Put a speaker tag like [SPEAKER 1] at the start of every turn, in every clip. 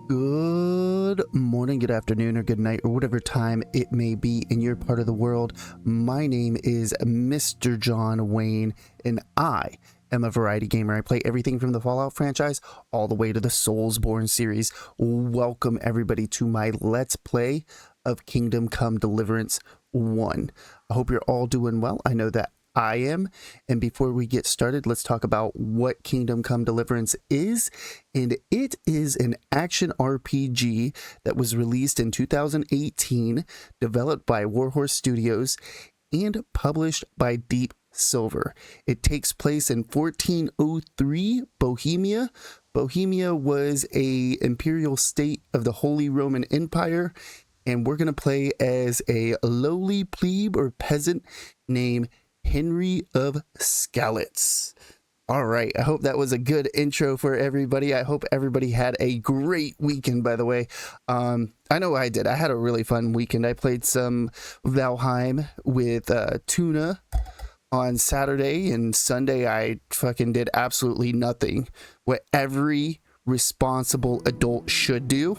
[SPEAKER 1] Good morning, good afternoon, or good night, or whatever time it may be in your part of the world. My name is Mr. John Wayne, and I am a variety gamer. I play everything from the Fallout franchise all the way to the Soulsborne series. Welcome, everybody, to my Let's Play of Kingdom Come Deliverance 1. I hope you're all doing well. I know that I am. And before we get started, let's talk about what Kingdom Come Deliverance is. And it is an action RPG that was released in 2018, developed by Warhorse Studios, and published by Deep Silver. It takes place in 1403 Bohemia. Bohemia was an imperial state of the Holy Roman Empire. And we're going to play as a lowly plebe or peasant named Henry of Skalitz. All right, I hope that was a good intro for everybody. I hope everybody had a great weekend, by the way. I know I did. I had a really fun weekend. I played some Valheim with Tuna on Saturday, and Sunday I fucking did absolutely nothing. What every responsible adult should do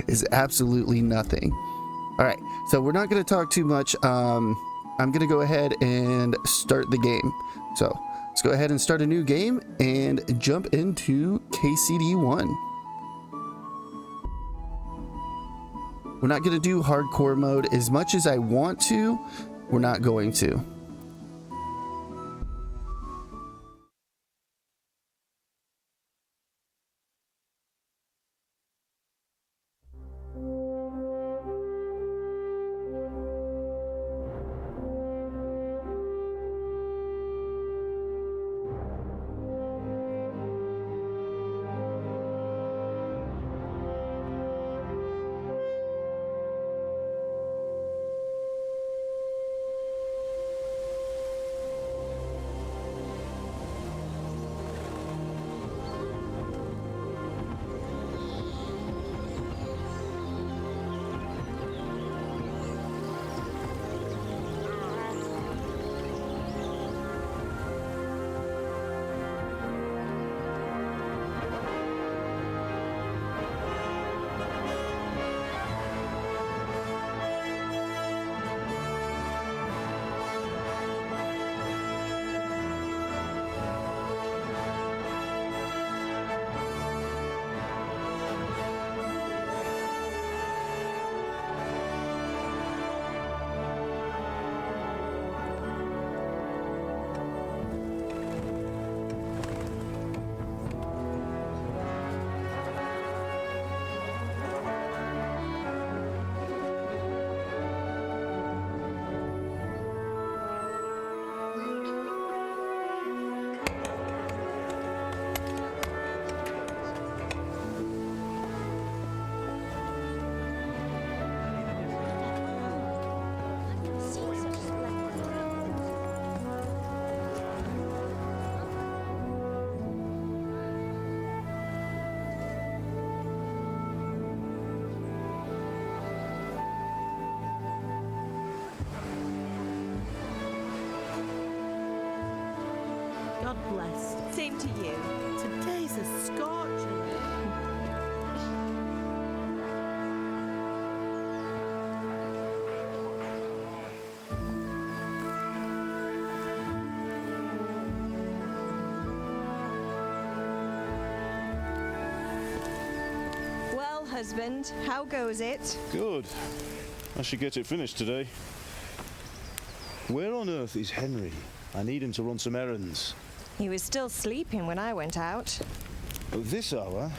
[SPEAKER 1] is absolutely nothing. All right, so we're not going to talk too much. I'm going to go ahead and start the game. So let's go ahead and start a new game and jump into KCD1. We're not going to do hardcore mode as much as I want to. We're not going to.
[SPEAKER 2] God bless. Same to you. Today's a scorcher.
[SPEAKER 3] Well, husband, how goes it?
[SPEAKER 4] Good. I should get it finished today. Where on earth is Henry? I need him to run some errands.
[SPEAKER 3] He was still sleeping when I went out.
[SPEAKER 4] At this hour?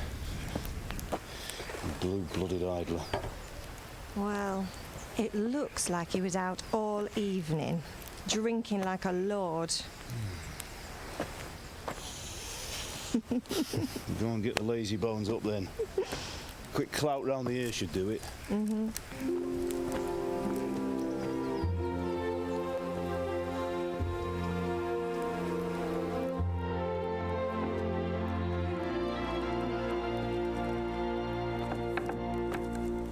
[SPEAKER 4] Blue-blooded idler.
[SPEAKER 3] Well, it looks like he was out all evening, drinking like a lord.
[SPEAKER 4] Go and get the lazy bones up then. Quick clout round the ear should do it.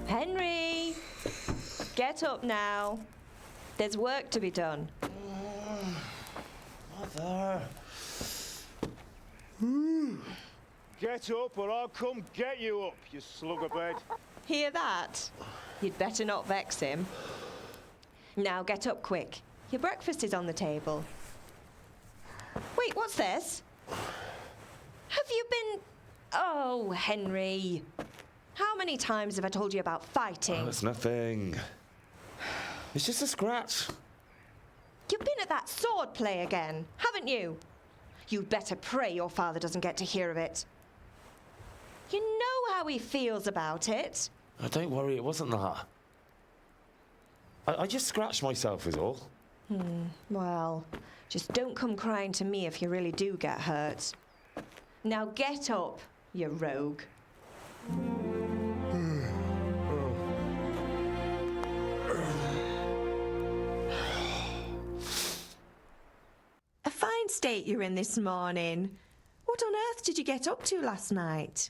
[SPEAKER 3] Henry! Get up now. There's work to be done.
[SPEAKER 4] Mother. Get up or I'll come get you up, you slugabed.
[SPEAKER 3] Hear that? You'd better not vex him. Now get up quick. Your breakfast is on the table. Wait, what's this? Have you been... Oh, Henry. How many times have I told you about fighting?
[SPEAKER 5] Oh, it's nothing. It's just a scratch.
[SPEAKER 3] You've been at that sword play again, haven't you? You'd better pray your father doesn't get to hear of it. You know how he feels about it.
[SPEAKER 5] Oh, don't worry, it wasn't that. I just scratched myself is all.
[SPEAKER 3] Well, just don't come crying to me if you really do get hurt. Now get up, you rogue. A fine state you're in this morning. What on earth did you get up to last night?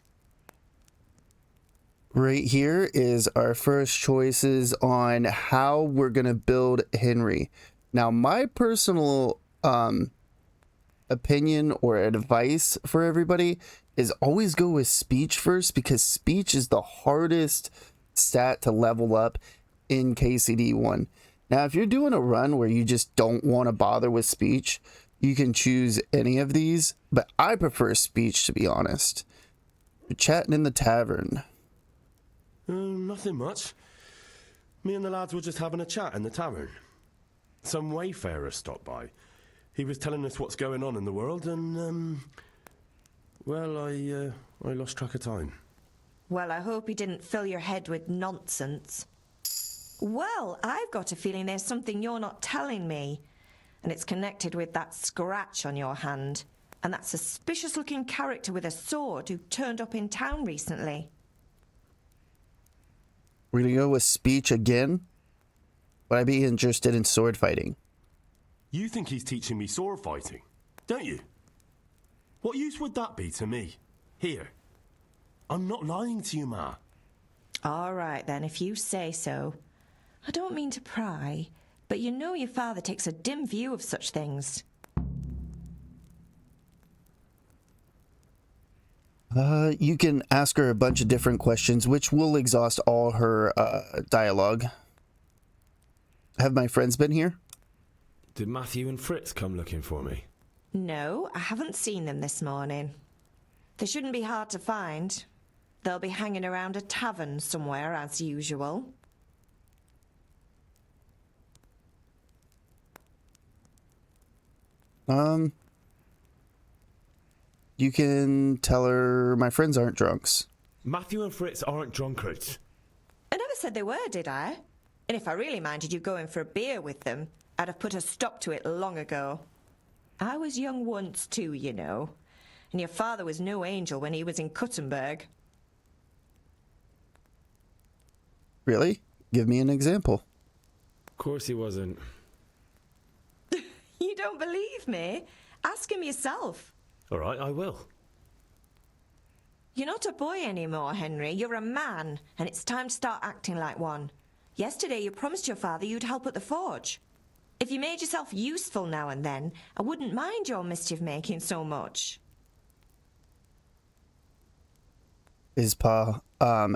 [SPEAKER 1] Right here is our first choices on how we're going to build Henry. Now, my personal opinion or advice for everybody is always go with speech first, because speech is the hardest stat to level up in KCD1. Now, if you're doing a run where you just don't want to bother with speech, you can choose any of these, but I prefer speech, to be honest. We're chatting in the tavern.
[SPEAKER 6] Nothing much. Me and the lads were just having a chat in the tavern. Some wayfarer stopped by. He was telling us what's going on in the world, and, well, I lost track of time.
[SPEAKER 3] Well, I hope he didn't fill your head with nonsense. Well, I've got a feeling there's something you're not telling me, and it's connected with that scratch on your hand, and that suspicious-looking character with a sword who turned up in town recently.
[SPEAKER 1] We're going to go with speech again. Would I be interested in sword fighting?
[SPEAKER 6] You think he's teaching me sword fighting, don't you? What use would that be to me? Here. I'm not lying to you, Ma.
[SPEAKER 3] All right, then, if you say so. I don't mean to pry, but you know your father takes a dim view of such things.
[SPEAKER 1] You can ask her a bunch of different questions, which will exhaust all her dialogue. Have my friends been here?
[SPEAKER 7] Did Matthew and Fritz come looking for me?
[SPEAKER 3] No, I haven't seen them this morning. They shouldn't be hard to find. They'll be hanging around a tavern somewhere, as usual.
[SPEAKER 1] You can tell her my friends aren't drunks.
[SPEAKER 7] Matthew and Fritz aren't drunkards.
[SPEAKER 3] I never said they were, did I? And if I really minded you going for a beer with them, I'd have put a stop to it long ago. I was young once too, you know. And your father was no angel when he was in Cuttenberg.
[SPEAKER 1] Really? Give me an example.
[SPEAKER 7] Of course he wasn't.
[SPEAKER 3] You don't believe me? Ask him yourself.
[SPEAKER 7] All right, I will.
[SPEAKER 3] You're not a boy anymore, Henry. You're a man, and it's time to start acting like one. Yesterday you promised your father you'd help at the forge. If you made yourself useful now and then, I wouldn't mind your mischief-making so much.
[SPEAKER 1] Is Pa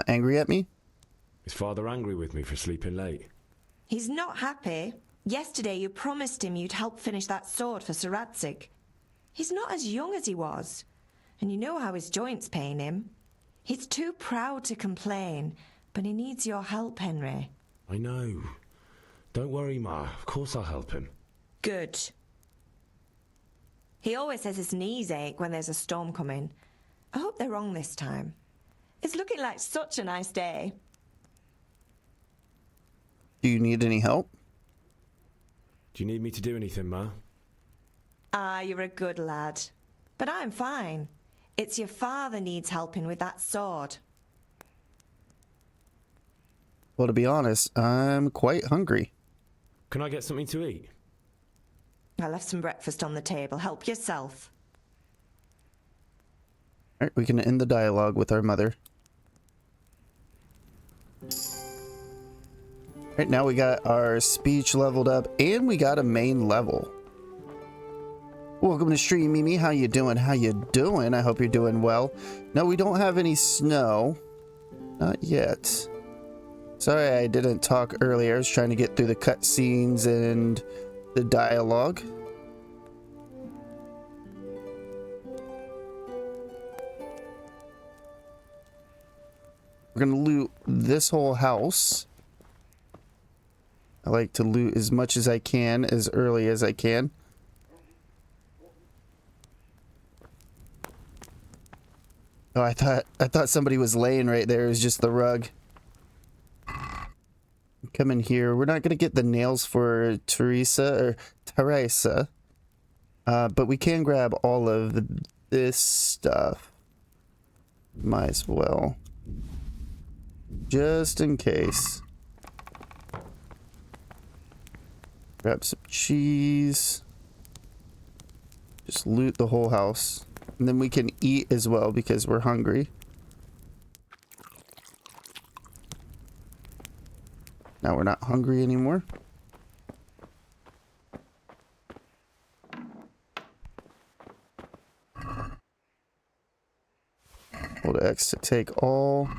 [SPEAKER 1] angry at me?
[SPEAKER 7] Is father angry with me for sleeping late?
[SPEAKER 3] He's not happy. Yesterday you promised him you'd help finish that sword for Sir Radzig. He's not as young as he was, and you know how his joints pain him. He's too proud to complain, but he needs your help, Henry.
[SPEAKER 7] I know. Don't worry, Ma. Of course I'll help him.
[SPEAKER 3] Good. He always says his knees ache when there's a storm coming. I hope they're wrong this time. It's looking like such a nice day.
[SPEAKER 1] Do you need any help?
[SPEAKER 7] Do you need me to do anything, Ma?
[SPEAKER 3] Ah, you're a good lad. But I'm fine. It's your father needs helping with that sword.
[SPEAKER 1] Well, to be honest, I'm quite hungry.
[SPEAKER 7] Can I get something to eat?
[SPEAKER 3] I left some breakfast on the table. Help yourself.
[SPEAKER 1] All right, we can end the dialogue with our mother. All right, now we got our speech leveled up, and we got a main level. Welcome to stream, Mimi. How you doing? How you doing? I hope you're doing well. No, we don't have any snow. Not yet. Sorry I didn't talk earlier. I was trying to get through the cutscenes and the dialogue. We're gonna loot this whole house. I like to loot as much as I can, as early as I can. Oh, I thought somebody was laying right there. It was just the rug. Come in here. We're not gonna get the nails for Teresa, but we can grab all of this stuff. Might as well, just in case. Grab some cheese. Just loot the whole house. And then we can eat as well because we're hungry. Now we're not hungry anymore. Hold X to take all.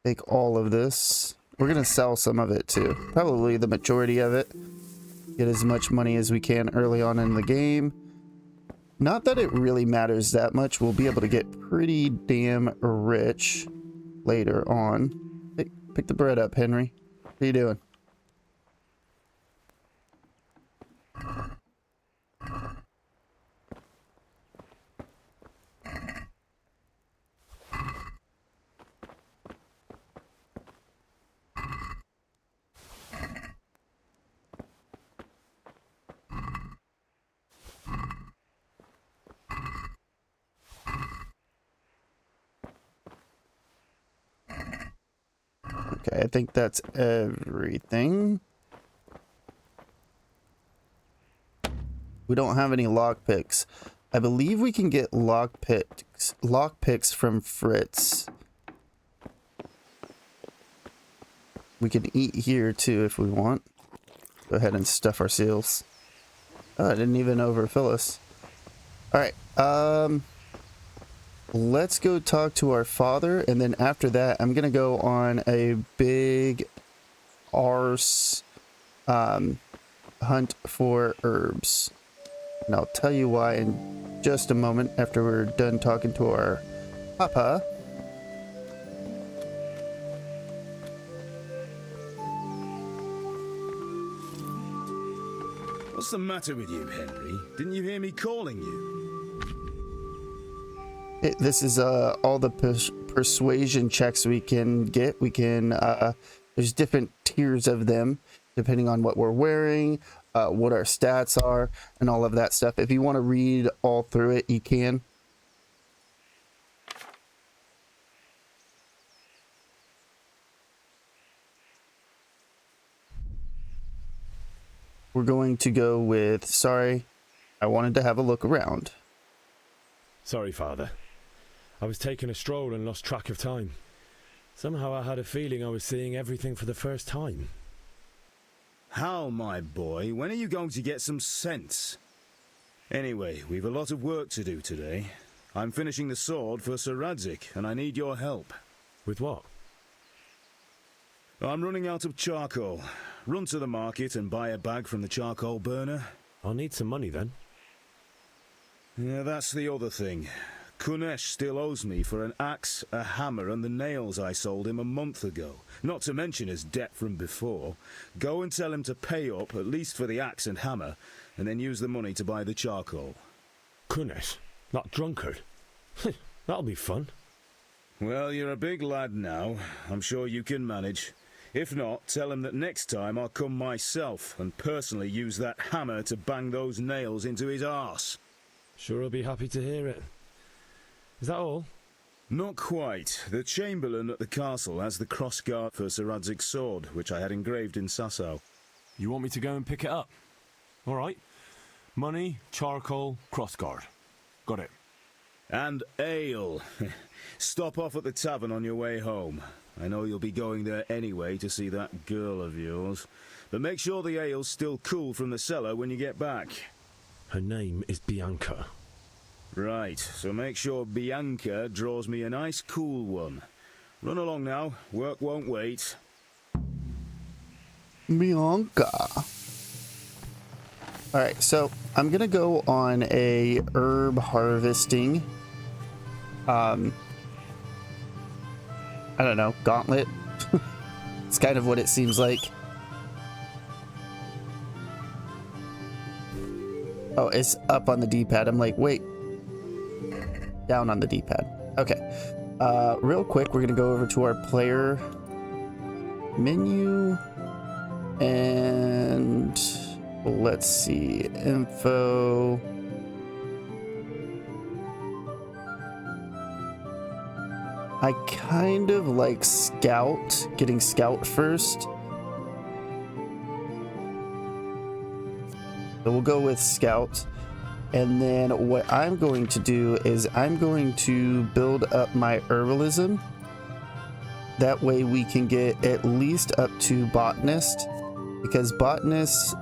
[SPEAKER 1] Take all of this. We're gonna sell some of it too. Probably the majority of it. Get as much money as we can early on in the game. Not that it really matters that much. We'll be able to get pretty damn rich later on. Hey, pick the bread up, Henry. What are you doing? Okay, I think that's everything. We don't have any lockpicks. I believe we can get lockpicks from Fritz. We can eat here too if we want. Go ahead and stuff our seals. Oh, I didn't even overfill us. All right. Let's go talk to our father, and then after that, I'm gonna go on a big arse hunt for herbs. And I'll tell you why in just a moment after we're done talking to our papa.
[SPEAKER 4] What's the matter with you, Henry? Didn't you hear me calling you?
[SPEAKER 1] This is all the persuasion checks we can get. We can there's different tiers of them depending on what we're wearing, what our stats are, and all of that stuff. If you want to read all through it, you can. We're going to go with, sorry, I wanted to have a look around.
[SPEAKER 7] Sorry, Father. I was taking a stroll and lost track of time. Somehow I had a feeling I was seeing everything for the first time.
[SPEAKER 4] How, my boy? When are you going to get some sense? Anyway, we've a lot of work to do today. I'm finishing the sword for Sir Radzik, and I need your help.
[SPEAKER 7] With what?
[SPEAKER 4] I'm running out of charcoal. Run to the market and buy a bag from the charcoal burner.
[SPEAKER 7] I'll need some money then.
[SPEAKER 4] Yeah, that's the other thing. Kunesh still owes me for an axe, a hammer, and the nails I sold him a month ago. Not to mention his debt from before. Go and tell him to pay up, at least for the axe and hammer, and then use the money to buy the charcoal.
[SPEAKER 7] Kunesh? That drunkard? That'll be fun.
[SPEAKER 4] Well, you're a big lad now. I'm sure you can manage. If not, tell him that next time I'll come myself and personally use that hammer to bang those nails into his arse.
[SPEAKER 7] Sure, I'll be happy to hear it. Is that all?
[SPEAKER 4] Not quite. The Chamberlain at the castle has the crossguard for Sir Radzig's sword, which I had engraved in Sasau.
[SPEAKER 7] You want me to go and pick it up? All right. Money, charcoal, crossguard. Got it.
[SPEAKER 4] And ale. Stop off at the tavern on your way home. I know you'll be going there anyway to see that girl of yours. But make sure the ale's still cool from the cellar when you get back.
[SPEAKER 7] Her name is Bianca.
[SPEAKER 4] Right, so make sure Bianca draws me a nice cool one. Run along now, work won't wait.
[SPEAKER 1] Bianca. Alright, so I'm gonna go on a herb harvesting. I don't know, gauntlet. It's kind of what it seems like. Oh, it's up on the D-pad. I'm like, wait. Down on the D-pad. Okay. Real quick, we're gonna go over to our player menu. And let's see. Info. I kind of like Scout, getting Scout first. So we'll go with Scout. And then what I'm going to do is I'm going to build up my herbalism. That way we can get at least up to Botanist, because Botanist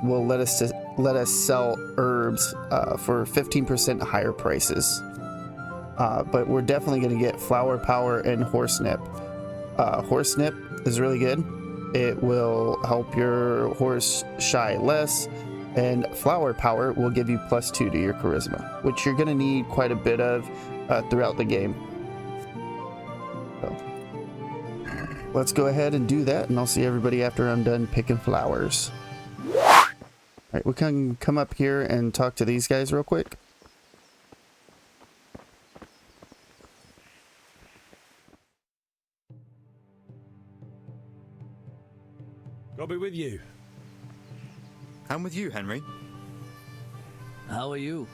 [SPEAKER 1] will let us sell herbs for 15% higher prices. But we're definitely going to get Flower Power and Horsenip. Horsenip is really good. It will help your horse shy less. And Flower Power will give you +2 to your Charisma, which you're going to need quite a bit of throughout the game. So, let's go ahead and do that, and I'll see everybody after I'm done picking flowers. Alright, we can come up here and talk to these guys real quick.
[SPEAKER 7] God be with you.
[SPEAKER 8] I'm with you, Henry.
[SPEAKER 9] How are you?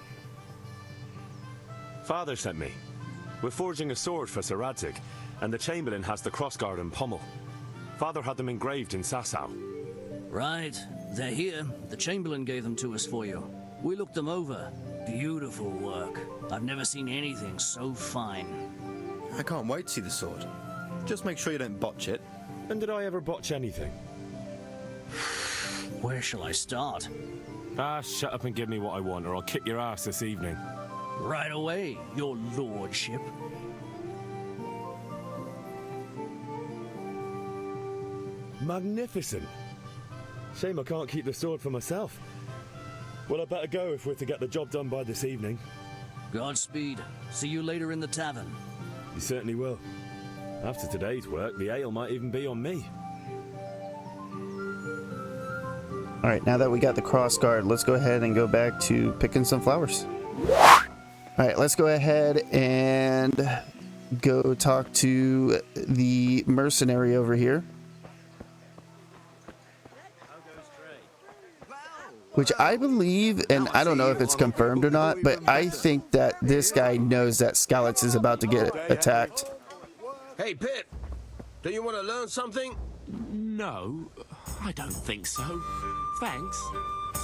[SPEAKER 6] Father sent me. We're forging a sword for Sir Radzig, and the Chamberlain has the crossguard and pommel. Father had them engraved in Sasau.
[SPEAKER 9] Right, they're here. The Chamberlain gave them to us for you. We looked them over. Beautiful work. I've never seen anything so fine.
[SPEAKER 8] I can't wait to see the sword. Just make sure you don't botch it.
[SPEAKER 7] And did I ever botch anything?
[SPEAKER 9] Where shall I start?
[SPEAKER 7] Ah, shut up and give me what I want, or I'll kick your ass this evening.
[SPEAKER 9] Right away, your lordship.
[SPEAKER 7] Magnificent. Shame I can't keep the sword for myself. Well, I better go if we're to get the job done by this evening.
[SPEAKER 9] Godspeed. See you later in the tavern.
[SPEAKER 7] You certainly will. After today's work, the ale might even be on me.
[SPEAKER 1] All right, now that we got the cross guard, let's go ahead and go back to picking some flowers. All right, let's go ahead and go talk to the mercenary over here. Which I believe, and I don't know if it's confirmed or not, but I think that this guy knows that Skalitz is about to get attacked.
[SPEAKER 10] Hey, Pip, do you want to learn something?
[SPEAKER 11] No, I don't think so. Thanks.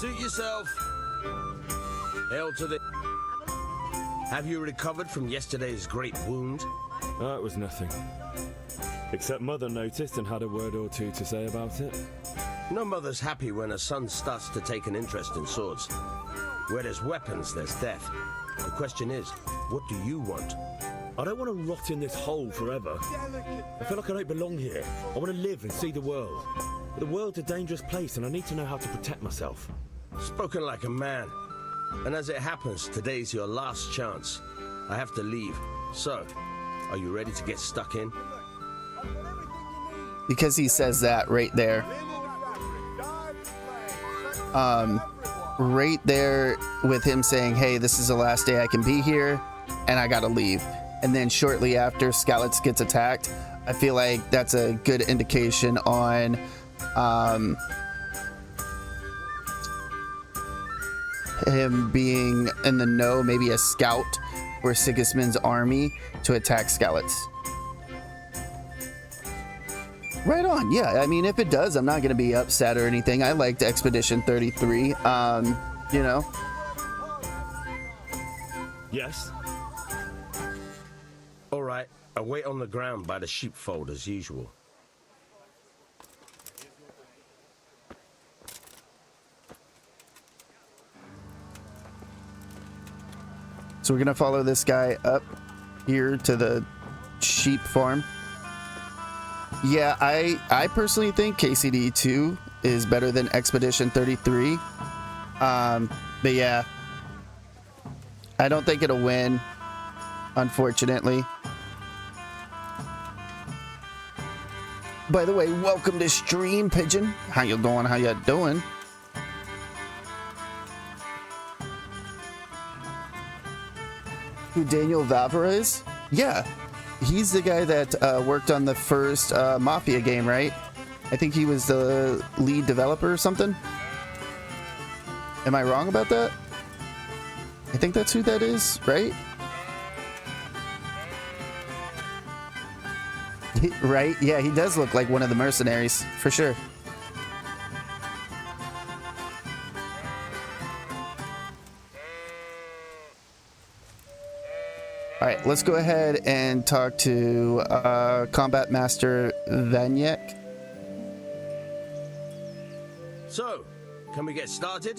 [SPEAKER 10] Suit yourself. Hail to the... Have you recovered from yesterday's great wound?
[SPEAKER 7] It was nothing. Except Mother noticed and had a word or two to say about it.
[SPEAKER 10] No mother's happy when a son starts to take an interest in swords. Where there's weapons, there's death. The question is, what do you want?
[SPEAKER 7] I don't want to rot in this hole forever. I feel like I don't belong here. I want to live and see the world. But the world's a dangerous place and I need to know how to protect myself.
[SPEAKER 10] Spoken like a man. And as it happens, today's your last chance. I have to leave. So, are you ready to get stuck in?
[SPEAKER 1] Because he says that right there. Right there with him saying, hey, this is the last day I can be here and I gotta leave. And then shortly after Skalitz gets attacked, I feel like that's a good indication on him being in the know, maybe a scout for Sigismund's army to attack Skalitz. Right on, yeah. I mean, if it does, I'm not going to be upset or anything. I liked Expedition 33, you know.
[SPEAKER 7] Yes?
[SPEAKER 10] All right, I wait on the ground by the sheepfold as usual.
[SPEAKER 1] So we're gonna follow this guy up here to the sheep farm. Yeah, I personally think KCD 2 is better than Expedition 33. But yeah, I don't think it'll win, unfortunately. By the way, welcome to stream, Pigeon. How you doing? How you doing? Who Daniel Vavra is? Yeah, he's the guy that worked on the first Mafia game, right? I think he was the lead developer or something. Am I wrong about that? I think that's who that is, right? Right? Yeah, he does look like one of the mercenaries, for sure. All right, let's go ahead and talk to Combat Master Vanyek.
[SPEAKER 10] So, can we get started?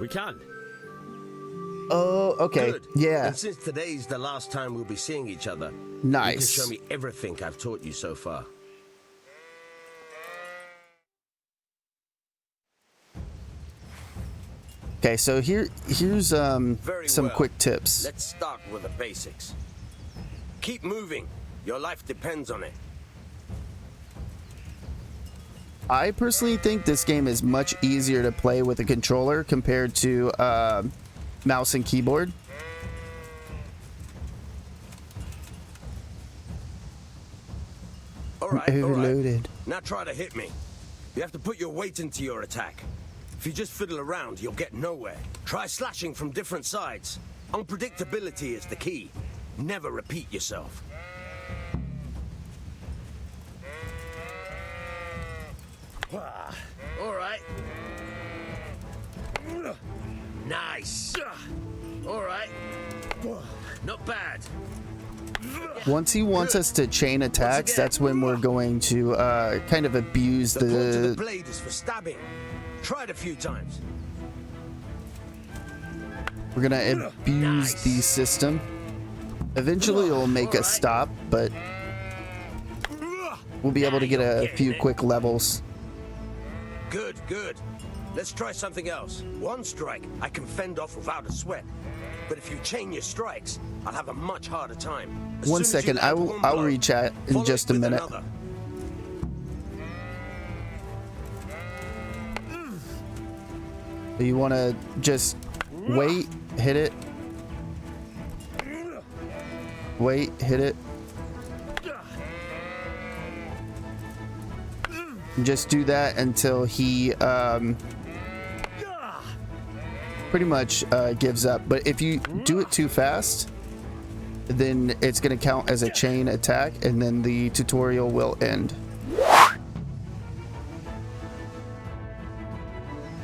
[SPEAKER 7] We can.
[SPEAKER 1] Oh, okay.
[SPEAKER 10] Good.
[SPEAKER 1] Yeah.
[SPEAKER 10] And since today's the last time we'll be seeing each other,
[SPEAKER 1] Nice.
[SPEAKER 10] you can show me everything I've taught you so far.
[SPEAKER 1] Okay, so here's
[SPEAKER 10] Very
[SPEAKER 1] some
[SPEAKER 10] well.
[SPEAKER 1] quick tips.
[SPEAKER 10] Let's start with the basics. Keep moving. Your life depends on it.
[SPEAKER 1] I personally think this game is much easier to play with a controller compared to mouse and keyboard.
[SPEAKER 10] All right.
[SPEAKER 1] Overloaded.
[SPEAKER 10] Now try to hit me. You have to put your weight into your attack. If you just fiddle around, you'll get nowhere. Try slashing from different sides. Unpredictability is the key. Never repeat yourself. All right. Nice. All right. Not bad.
[SPEAKER 1] Once he wants us to chain attacks, that's when we're going to kind of abuse
[SPEAKER 10] The point of the
[SPEAKER 1] the...
[SPEAKER 10] blade is for stabbing. Try it a few times.
[SPEAKER 1] We're gonna abuse the system. Eventually it'll make us stop, but we'll be able to get a few quick levels.
[SPEAKER 10] Good, good. Let's try something else. One strike, I can fend off without a sweat. But if you chain your strikes, I'll have a much harder time. As
[SPEAKER 1] One
[SPEAKER 10] soon as you
[SPEAKER 1] second,
[SPEAKER 10] land one
[SPEAKER 1] I'll
[SPEAKER 10] blow,
[SPEAKER 1] reach out in
[SPEAKER 10] follow
[SPEAKER 1] just
[SPEAKER 10] it
[SPEAKER 1] a
[SPEAKER 10] with
[SPEAKER 1] minute.
[SPEAKER 10] another.
[SPEAKER 1] You want to just wait, hit it. Wait, hit it. Just do that until he pretty much gives up. But if you do it too fast, then it's going to count as a chain attack, and then the tutorial will end.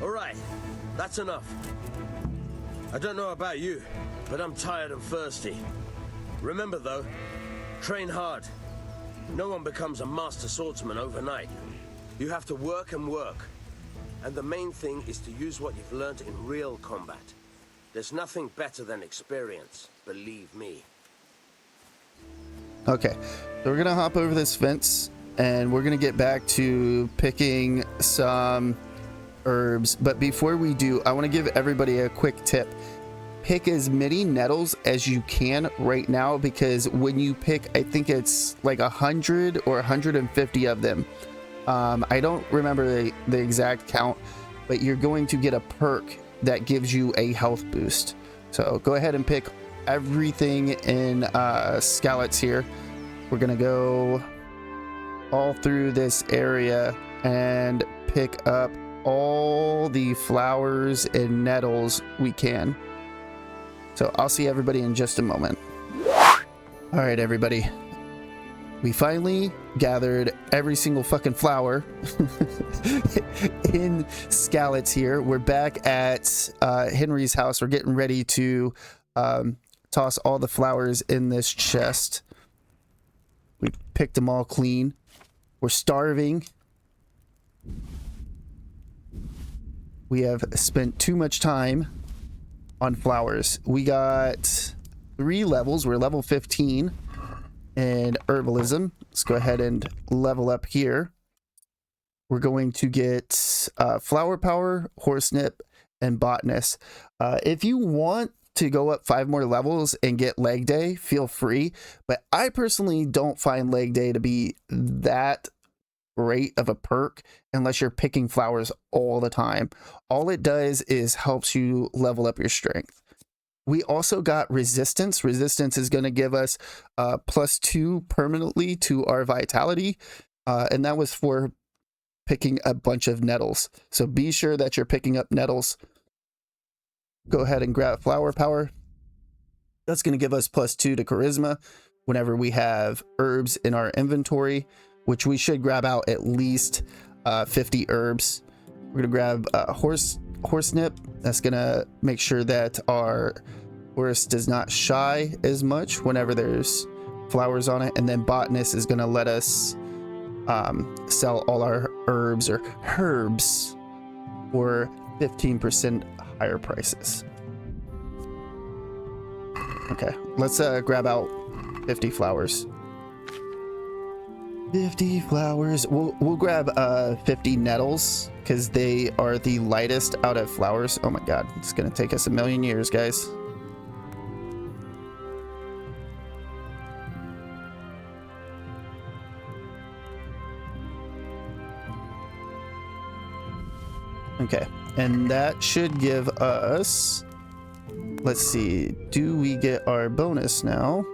[SPEAKER 10] All right, that's enough. I don't know about you, but I'm tired and thirsty. Remember though, train hard. No one becomes a master swordsman overnight. You have to work and work. And the main thing is to use what you've learned in real combat. There's nothing better than experience, believe me.
[SPEAKER 1] Okay, so we're gonna hop over this fence and we're gonna get back to picking some herbs. But before we do, I want to give everybody a quick tip. Pick as many nettles as you can right now, because when you pick, I think it's like 100 or 150 of them. I don't remember the exact count, but you're going to get a perk that gives you a health boost. So go ahead and pick everything in Skalitz here. We're gonna go all through this area and pick up all the flowers and nettles we can. So I'll see everybody in just a moment. All right, everybody. We finally gathered every single fucking flower in Skalitz here. We're back at Henry's house. We're getting ready to toss all the flowers in this chest. We picked them all clean. We're starving. we have spent too much time on flowers. We got 3 levels. We're level 15 in herbalism. Let's go ahead and level up here. We're going to get flower power, horsenip, and botanist. If you want to go up 5 more levels and get leg day, feel free. But I personally don't find leg day to be that great of a perk unless you're picking flowers all the time. All it does is helps you level up your strength. We also got resistance. Resistance is going to give us +2 permanently to our vitality. And that was for picking a bunch of nettles. So be sure that you're picking up nettles. Go ahead and grab flower power. That's going to give us +2 to charisma whenever we have herbs in our inventory, which we should grab out at least 50 herbs. We're going to grab horsenip. That's going to make sure that our horse does not shy as much whenever there's flowers on it. And then botanist is going to let us sell all our herbs or herbs for 15% higher prices. Okay, let's grab out 50 flowers. 50 flowers. We'll grab 50 nettles because they are the lightest out of flowers. Oh my god, it's gonna take us a million years, guys. Okay, and that should give us, let's see, do we get our bonus now?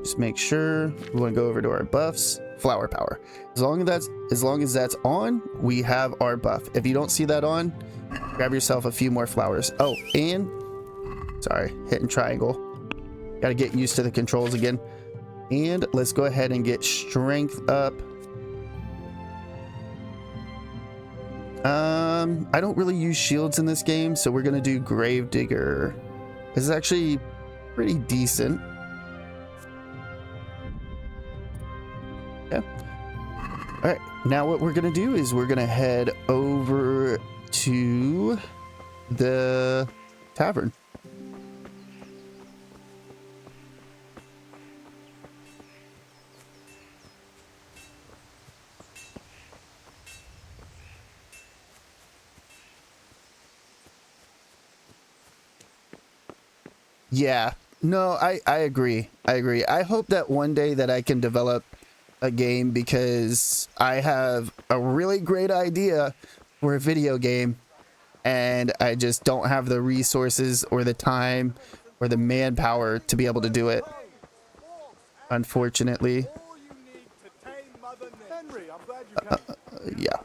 [SPEAKER 1] Just make sure. We want to go over to our buffs. Flower power. As long as that's on, we have our buff. If you don't see that on, grab yourself a few more flowers. Oh, and sorry, hitting triangle. Got to get used to the controls again. And let's go ahead and get strength up. I don't really use shields in this game, so we're gonna do grave digger. This is actually pretty decent. Yeah. All right, now what we're gonna do is we're gonna head over to the tavern. Yeah, no, I agree. I agree. I hope that one day that I can develop a game, because I have a really great idea for a video game and I just don't have the resources or the time or the manpower to be able to do it, unfortunately. Yeah.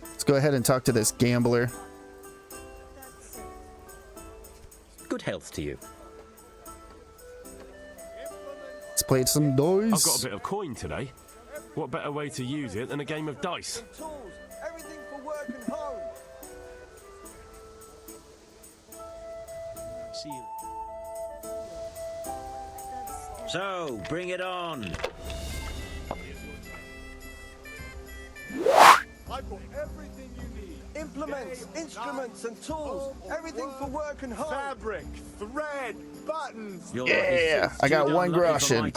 [SPEAKER 1] Let's go ahead and talk to this gambler.
[SPEAKER 12] Good health to you.
[SPEAKER 1] Let's play some dice.
[SPEAKER 6] I've got a bit of coin today. What better way to use it than a game of dice?
[SPEAKER 10] Everything for work and home.
[SPEAKER 12] See you. So, bring it on.
[SPEAKER 10] I've got everything you need. Implements, instruments and tools. Everything for work and home. Fabric, thread, buttons.
[SPEAKER 1] Yeah, I got 1 groschen.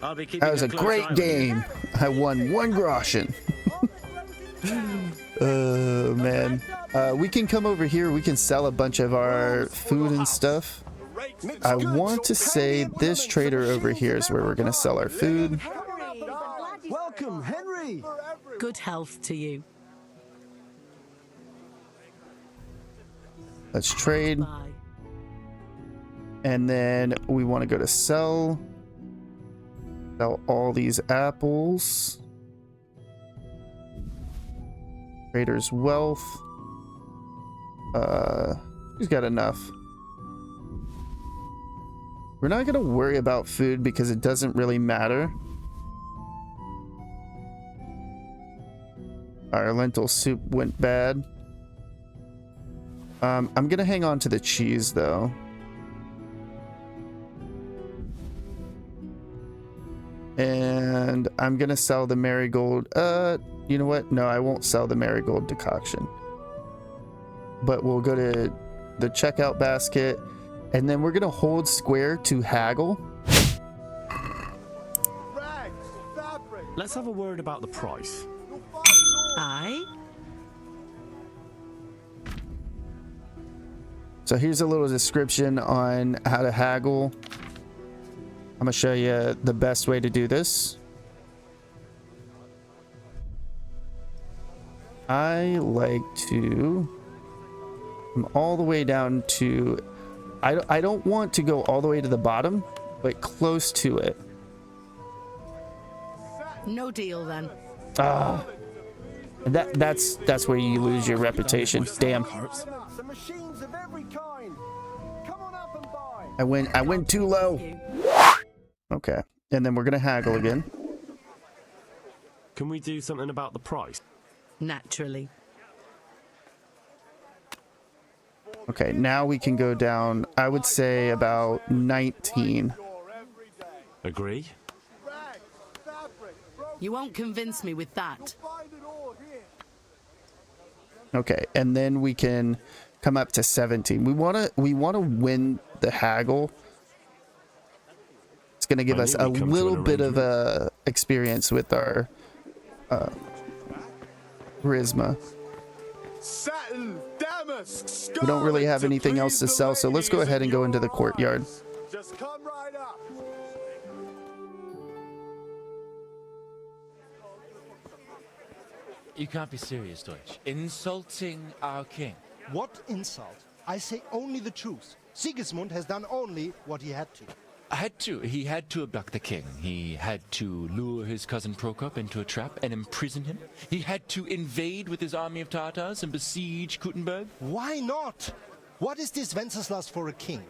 [SPEAKER 1] That was a great game. I won 1 groschen. Oh man. We can come over here. We can sell a bunch of our food and stuff. I want to say this trader over here is where we're going to sell our food.
[SPEAKER 10] Welcome, Henry.
[SPEAKER 2] Good health to you.
[SPEAKER 1] Let's trade.
[SPEAKER 2] Bye.
[SPEAKER 1] And then we want to go to sell. Sell all these apples. Trader's wealth. He's got enough. We're not going to worry about food because it doesn't really matter. Our lentil soup went bad. I'm going to hang on to the cheese though. And I'm going to sell the marigold. You know what? No, I won't sell the marigold decoction. But we'll go to the checkout basket, and then we're gonna hold square to haggle.
[SPEAKER 6] Let's have a word about the price.
[SPEAKER 2] Aye.
[SPEAKER 1] So here's a little description on how to haggle. I'm gonna show you the best way to do this. I like to come all the way down to, I don't want to go all the way to the bottom, but close to it.
[SPEAKER 2] No deal then.
[SPEAKER 1] Ah, that's where you lose your reputation. Damn. I went too low. Okay, and then we're gonna haggle again.
[SPEAKER 6] Can we do something about the price?
[SPEAKER 2] Naturally.
[SPEAKER 1] Okay, now we can go down, I would say about 19.
[SPEAKER 6] Agree?
[SPEAKER 2] You won't convince me with that.
[SPEAKER 1] Okay, and then we can come up to 17. We wanna win the haggle. It's gonna give us a little bit of experience with our charisma. We don't really have anything else to sell, so let's go ahead and go into the courtyard.
[SPEAKER 13] Just come right up.
[SPEAKER 14] You can't be serious, Deutsch. Insulting our king.
[SPEAKER 15] What insult? I say only the truth. Sigismund has done only what he had to.
[SPEAKER 14] He had to abduct the king. He had to lure his cousin Prokop into a trap and imprison him. He had to invade with his army of Tatars and besiege Kuttenberg.
[SPEAKER 15] Why not? What is this Wenceslas for a king?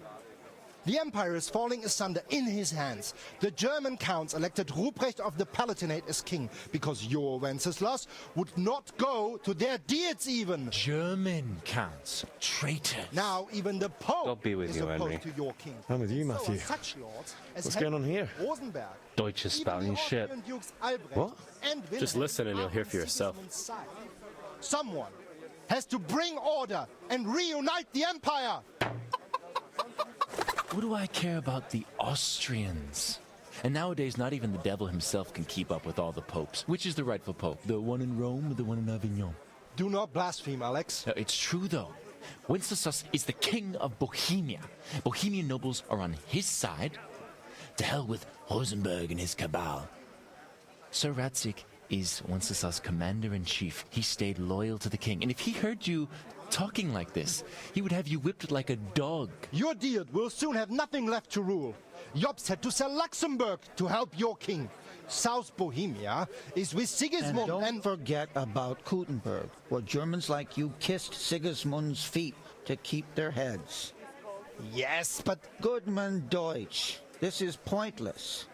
[SPEAKER 15] The empire is falling asunder in his hands. The German counts elected Ruprecht of the Palatinate as king because your Wenceslas would not go to their deeds even.
[SPEAKER 14] German counts, traitors.
[SPEAKER 15] Now even the Pope
[SPEAKER 5] God be with
[SPEAKER 15] is
[SPEAKER 5] you,
[SPEAKER 15] opposed
[SPEAKER 5] Henry.
[SPEAKER 15] to your king.
[SPEAKER 6] I'm with you,
[SPEAKER 15] So
[SPEAKER 6] Matthew.
[SPEAKER 15] are such lords as
[SPEAKER 6] What's going on here?
[SPEAKER 15] Rosenberg,
[SPEAKER 5] Deutsch is spouting shit.
[SPEAKER 15] Austrian Dukes Albrecht
[SPEAKER 6] What?
[SPEAKER 15] and
[SPEAKER 7] Just
[SPEAKER 15] Wilhelm
[SPEAKER 7] listen and you'll hear for
[SPEAKER 15] are on
[SPEAKER 7] yourself.
[SPEAKER 15] Sigismund's side. Someone has to bring order and reunite the empire.
[SPEAKER 14] What do I care about the Austrians? And nowadays, not even the devil himself can keep up with all the popes. Which is the rightful pope? The one in Rome or the one in Avignon?
[SPEAKER 15] Do not blaspheme, Alex.
[SPEAKER 14] No, it's true, though. Wenceslas is the king of Bohemia. Bohemian nobles are on his side. To hell with Rosenberg and his cabal. Sir Ratzik is Wenceslas' commander-in-chief. He stayed loyal to the king. And if he heard you talking like this, he would have you whipped like a dog.
[SPEAKER 15] Your Diet will soon have nothing left to rule. Jobst had to sell Luxembourg to help your king. South Bohemia is with Sigismund
[SPEAKER 16] and don't forget about Kuttenberg, where Germans like you kissed Sigismund's feet to keep their heads.
[SPEAKER 15] Yes, but...
[SPEAKER 16] Goodman Deutsch, this is pointless.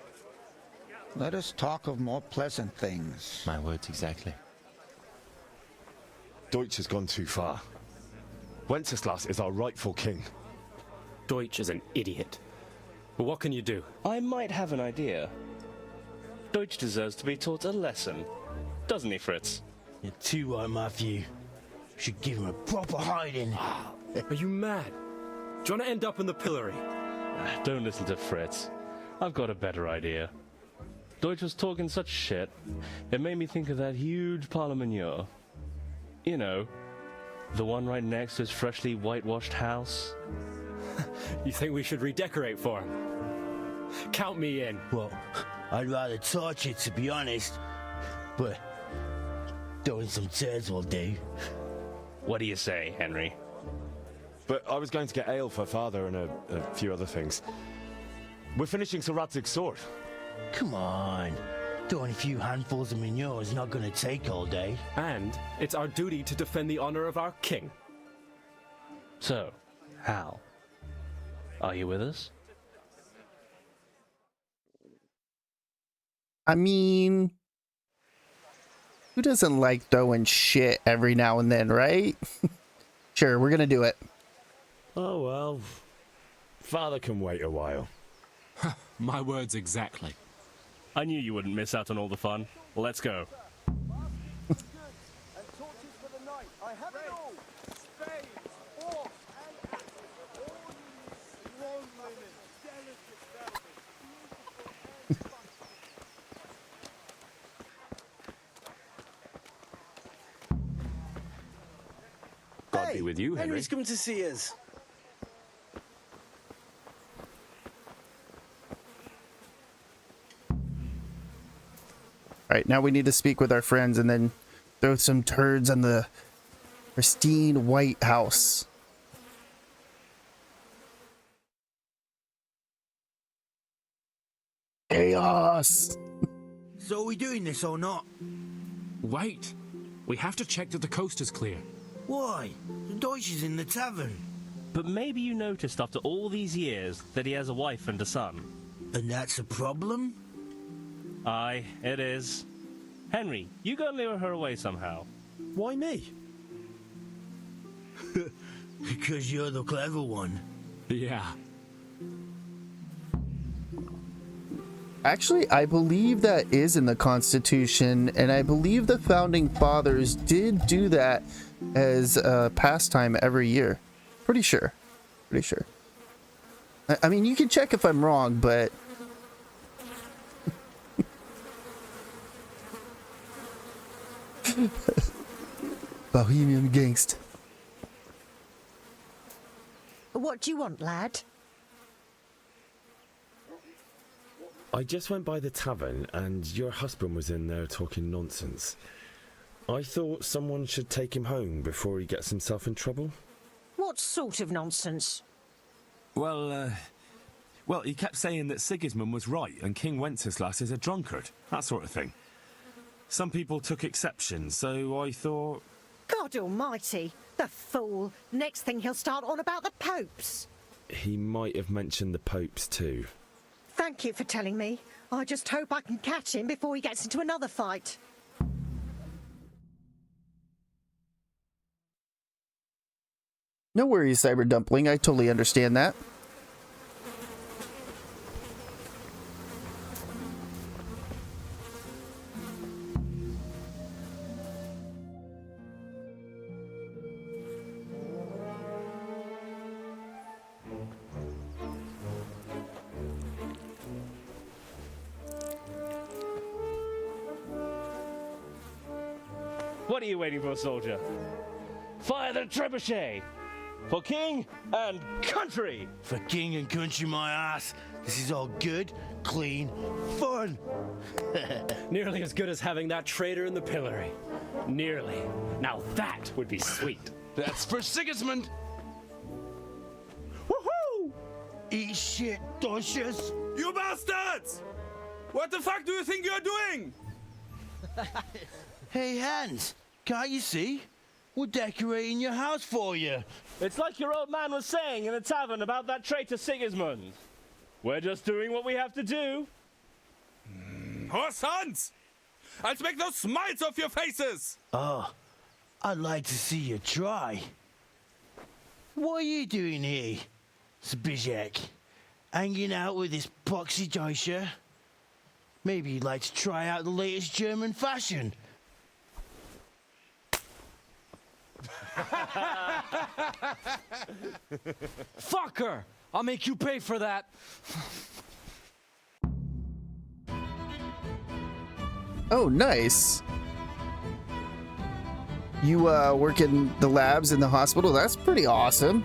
[SPEAKER 16] Let us talk of more pleasant things.
[SPEAKER 14] My words exactly.
[SPEAKER 6] Deutsch has gone too far. Wenceslas is our rightful king.
[SPEAKER 7] Deutsch is an idiot. But what can you do?
[SPEAKER 17] I might have an idea. Deutsch deserves to be taught a lesson. Doesn't he, Fritz?
[SPEAKER 18] You're too right, Matthew. Should give him a proper hiding.
[SPEAKER 7] Are you mad? Do you want to end up in the pillory?
[SPEAKER 17] Don't listen to Fritz. I've got a better idea. Deutsch was talking such shit, it made me think of that huge parliament. You know, the one right next to his freshly whitewashed house.
[SPEAKER 7] You think we should redecorate for him? Count me in.
[SPEAKER 18] Well, I'd rather torch it, to be honest. But throwing some turds will do.
[SPEAKER 17] What do you say, Henry?
[SPEAKER 6] But I was going to get ale for father and a few other things. We're finishing Sir Radzig's sword.
[SPEAKER 18] Come on. Throwing a few handfuls of manure is not going to take all day.
[SPEAKER 7] And it's our duty to defend the honor of our king.
[SPEAKER 17] So, Hal, are you with us?
[SPEAKER 1] I mean, who doesn't like throwing shit every now and then, right? Sure, we're gonna do it.
[SPEAKER 6] Oh well, father can wait a while.
[SPEAKER 11] My words exactly.
[SPEAKER 17] I knew you wouldn't miss out on all the fun. Let's go.
[SPEAKER 7] God be with you, Henry.
[SPEAKER 10] Henry's come to see us.
[SPEAKER 1] All right, now we need to speak with our friends and then throw some turds on the pristine White House. Chaos.
[SPEAKER 18] So are we doing this or not?
[SPEAKER 11] Wait. We have to check that the coast is clear.
[SPEAKER 18] Why? The Deutsch is in the tavern.
[SPEAKER 17] But maybe you noticed after all these years that he has a wife and a son.
[SPEAKER 18] And that's a problem?
[SPEAKER 17] Aye, it is. Henry, you go and lure her away somehow.
[SPEAKER 7] Why me?
[SPEAKER 18] Because you're the clever one.
[SPEAKER 11] Yeah.
[SPEAKER 1] Actually, I believe that is in the Constitution, and I believe the Founding Fathers did do that as a pastime every year. Pretty sure. Pretty sure. I mean, you can check if I'm wrong, but... Bohemian gangst.
[SPEAKER 2] What do you want, lad?
[SPEAKER 7] I just went by the tavern and your husband was in there talking nonsense. I thought someone should take him home before he gets himself in trouble.
[SPEAKER 2] What sort of nonsense?
[SPEAKER 7] Well, he kept saying that Sigismund was right and King Wenceslas is a drunkard, that sort of thing. Some people took exception, so I thought...
[SPEAKER 2] God almighty, the fool. Next thing he'll start on about the popes.
[SPEAKER 7] He might have mentioned the popes too.
[SPEAKER 2] Thank you for telling me. I just hope I can catch him before he gets into another fight.
[SPEAKER 1] No worries, Cyber Dumpling. I totally understand that.
[SPEAKER 17] What are you waiting for, soldier? Fire the trebuchet! For king and country!
[SPEAKER 18] For king and country, my ass. This is all good, clean, fun.
[SPEAKER 19] Nearly as good as having that traitor in the pillory. Nearly. Now that would be sweet.
[SPEAKER 11] That's for Sigismund!
[SPEAKER 18] Woohoo! Eat shit, Deutsches.
[SPEAKER 20] You bastards! What the fuck do you think you're doing?
[SPEAKER 18] Hey, Hans, can't you see? We're decorating your house for you.
[SPEAKER 17] It's like your old man was saying in the tavern about that traitor Sigismund. We're just doing what we have to do.
[SPEAKER 20] Horse Hans! I'll make those smiles off your faces!
[SPEAKER 18] Oh, I'd like to see you try. What are you doing here, Zbigniew? Hanging out with this poxy Deutscher? Maybe you'd like to try out the latest German fashion.
[SPEAKER 19] Fuck her! I'll make you pay for that.
[SPEAKER 1] Oh, nice. You work in the labs in the hospital? That's pretty awesome.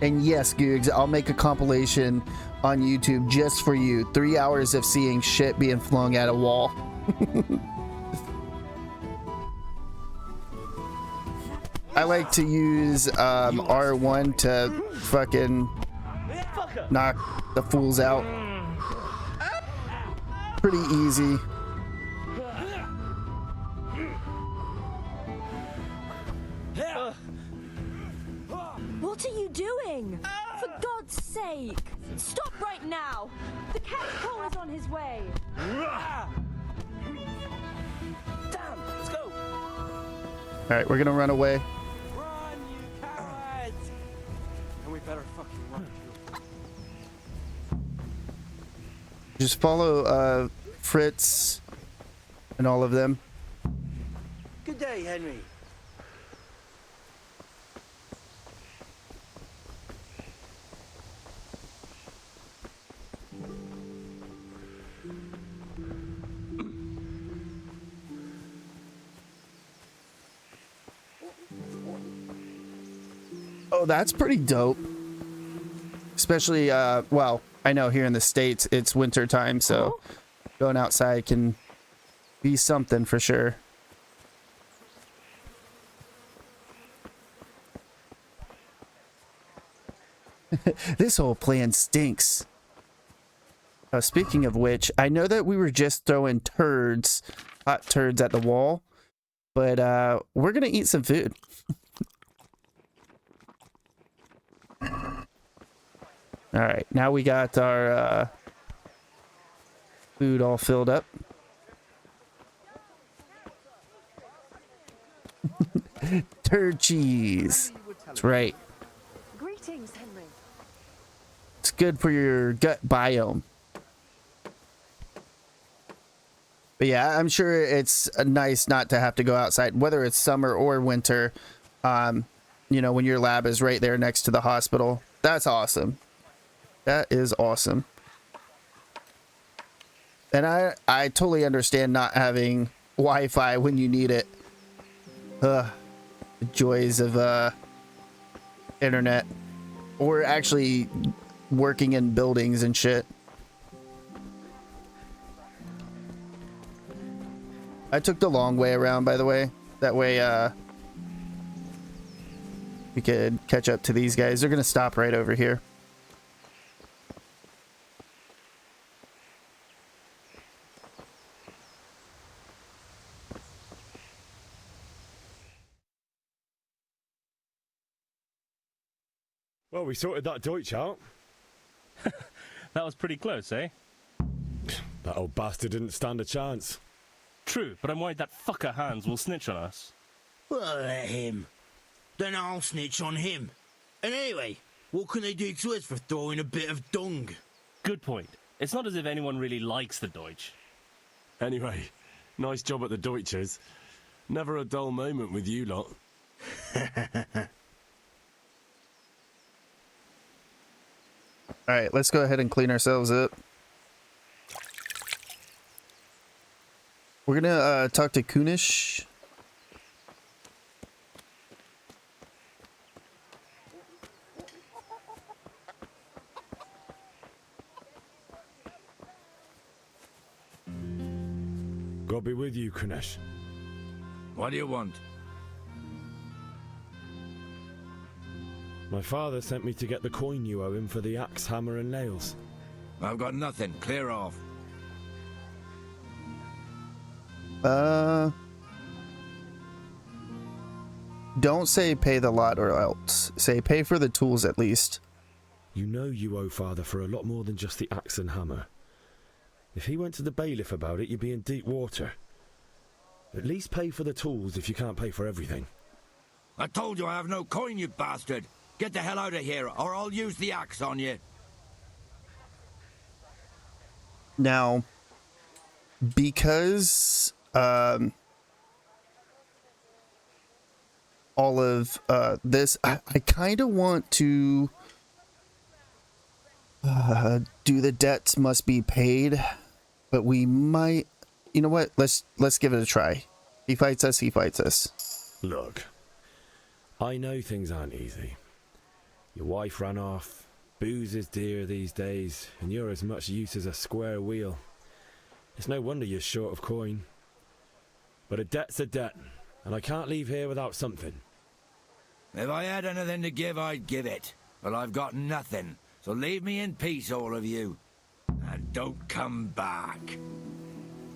[SPEAKER 1] And yes, Googs, I'll make a compilation on YouTube just for you. 3 hours of seeing shit being flung at a wall. I like to use R1 to fucking knock the fools out. Pretty easy.
[SPEAKER 21] What are you doing? For God's sake! Stop right now! The cat's paw is on his way!
[SPEAKER 10] Damn, let's go!
[SPEAKER 1] Alright, we're gonna run away.
[SPEAKER 10] Run, you cowards! And we better fucking run.
[SPEAKER 1] Just follow Fritz and all of them.
[SPEAKER 18] Good day, Henry.
[SPEAKER 1] Oh, that's pretty dope. Especially, well, I know here in the States it's winter time, so going outside can be something for sure. This whole plan stinks. Speaking of which, I know that we were just throwing hot turds at the wall, but we're gonna eat some food. All right, now we got our food all filled up. Turd cheese. That's right.
[SPEAKER 2] Greetings, Henry.
[SPEAKER 1] It's good for your gut biome. But yeah, I'm sure it's nice not to have to go outside, whether it's summer or winter. You know, when your lab is right there next to the hospital. That's awesome. That is awesome. And I totally understand not having Wi-Fi when you need it. The joys of internet, or actually working in buildings and shit. I took the long way around, by the way. That way we could catch up to these guys. They're gonna stop right over here.
[SPEAKER 6] Well, we sorted that Deutsch out.
[SPEAKER 17] That was pretty close, eh?
[SPEAKER 6] That old bastard didn't stand a chance.
[SPEAKER 17] True, but I'm worried that fucker Hans will snitch on us.
[SPEAKER 18] Well, let him. Then I'll snitch on him. And anyway, what can they do to us for throwing a bit of dung?
[SPEAKER 17] Good point. It's not as if anyone really likes the Deutsch.
[SPEAKER 6] Anyway, nice job at the Deutsches. Never a dull moment with you lot.
[SPEAKER 1] All right, let's go ahead and clean ourselves up. We're gonna talk to Kunish.
[SPEAKER 6] God be with you, Kunesh.
[SPEAKER 3] What do you want?
[SPEAKER 6] My father sent me to get the coin you owe him for the axe, hammer, and nails.
[SPEAKER 3] I've got nothing. Clear off.
[SPEAKER 1] Don't say pay the lot or else. Say pay for the tools at least.
[SPEAKER 6] You know you owe father for a lot more than just the axe and hammer. If he went to the bailiff about it, you'd be in deep water. At least pay for the tools if you can't pay for everything.
[SPEAKER 3] I told you I have no coin, you bastard. Get the hell out of here, or I'll use the axe on you.
[SPEAKER 1] Now, because all of this, I kind of want to do the debts must be paid, but we might, you know what? Let's give it a try. He fights us, he fights us.
[SPEAKER 6] Look, I know things aren't easy. Your wife ran off, booze is dear these days, and you're as much use as a square wheel. It's no wonder you're short of coin. But a debt's a debt, and I can't leave here without something.
[SPEAKER 3] If I had anything to give, I'd give it. But I've got nothing, so leave me in peace, all of you. And don't come back.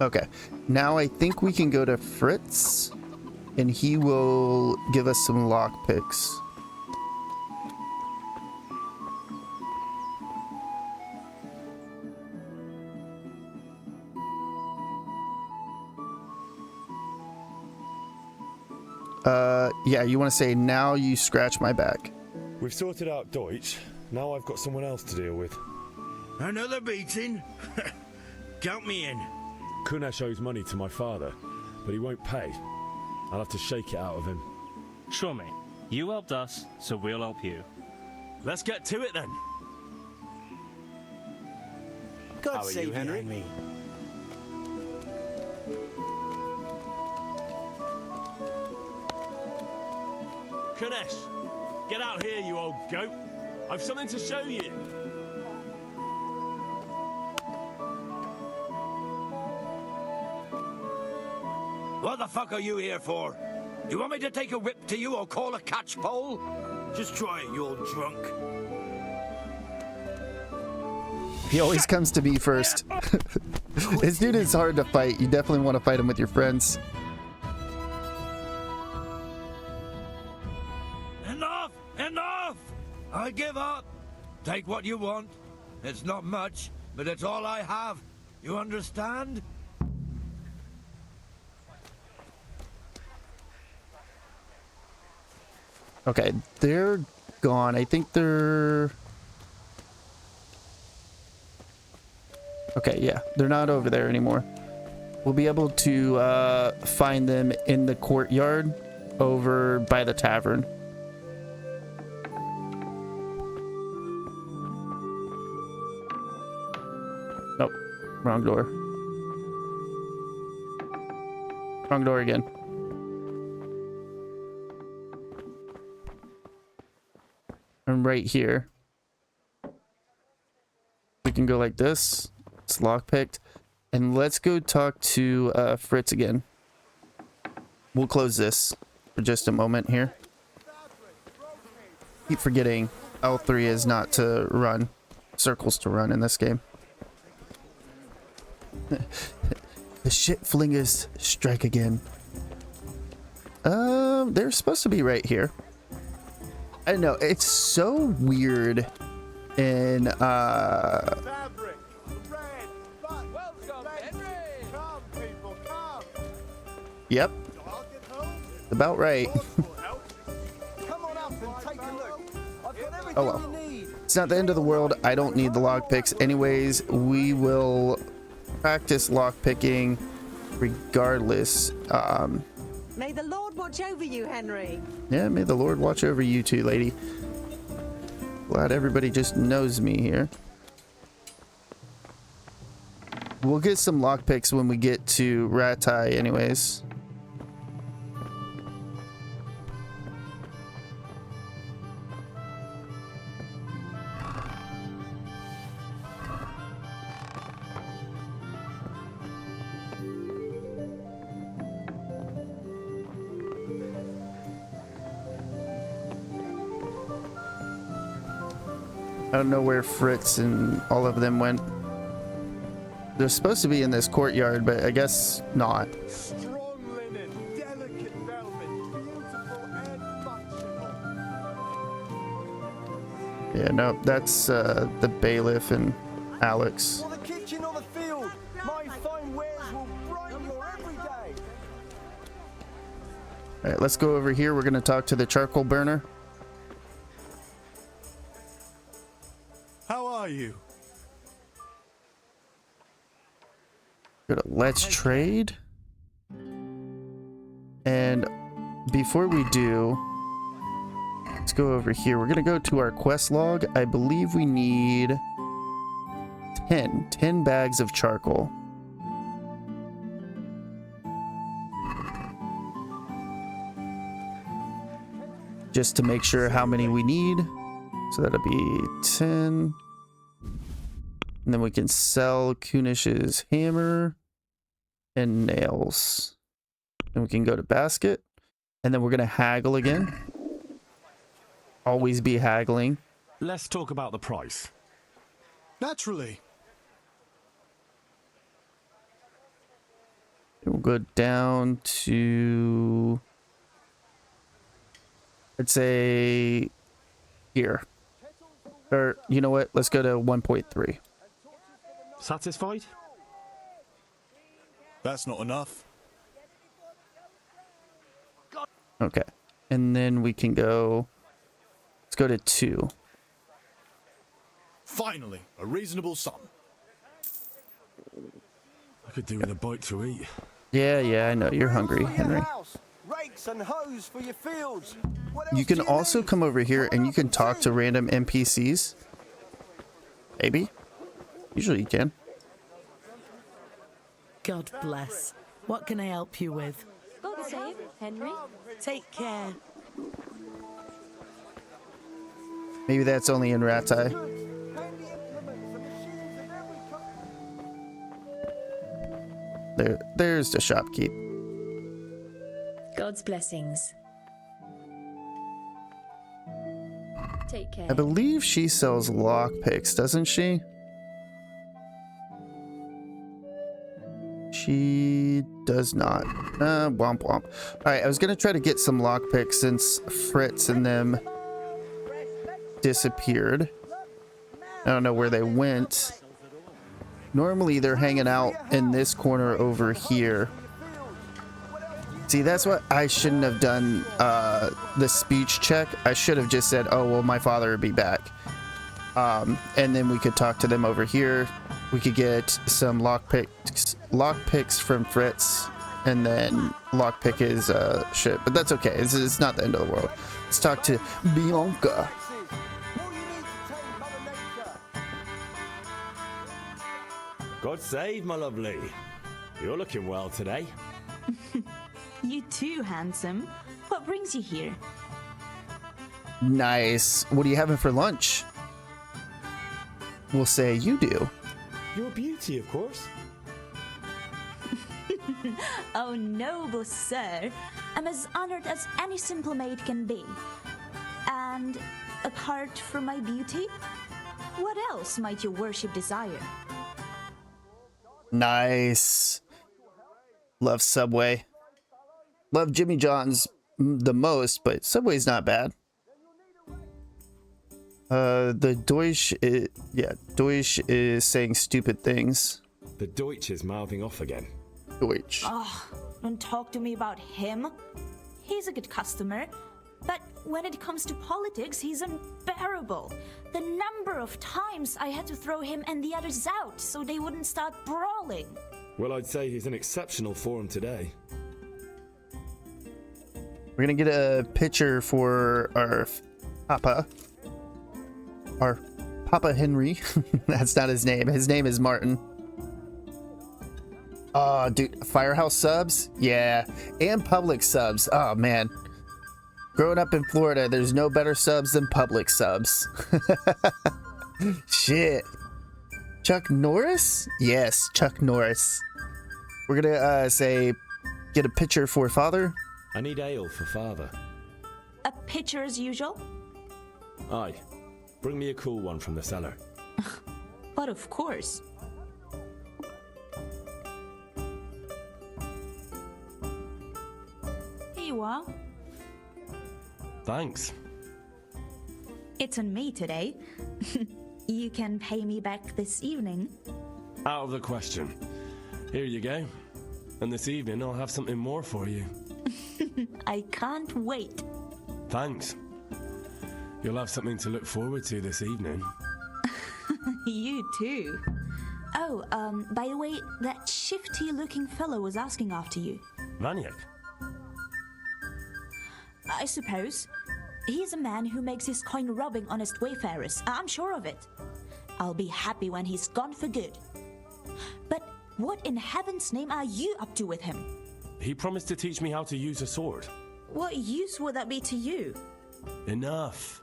[SPEAKER 1] Okay, now I think we can go to Fritz, and he will give us some lockpicks. Yeah, you want to say, now you scratch my back.
[SPEAKER 6] We've sorted out Deutsch. Now I've got someone else to deal with.
[SPEAKER 18] Another beating? Count me in.
[SPEAKER 6] Kunesh owes money to my father, but he won't pay. I'll have to shake it out of him.
[SPEAKER 17] Sure, mate. You helped us, so we'll help you.
[SPEAKER 7] Let's get to it then.
[SPEAKER 18] God
[SPEAKER 7] How are
[SPEAKER 18] save
[SPEAKER 7] you, Henry?
[SPEAKER 18] Kunesh,
[SPEAKER 7] Get out here, you old goat. I've something to show you.
[SPEAKER 3] What the fuck are you here for? Do you want me to take a whip to you or call a catchpole? Just try it, you old drunk.
[SPEAKER 1] He always comes to me first. This dude is hard to fight. You definitely want to fight him with your friends.
[SPEAKER 3] Enough! Enough! I give up. Take what you want. It's not much, but it's all I have. You understand?
[SPEAKER 1] Okay, they're gone. I think they're... Okay, yeah, they're not over there anymore. We'll be able to find them in the courtyard over by the tavern. Nope, wrong door. Wrong door again. And right here, we can go like this. It's lockpicked. And let's go talk to Fritz again. We'll close this for just a moment here. Keep forgetting L3 is not to run. Circles to run in this game. The shit flingers strike again. They're supposed to be right here. I know, it's so weird in Yep. About right. Oh well. It's not the end of the world. I don't need the lockpicks. Anyways, we will practice lockpicking regardless.
[SPEAKER 2] May the Lord watch over you, Henry.
[SPEAKER 1] Yeah, may the Lord watch over you too, lady. Glad everybody just knows me here. We'll get some lockpicks when we get to Ratai anyways. I don't know where Fritz and all of them went. They're supposed to be in this courtyard, but I guess not.
[SPEAKER 13] Strong linen, delicate velvet, beautiful and functional.
[SPEAKER 1] Yeah, no, that's the bailiff and Alex.
[SPEAKER 18] Or the kitchen or the field. My fine wares will brighten your every day.
[SPEAKER 1] All right, let's go over here. We're going to talk to the charcoal burner.
[SPEAKER 13] How are you?
[SPEAKER 1] Go to Let's Trade. And before we do, let's go over here. We're going to go to our quest log. I believe we need 10 bags of charcoal. Just to make sure how many we need. So that'll be 10. And then we can sell Kunish's hammer and nails. And we can go to basket. And then we're going to haggle again. Always be haggling.
[SPEAKER 7] Let's talk about the price.
[SPEAKER 13] Naturally.
[SPEAKER 1] And we'll go down to... I'd say... here. Or, you know what? Let's go to 1.3.
[SPEAKER 7] Satisfied?
[SPEAKER 13] That's not enough.
[SPEAKER 1] Okay. And then we can go... Let's go to 2.
[SPEAKER 13] Finally, a reasonable sum.
[SPEAKER 7] I could do with a bite to eat.
[SPEAKER 1] Yeah, I know. You're hungry, Henry.
[SPEAKER 18] Rakes and hoes for your fields.
[SPEAKER 1] You can also come over here and you can talk to random NPCs. Maybe. Usually you can.
[SPEAKER 2] God bless. What can I help you with?
[SPEAKER 21] God save Henry.
[SPEAKER 2] Take care.
[SPEAKER 1] Maybe that's only in Ratai. There's the shopkeep.
[SPEAKER 4] God's blessings. Take care.
[SPEAKER 1] I believe she sells lockpicks, doesn't she? She does not. Womp womp. Alright, I was gonna try to get some lockpicks since Fritz and them disappeared. I don't know where they went. Normally they're hanging out in this corner over here. See, that's what I shouldn't have done, the speech check. I should have just said, oh, well, my father would be back. And then we could talk to them over here. We could get some lockpicks from Fritz, and then lockpick his shit. But that's okay. It's not the end of the world. Let's talk to Bianca.
[SPEAKER 7] God save, my lovely. You're looking well today.
[SPEAKER 22] You too, handsome. What brings you here?
[SPEAKER 1] Nice. What are you having for lunch? We'll say you do.
[SPEAKER 7] Your beauty, of course.
[SPEAKER 22] Oh, noble sir. I'm as honored as any simple maid can be. And apart from my beauty, what else might your worship desire?
[SPEAKER 1] Nice. Love Subway. Love Jimmy John's the most, but Subway's not bad. The Deutsch is, Deutsch is saying stupid things.
[SPEAKER 7] The Deutsch is mouthing off again.
[SPEAKER 1] Deutsch.
[SPEAKER 22] Oh, don't talk to me about him. He's a good customer, but when it comes to politics, he's unbearable. The number of times I had to throw him and the others out so they wouldn't start brawling.
[SPEAKER 7] Well, I'd say he's in exceptional form today.
[SPEAKER 1] We're gonna get a picture for our Papa. Our Papa Henry. That's not his name. His name is Martin. Oh, dude, Firehouse subs? Yeah. And public subs. Oh, man. Growing up in Florida, there's no better subs than public subs. Shit. Chuck Norris? Yes, Chuck Norris. We're gonna say, get a picture for father.
[SPEAKER 7] I need ale for father.
[SPEAKER 22] A pitcher as usual?
[SPEAKER 7] Aye. Bring me a cool one from the cellar.
[SPEAKER 22] But of course. Here you are.
[SPEAKER 6] Thanks.
[SPEAKER 22] It's on me today. You can pay me back this evening.
[SPEAKER 6] Out of the question. Here you go. And this evening I'll have something more for you.
[SPEAKER 22] I can't wait.
[SPEAKER 6] Thanks. You'll have something to look forward to this evening.
[SPEAKER 22] You too. Oh, by the way, that shifty-looking fellow was asking after you.
[SPEAKER 6] Vaniak?
[SPEAKER 22] I suppose. He's a man who makes his coin robbing honest wayfarers. I'm sure of it. I'll be happy when he's gone for good. But what in heaven's name are you up to with him?
[SPEAKER 6] He promised to teach me how to use a sword.
[SPEAKER 22] What use would that be to you?
[SPEAKER 6] Enough.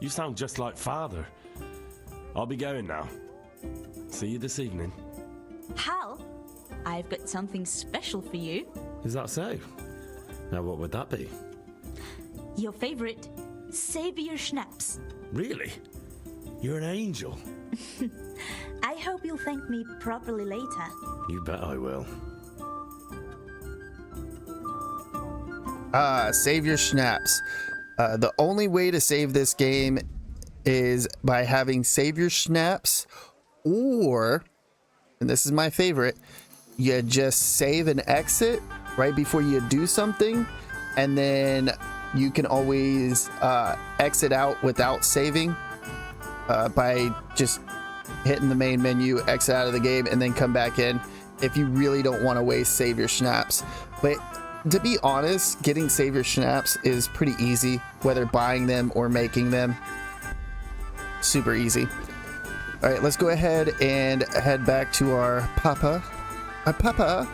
[SPEAKER 6] You sound just like father. I'll be going now. See you this evening.
[SPEAKER 22] Hal, I've got something special for you.
[SPEAKER 7] Is that so? Now what would that be?
[SPEAKER 22] Your favorite, Savior Schnapps.
[SPEAKER 7] Really? You're an angel.
[SPEAKER 22] I hope you'll thank me properly later.
[SPEAKER 7] You bet I will.
[SPEAKER 1] Save your schnapps. The only way to save this game is by having save your schnapps, or, and this is my favorite, you just save and exit right before you do something, and then you can always exit out without saving by just hitting the main menu, exit out of the game, and then come back in if you really don't want to waste save your schnapps. But to be honest, getting save your schnapps is pretty easy, whether buying them or making them. Super easy. All right, let's go ahead and head back to our Papa. Our Papa.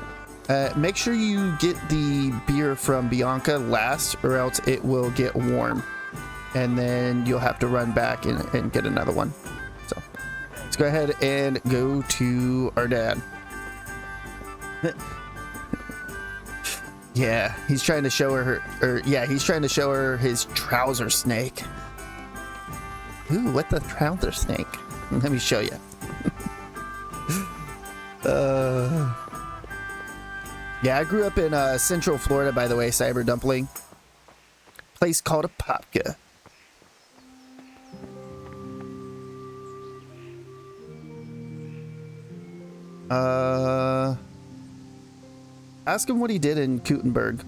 [SPEAKER 1] Make sure you get the beer from Bianca last, or else it will get warm. and then you'll have to run back and get another one. So let's go ahead and go to our dad. Yeah, he's trying to show her, he's trying to show her his trouser snake. Ooh, what the trouser snake? Let me show you. Yeah, I grew up in Central Florida, by the way, Cyber Dumpling. Place called Apopka. Ask him what he did in Gutenberg.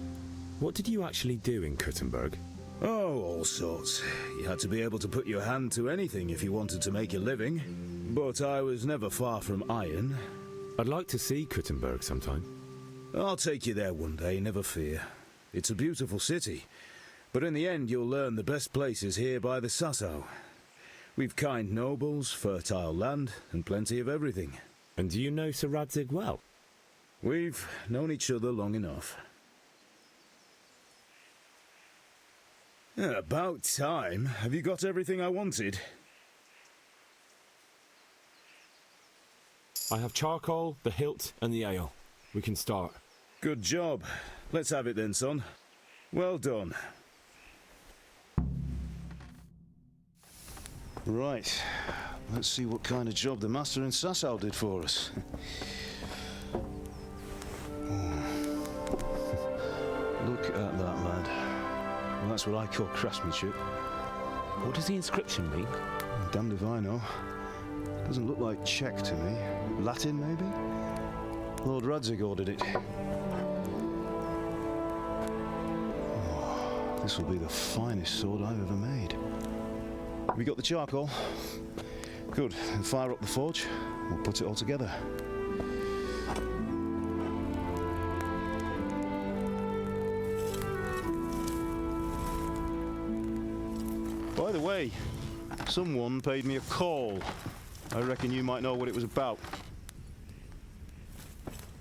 [SPEAKER 8] What did you actually do in Gutenberg?
[SPEAKER 9] Oh, all sorts. You had to be able to put your hand to anything if you wanted to make a living. But I was never far from iron.
[SPEAKER 8] I'd like to see Gutenberg sometime.
[SPEAKER 9] I'll take you there one day, never fear. It's a beautiful city. But in the end, you'll learn the best places here by the Sasau. We've kind nobles, fertile land, and plenty of everything.
[SPEAKER 8] And do you know Sir Radzig well?
[SPEAKER 9] We've known each other long enough. About time. Have you got everything I wanted?
[SPEAKER 8] I have charcoal, the hilt, and the ale. We can start.
[SPEAKER 9] Good job. Let's have it then, son. Well done. Right. Let's see what kind of job the master in Sasau did for us. Look at that, lad. Well, that's what I call craftsmanship.
[SPEAKER 8] What does the inscription mean?
[SPEAKER 9] Damned if I know. Doesn't look like Czech to me. Latin, maybe? Lord Radzig ordered it. Oh, this will be the finest sword I've ever made. We got the charcoal? Good. Then fire up the forge. We'll put it all together. By the way, someone paid me a call. I reckon you might know what it was about.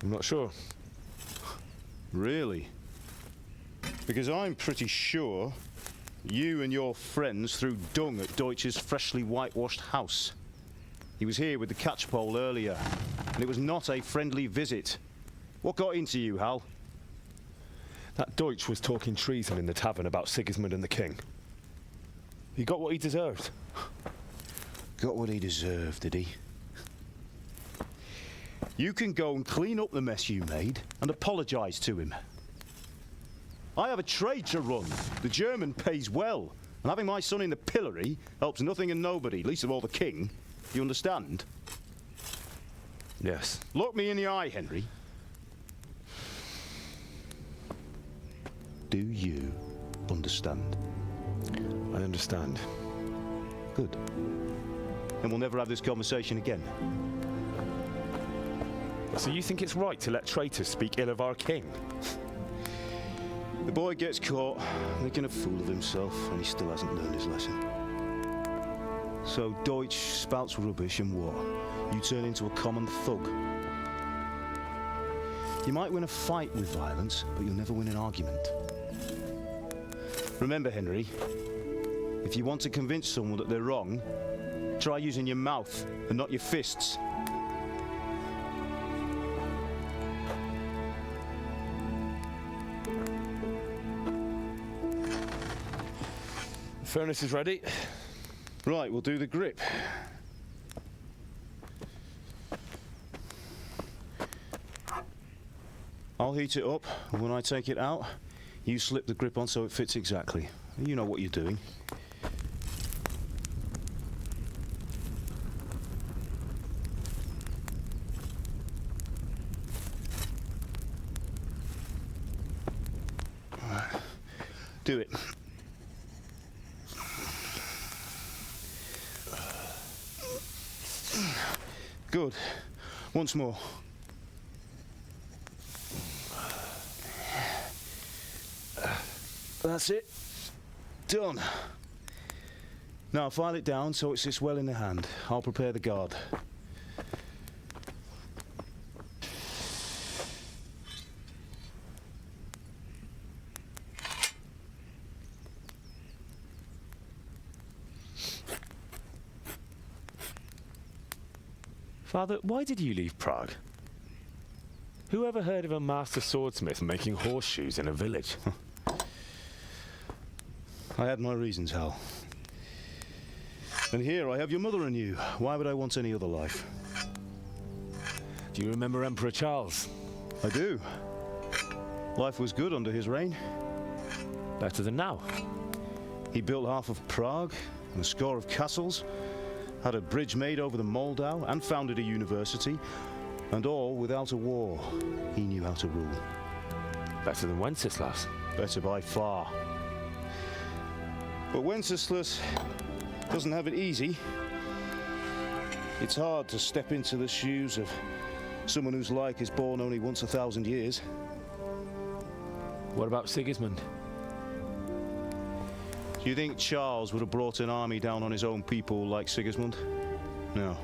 [SPEAKER 8] I'm not sure.
[SPEAKER 9] Really? Because I'm pretty sure you and your friends threw dung at Deutsch's freshly whitewashed house. He was here with the catchpole earlier, and it was not a friendly visit. What got into you, Hal?
[SPEAKER 8] That Deutsch was talking treason in the tavern about Sigismund and the king. He got what he deserved.
[SPEAKER 9] Got what he deserved, did he? You can go and clean up the mess you made and apologise to him. I have a trade to run. The German pays well, and having my son in the pillory helps nothing and nobody, least of all the king. You understand?
[SPEAKER 8] Yes.
[SPEAKER 9] Look me in the eye, Henry. Do you understand?
[SPEAKER 8] I understand.
[SPEAKER 9] Good. Then we'll never have this conversation again.
[SPEAKER 8] So you think it's right to let traitors speak ill of our king?
[SPEAKER 9] The boy gets caught, making a fool of himself, and he still hasn't learned his lesson. So Deutsch spouts rubbish, and what? You turn into a common thug. You might win a fight with violence, but you'll never win an argument. Remember, Henry, if you want to convince someone that they're wrong, try using your mouth and not your fists.
[SPEAKER 8] The furnace is ready.
[SPEAKER 9] Right, we'll do the grip. I'll heat it up, and when I take it out, you slip the grip on so it fits exactly. You know what you're doing. Do it. Good. Once more. That's it. Done. Now file it down so it sits well in the hand. I'll prepare the guard.
[SPEAKER 8] Father, why did you leave Prague? Who ever heard of a master swordsmith making horseshoes in a village?
[SPEAKER 9] I had my reasons, Hal. And here I have your mother and you. Why would I want any other life?
[SPEAKER 8] Do you remember Emperor Charles?
[SPEAKER 9] I do. Life was good under his reign.
[SPEAKER 8] Better than now.
[SPEAKER 9] He built half of Prague and a score of castles, had a bridge made over the Moldau, and founded a university, and all without a war. He knew how to rule.
[SPEAKER 8] Better than Wenceslas.
[SPEAKER 9] Better by far. But Wenceslas doesn't have it easy. It's hard to step into the shoes of someone whose like is born only once 1,000 years.
[SPEAKER 8] What about Sigismund?
[SPEAKER 9] Do you think Charles would have brought an army down on his own people like Sigismund? No.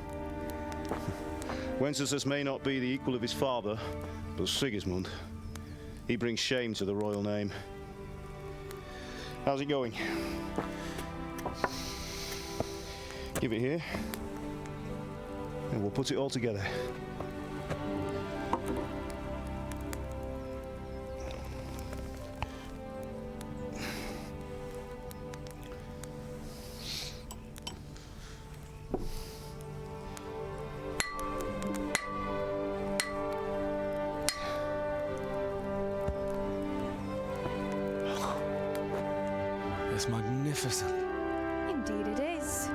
[SPEAKER 9] Wenceslas may not be the equal of his father, but Sigismund, he brings shame to the royal name. How's it going? Give it here, and we'll put it all together.
[SPEAKER 7] It's magnificent.
[SPEAKER 5] Indeed it is.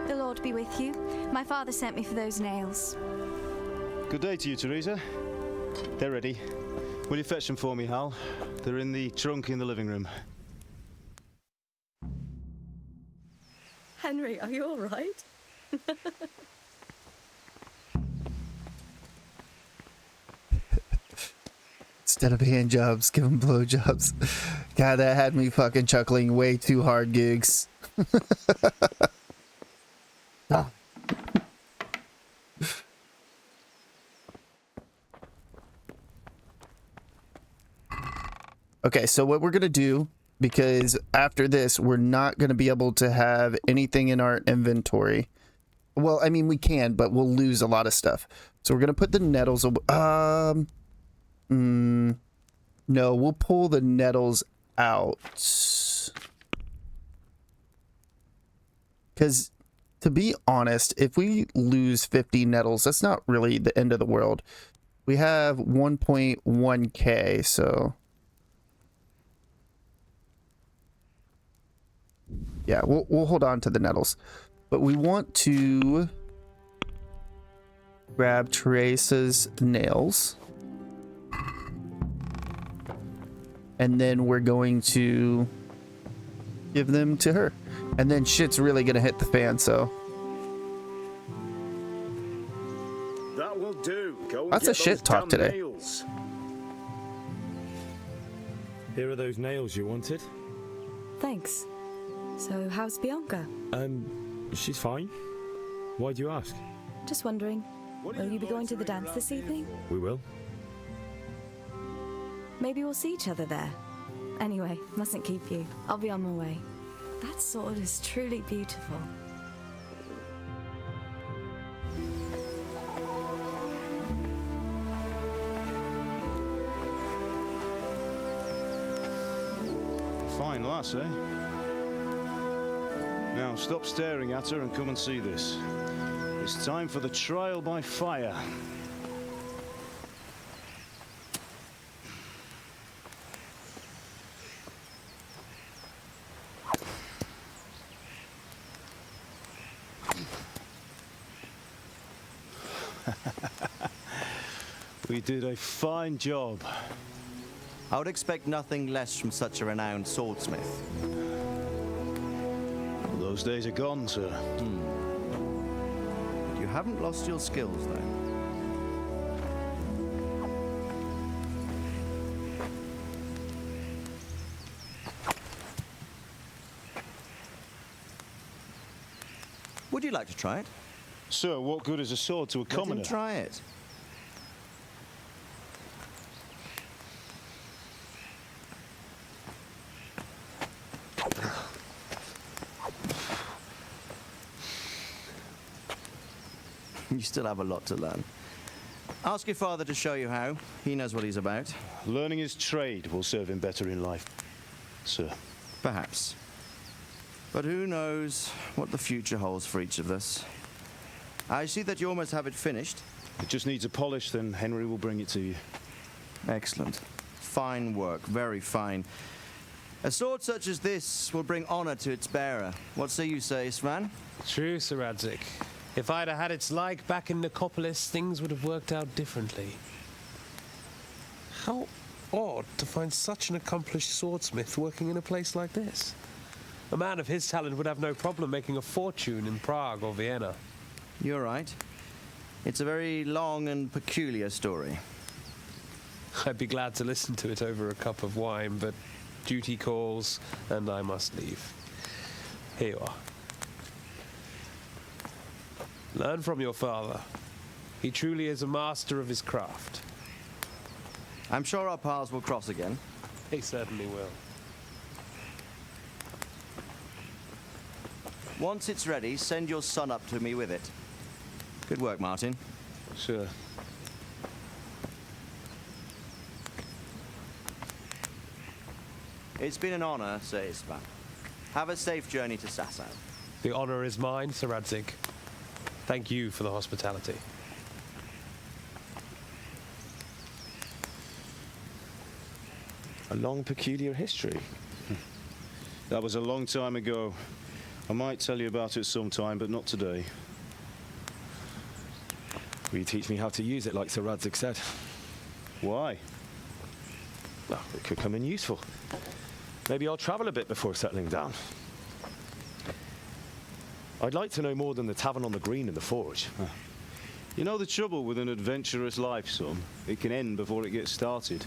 [SPEAKER 5] The Lord be with you. My father sent me for those nails.
[SPEAKER 9] Good day to you, Teresa. They're ready. Will you fetch them for me, Hal? They're in the trunk in the living room.
[SPEAKER 2] Henry, are you all right?
[SPEAKER 1] Instead of hand jobs, give him blow jobs. God, that had me fucking chuckling way too hard, Gigs. Ah. Okay, so what we're gonna do, because after this we're not gonna be able to have anything in our inventory. Well, I mean we can, but we'll lose a lot of stuff. So we're gonna put the nettles. No, we'll pull the nettles out. Because, to be honest, if we lose 50 nettles, that's not really the end of the world. We have 1.1k, so... yeah, we'll hold on to the nettles. But we want to grab Teresa's nails. And then we're going to give them to her. And then shit's really gonna hit the fan, so.
[SPEAKER 6] That will do. Go and
[SPEAKER 1] That's
[SPEAKER 6] get
[SPEAKER 1] a shit
[SPEAKER 6] those
[SPEAKER 1] talk
[SPEAKER 6] damn
[SPEAKER 1] today.
[SPEAKER 6] nails.
[SPEAKER 7] Here are those nails you wanted.
[SPEAKER 12] Thanks. So, how's Bianca?
[SPEAKER 7] She's fine. Why do you ask?
[SPEAKER 12] Just wondering, will you be going to the dance this evening?
[SPEAKER 7] We will.
[SPEAKER 12] Maybe we'll see each other there. Anyway, mustn't keep you. I'll be on my way. That sword is truly beautiful.
[SPEAKER 9] Fine lass, eh? Now stop staring at her and come and see this. It's time for the trial by fire. We did a fine job.
[SPEAKER 23] I would expect nothing less from such a renowned swordsmith.
[SPEAKER 9] Those days are gone, sir.
[SPEAKER 23] You haven't lost your skills, though. Would you like to try it?
[SPEAKER 9] Sir, what good is a sword to a commoner?
[SPEAKER 23] Let him try it. You still have a lot to learn. Ask your father to show you how. He knows what he's about.
[SPEAKER 9] Learning his trade will serve him better in life, sir.
[SPEAKER 23] Perhaps. But who knows what the future holds for each of us. I see that you almost have it finished.
[SPEAKER 9] It just needs a polish, then Henry will bring it to you.
[SPEAKER 23] Excellent. Fine work, very fine. A sword such as this will bring honor to its bearer. What say you, Svan?
[SPEAKER 14] True, Sir Radzig. If I'd have had its like back in Nicopolis, things would have worked out differently. How odd to find such an accomplished swordsmith working in a place like this. A man of his talent would have no problem making a fortune in Prague or Vienna.
[SPEAKER 23] You're right. It's a very long and peculiar story.
[SPEAKER 14] I'd be glad to listen to it over a cup of wine, but duty calls, and I must leave. Here you are. Learn from your father. He truly is a master of his craft.
[SPEAKER 23] I'm sure our paths will cross again.
[SPEAKER 14] He certainly will.
[SPEAKER 23] Once it's ready, send your son up to me with it. Good work, Martin.
[SPEAKER 9] Sure.
[SPEAKER 23] It's been an honor, Sir Istvan. Have a safe journey to Sasau.
[SPEAKER 14] The honor is mine, Sir Radzig. Thank you for the hospitality.
[SPEAKER 9] A long, peculiar history. That was a long time ago. I might tell you about it sometime, but not today.
[SPEAKER 7] Will you teach me how to use it, like Sir Radzig said?
[SPEAKER 9] Why?
[SPEAKER 7] Well, it could come in useful. Maybe I'll travel a bit before settling down. I'd like to know more than the tavern on the green and the forge.
[SPEAKER 9] You know the trouble with an adventurous life, son? It can end before it gets started.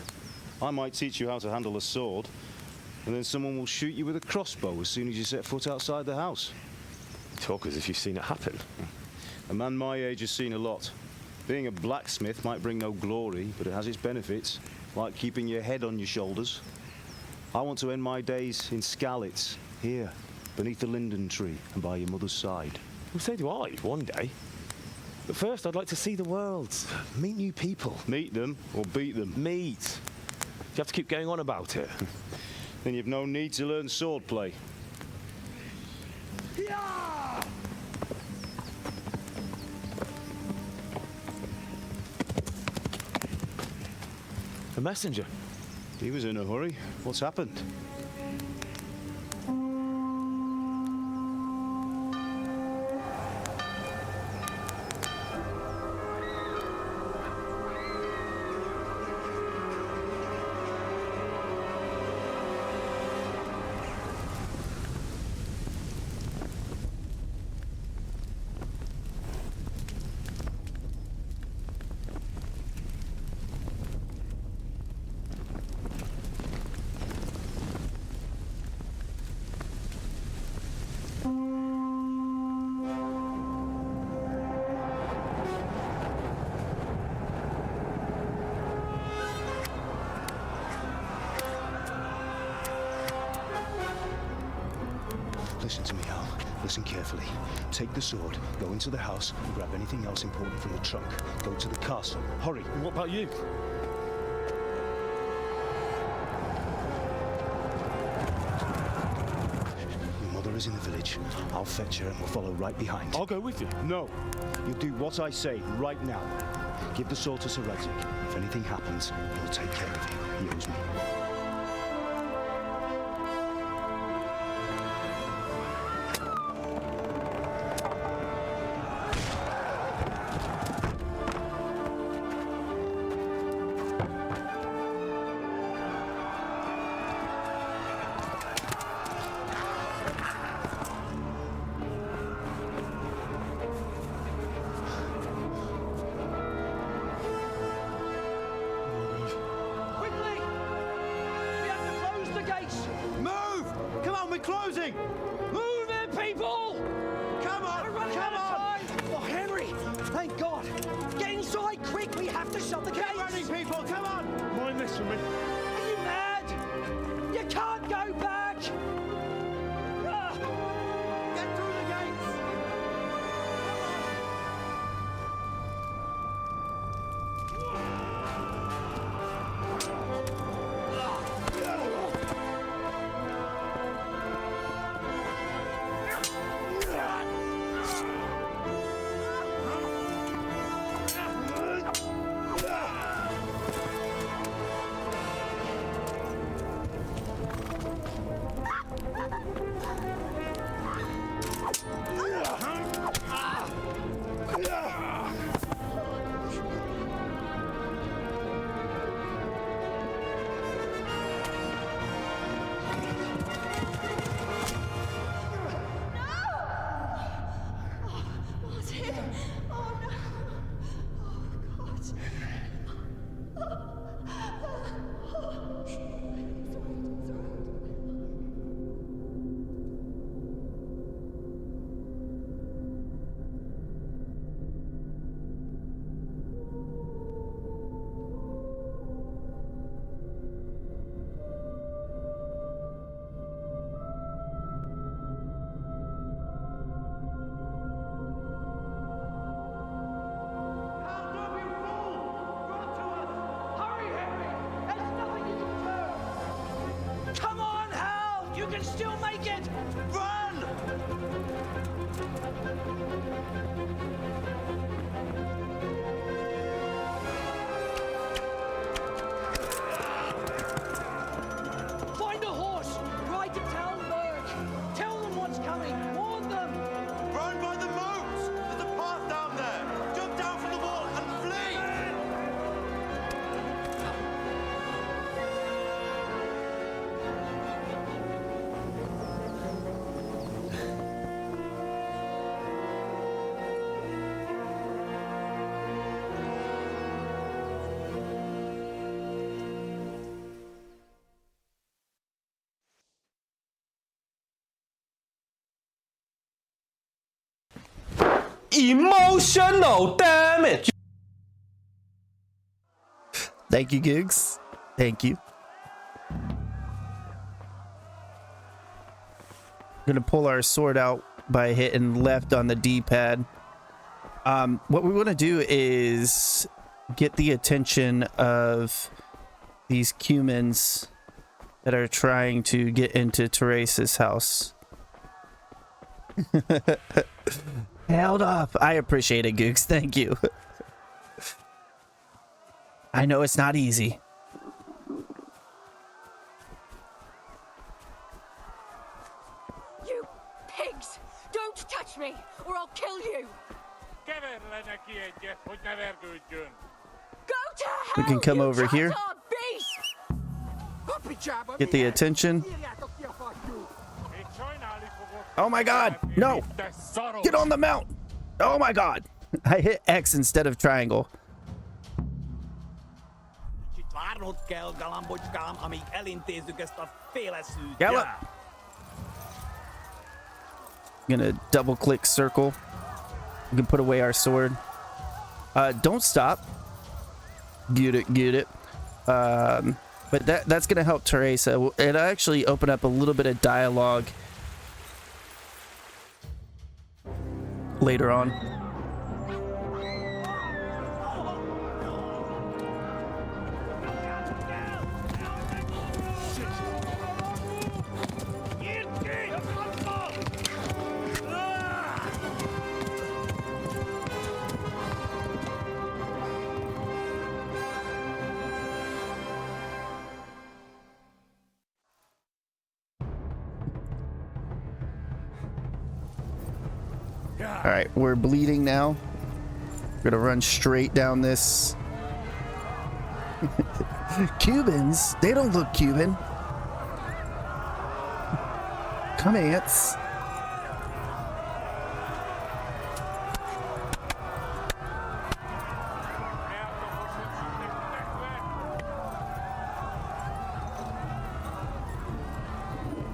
[SPEAKER 9] I might teach you how to handle a sword, and then someone will shoot you with a crossbow as soon as you set foot outside the house.
[SPEAKER 7] Talk as if you've seen it happen.
[SPEAKER 9] A man my age has seen a lot. Being a blacksmith might bring no glory, but it has its benefits, like keeping your head on your shoulders. I want to end my days in Skalitz, here, beneath the linden tree and by your mother's side.
[SPEAKER 7] Well, so do I, one day. But first, I'd like to see the world, meet new people.
[SPEAKER 9] Meet them or beat them?
[SPEAKER 7] Meet. Do you have to keep going on about it?
[SPEAKER 9] Then you've no need to learn swordplay.
[SPEAKER 7] A messenger.
[SPEAKER 9] He was in a hurry. What's happened?
[SPEAKER 15] Listen to me, Al. Listen carefully. Take the sword, go into the house, and grab anything else important from the trunk. Go to the castle. Hurry.
[SPEAKER 7] And what about you?
[SPEAKER 15] Your mother is in the village. I'll fetch her and we'll follow right behind.
[SPEAKER 7] I'll go with you.
[SPEAKER 15] No. You'll do what I say right now. Give the sword to Sir Radzig. If anything happens, he'll take care of you. He owes me.
[SPEAKER 18] Closing! Move it, people! Come on! Come on! Oh, Henry! Thank God! Get inside, quick! We have to shut the gates! Get running, people! Come on!
[SPEAKER 7] Mind this for me.
[SPEAKER 18] Are you mad? You can't go back! Get through the gates!
[SPEAKER 19] Emotional damage.
[SPEAKER 1] Thank you, Gigs. Thank you. Gonna pull our sword out by hitting left on the D-pad. What we want to do is get the attention of these cumins that are trying to get into Teresa's house. Held up. I appreciate it, Gooks. Thank you. I know it's not easy.
[SPEAKER 21] You pigs! Don't touch me, or I'll kill you! Go to hell!
[SPEAKER 1] We can come
[SPEAKER 21] you
[SPEAKER 1] over here.
[SPEAKER 21] beast!
[SPEAKER 1] Get the attention. Oh my god, no! Get on the mount! Oh my god! I hit X instead of triangle. Gallop! Gonna double click circle. We can put away our sword. Don't stop. Get it, get it. But that's gonna help Teresa. It'll actually open up a little bit of dialogue later on. All right, we're bleeding now. We're gonna run straight down this. Cubans? They don't look Cuban. Come ants.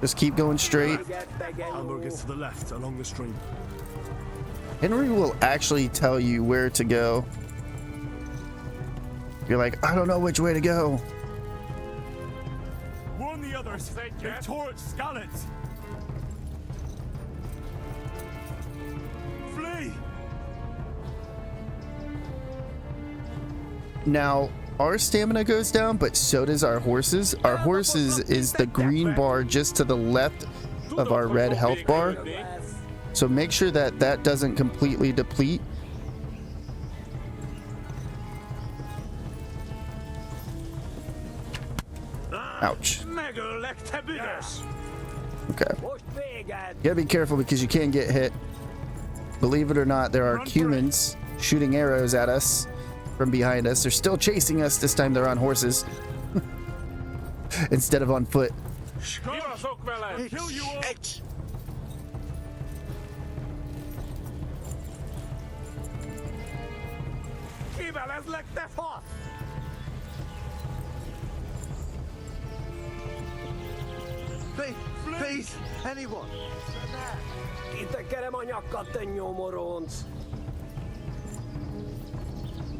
[SPEAKER 1] Just keep going straight.
[SPEAKER 6] Hamburg gets to the left along the stream.
[SPEAKER 1] Henry will actually tell you where to go. You're like, I don't know which way to go.
[SPEAKER 6] Warn the others. They tore at scallops. Flee!
[SPEAKER 1] Now, our stamina goes down, but so does our horses. Our horses is the green bar just to the left of our red health bar. So make sure that that doesn't completely deplete. Ouch. Okay. Gotta be careful because you can get hit. Believe it or not, there are humans shooting arrows at us from behind us. They're still chasing us. This time they're on horses instead of on foot.
[SPEAKER 6] Kill you all.
[SPEAKER 10] Please, anyone.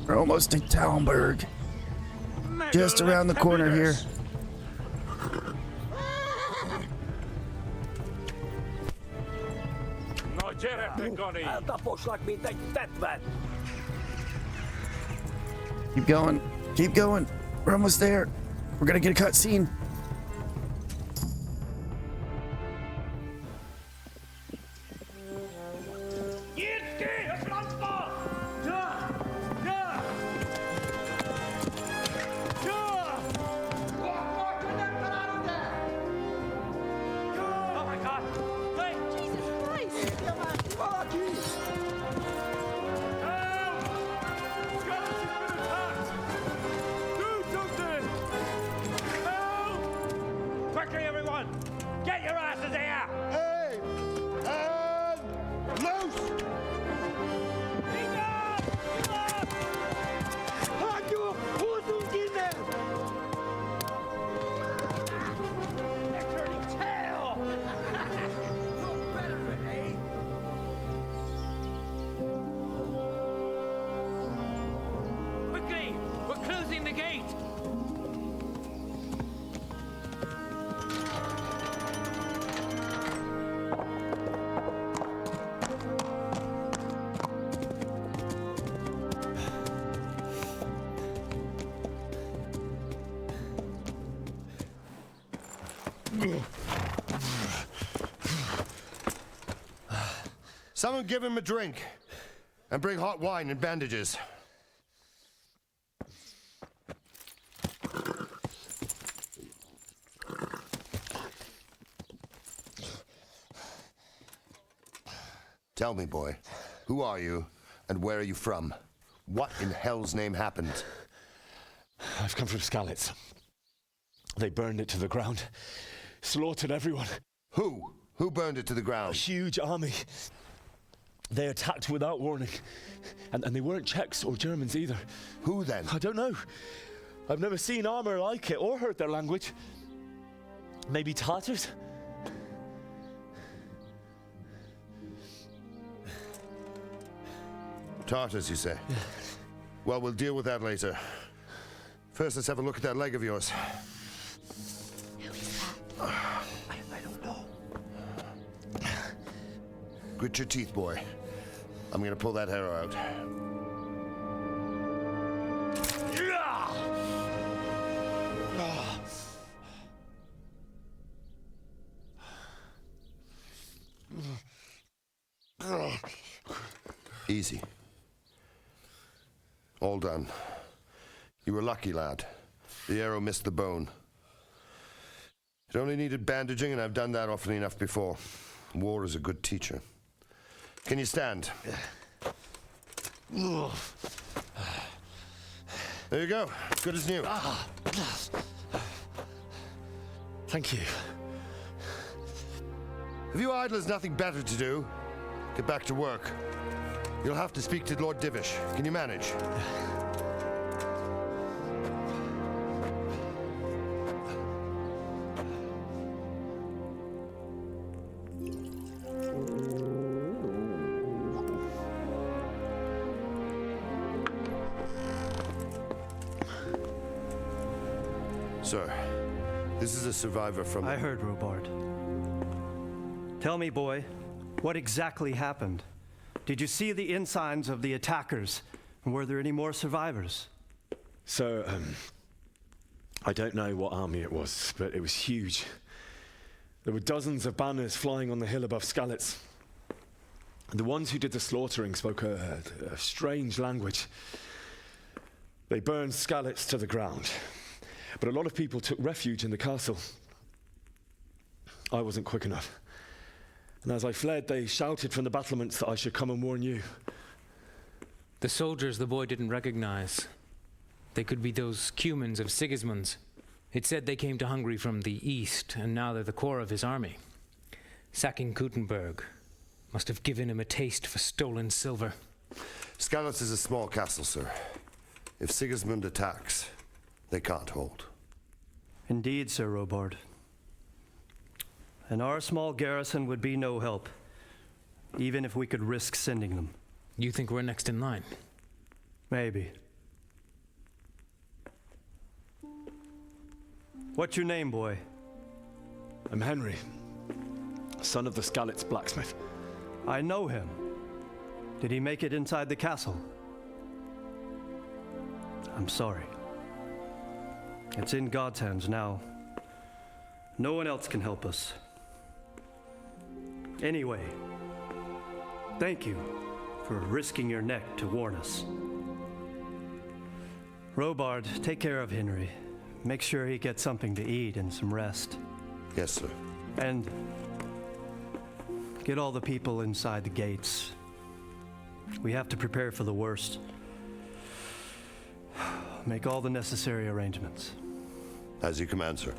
[SPEAKER 1] We're almost in Talmberg. Just around the corner here. Keep going. Keep going. We're almost there. We're gonna get a cutscene.
[SPEAKER 11] Someone give him a drink. And bring hot wine and bandages. Tell me, boy, who are you and where are you from? What in hell's name happened?
[SPEAKER 8] I've come from Skalitz. They burned it to the ground. Slaughtered everyone.
[SPEAKER 11] Who? Who burned it to the ground?
[SPEAKER 8] A huge army. They attacked without warning. And they weren't Czechs or Germans either.
[SPEAKER 11] Who then?
[SPEAKER 8] I don't know. I've never seen armor like it or heard their language. Maybe Tatars?
[SPEAKER 11] Tartars, you say?
[SPEAKER 8] Yeah.
[SPEAKER 11] Well, we'll deal with that later. First, let's have a look at that leg of yours.
[SPEAKER 12] Who is that?
[SPEAKER 11] I don't know. Grit your teeth, boy. I'm gonna pull that arrow out. Easy. All done. You were lucky, lad. The arrow missed the bone. It only needed bandaging, and I've done that often enough before. War is a good teacher. Can you stand? There you go. Good as new.
[SPEAKER 8] Thank you.
[SPEAKER 11] If you idlers nothing better to do, get back to work. You'll have to speak to Lord Divish. Can you manage? Sir, this is a survivor from...
[SPEAKER 16] I heard, Robard. Tell me, boy, what exactly happened? Did you see the ensigns of the attackers? And were there any more survivors?
[SPEAKER 8] So, I don't know what army it was, but it was huge. There were dozens of banners flying on the hill above Skalitz. The ones who did the slaughtering spoke a strange language. They burned Skalitz to the ground. But a lot of people took refuge in the castle. I wasn't quick enough. And as I fled, they shouted from the battlements that I should come and warn you.
[SPEAKER 20] The soldiers the boy didn't recognize. They could be those Cumans of Sigismund's. It said they came to Hungary from the east, and now they're the core of his army. Sacking Kuttenberg must have given him a taste for stolen silver.
[SPEAKER 11] Skalitz is a small castle, sir. If Sigismund attacks, they can't hold.
[SPEAKER 16] Indeed, Sir Robard. And our small garrison would be no help, even if we could risk sending them.
[SPEAKER 20] You think we're next in line?
[SPEAKER 16] Maybe. What's your name, boy?
[SPEAKER 8] I'm Henry, son of the Skalitz blacksmith.
[SPEAKER 16] I know him. Did he make it inside the castle? I'm sorry. It's in God's hands now. No one else can help us. Anyway, thank you for risking your neck to warn us. Robard, take care of Henry. Make sure he gets something to eat and some rest.
[SPEAKER 11] Yes, sir.
[SPEAKER 16] And get all the people inside the gates. We have to prepare for the worst. Make all the necessary arrangements.
[SPEAKER 11] As you command, sir.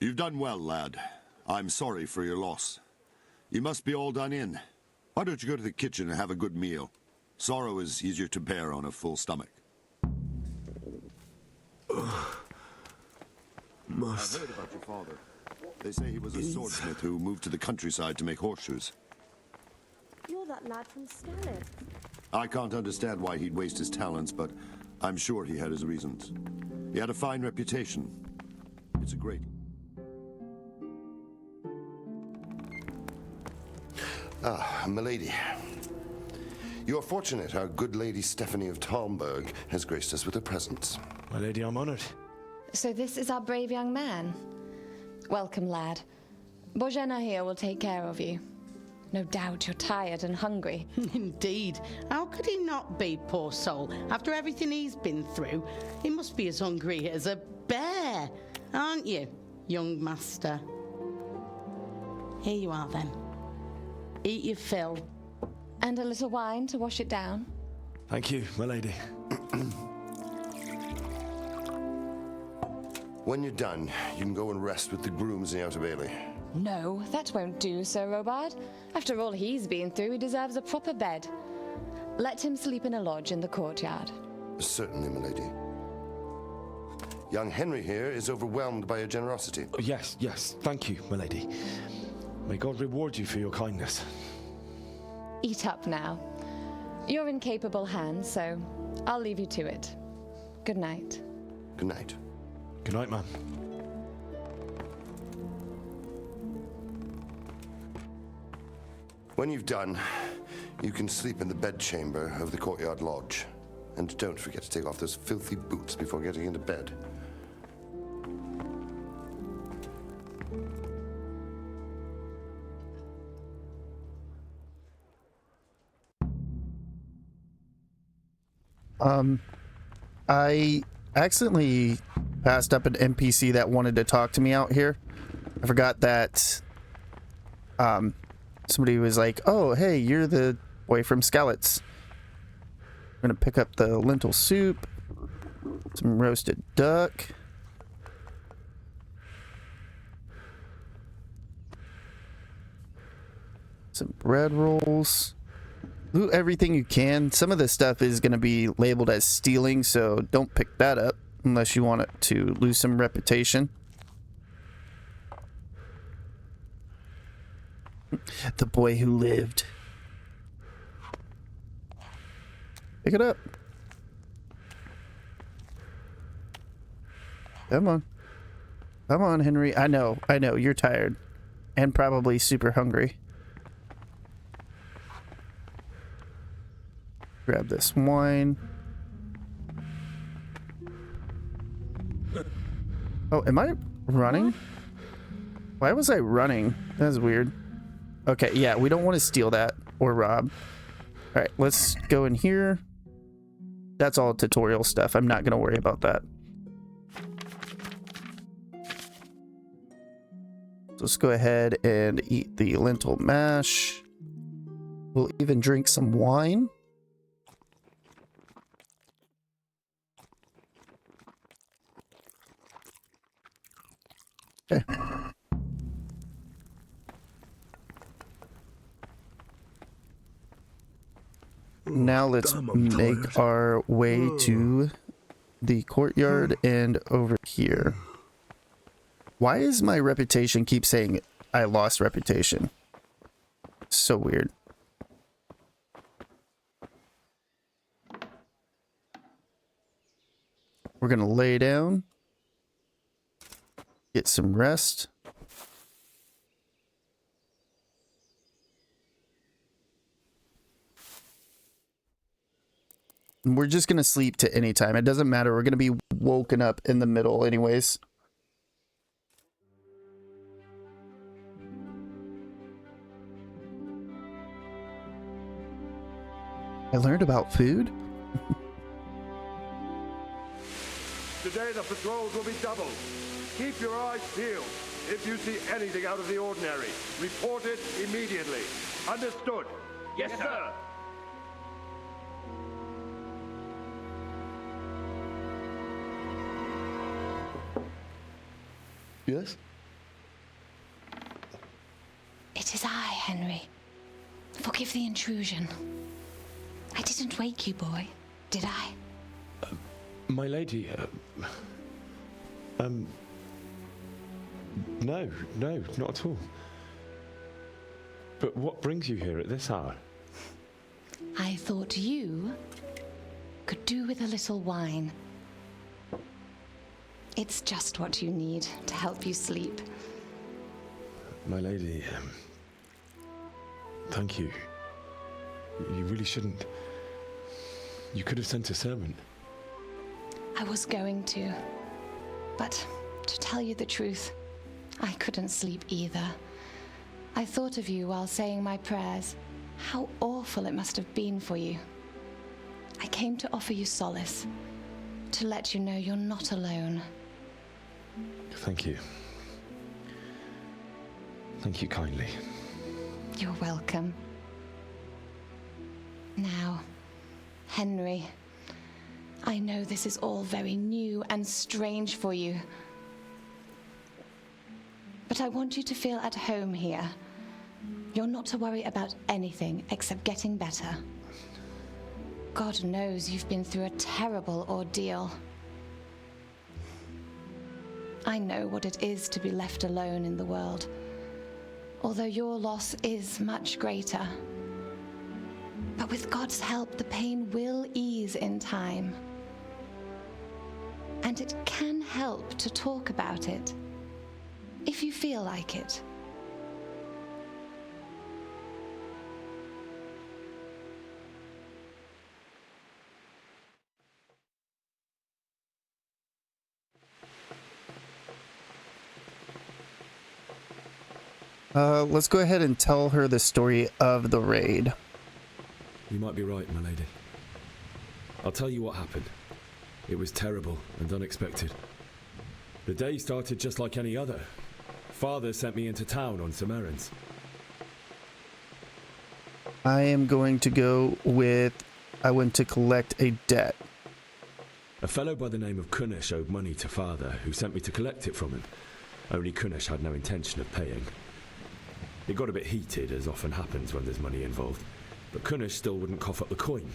[SPEAKER 24] You've done well, lad. I'm sorry for your loss. You must be all done in. Why don't you go to the kitchen and have a good meal? Sorrow is easier to bear on a full stomach.
[SPEAKER 6] Must.
[SPEAKER 24] I've heard about your father. They say he was a swordsmith who moved to the countryside to make horseshoes.
[SPEAKER 21] You're that lad from Skalitz.
[SPEAKER 24] I can't understand why he'd waste his talents, but I'm sure he had his reasons. He had a fine reputation. It's a great...
[SPEAKER 11] Ah, milady. You are fortunate our good lady Stephanie of Talmberg has graced us with her presence.
[SPEAKER 8] My lady, I'm honored.
[SPEAKER 3] So this is our brave young man. Welcome, lad. Bojena here will take care of you. No doubt you're tired and hungry.
[SPEAKER 4] Indeed. How could he not be, poor soul? After everything he's been through, he must be as hungry as a bear, aren't you, young master? Here you are, then. Eat your fill.
[SPEAKER 3] And a little wine to wash it down.
[SPEAKER 8] Thank you, my lady.
[SPEAKER 11] When you're done, you can go and rest with the grooms in the Outer Bailey.
[SPEAKER 3] No, that won't do, Sir Robard. After all he's been through, he deserves a proper bed. Let him sleep in a lodge in the courtyard.
[SPEAKER 11] Certainly, milady. Young Henry here is overwhelmed by your generosity.
[SPEAKER 8] Oh, yes, thank you, my lady. May God reward you for your kindness.
[SPEAKER 3] Eat up now. You're in capable hands, so I'll leave you to it. Good night.
[SPEAKER 11] Good night.
[SPEAKER 8] Good night, ma'am.
[SPEAKER 11] When you've done, you can sleep in the bedchamber of the courtyard lodge. And don't forget to take off those filthy boots before getting into bed.
[SPEAKER 1] I accidentally passed up an NPC that wanted to talk to me out here. I forgot that somebody was like, oh, hey, you're the boy from Skalitz. I'm gonna pick up the lentil soup, some roasted duck. Some bread rolls. Loot everything you can. Some of this stuff is going to be labeled as stealing, so don't pick that up unless you want it to lose some reputation. The boy who lived. Pick it up. Come on. Come on, Henry. I know, you're tired. And probably super hungry. Grab this wine. Oh, am I running? Why was I running? That's weird. Okay, yeah, we don't want to steal that or rob. All right, let's go in here. That's all tutorial stuff. I'm not going to worry about that. So let's go ahead and eat the lentil mash. We'll even drink some wine. Okay. Now let's make our way to the courtyard and over here. Why is my reputation keep saying I lost reputation? So weird. We're gonna lay down. Get some rest. And we're just going to sleep to any time. It doesn't matter. We're going to be woken up in the middle anyways. I learned about food.
[SPEAKER 13] Today the patrols will be doubled. Keep your eyes peeled. If you see anything out of the ordinary, report it immediately. Understood? Yes, sir.
[SPEAKER 8] Yes?
[SPEAKER 17] It is I, Henry. Forgive the intrusion. I didn't wake you, boy, did I?
[SPEAKER 8] My lady, no, not at all. But what brings you here at this hour?
[SPEAKER 17] I thought you
[SPEAKER 3] could do with a little wine. It's just what you need to help you sleep.
[SPEAKER 8] My lady, thank you. You really shouldn't. You could have sent a servant.
[SPEAKER 3] I was going to. But to tell you the truth, I couldn't sleep either. I thought of you while saying my prayers. How awful it must have been for you. I came to offer you solace, to let you know you're not alone.
[SPEAKER 8] Thank you. Thank you kindly.
[SPEAKER 3] You're welcome. Now, Henry, I know this is all very new and strange for you, but I want you to feel at home here. You're not to worry about anything except getting better. God knows you've been through a terrible ordeal. I know what it is to be left alone in the world, although your loss is much greater. But with God's help, the pain will ease in time. And it can help to talk about it, if you feel like it.
[SPEAKER 1] Let's go ahead and tell her the story of the raid.
[SPEAKER 8] You might be right, my lady. I'll tell you what happened. It was terrible and unexpected. The day started just like any other. Father sent me into town on some errands.
[SPEAKER 1] I am going to go with, I went to collect a debt.
[SPEAKER 8] A fellow by the name of Kunish owed money to Father, who sent me to collect it from him. Only Kunish had no intention of paying. It got a bit heated, as often happens when there's money involved, but Kunish still wouldn't cough up the coin.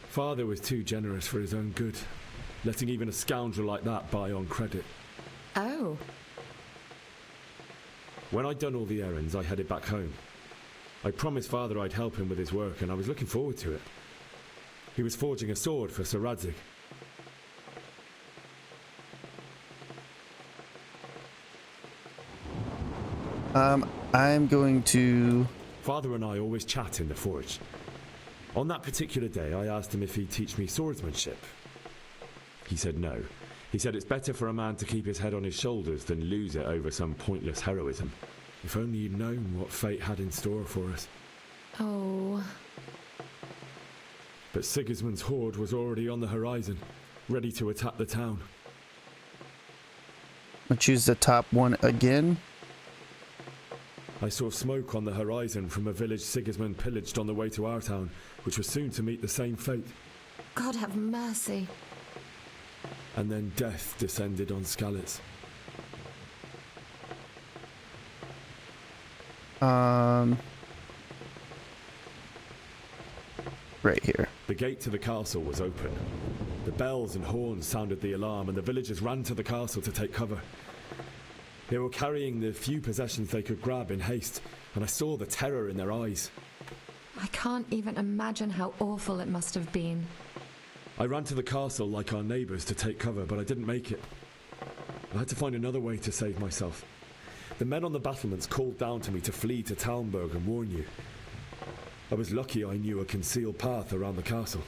[SPEAKER 8] Father was too generous for his own good, letting even a scoundrel like that buy on credit.
[SPEAKER 3] Oh.
[SPEAKER 8] When I'd done all the errands, I headed back home. I promised Father I'd help him with his work, and I was looking forward to it. He was forging a sword for Sir Radzig.
[SPEAKER 1] I'm going to...
[SPEAKER 8] Father and I always chat in the forge. On that particular day, I asked him if he'd teach me swordsmanship. He said no. He said it's better for a man to keep his head on his shoulders than lose it over some pointless heroism. If only he'd known what fate had in store for us.
[SPEAKER 3] Oh.
[SPEAKER 8] But Sigismund's horde was already on the horizon, ready to attack the town.
[SPEAKER 1] I'll choose the top one again.
[SPEAKER 8] I saw smoke on the horizon from a village Sigismund pillaged on the way to our town, which was soon to meet the same fate.
[SPEAKER 3] God have mercy.
[SPEAKER 8] And then death descended on Skalitz.
[SPEAKER 1] Right here.
[SPEAKER 8] The gate to the castle was open. The bells and horns sounded the alarm, and the villagers ran to the castle to take cover. They were carrying the few possessions they could grab in haste, and I saw the terror in their eyes.
[SPEAKER 3] I can't even imagine how awful it must have been.
[SPEAKER 8] I ran to the castle like our neighbours to take cover, but I didn't make it. I had to find another way to save myself. The men on the battlements called down to me to flee to Talmberg and warn you. I was lucky I knew a concealed path around the castle.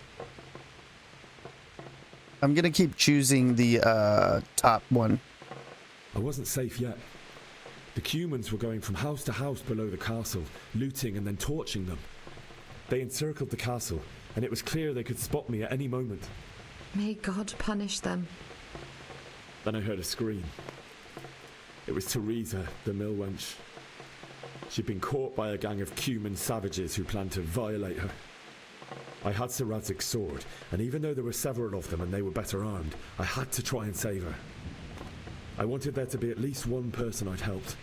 [SPEAKER 1] I'm gonna keep choosing the top one.
[SPEAKER 8] I wasn't safe yet. The Cumans were going from house to house below the castle, looting and then torching them. They encircled the castle, and it was clear they could spot me at any moment.
[SPEAKER 3] May God punish them.
[SPEAKER 8] Then I heard a scream. It was Teresa, the mill wench. She'd been caught by a gang of Cuman savages who planned to violate her. I had Sir Radzig's sword, and even though there were several of them and they were better armed, I had to try and save her. I wanted there to be at least one person I'd helped.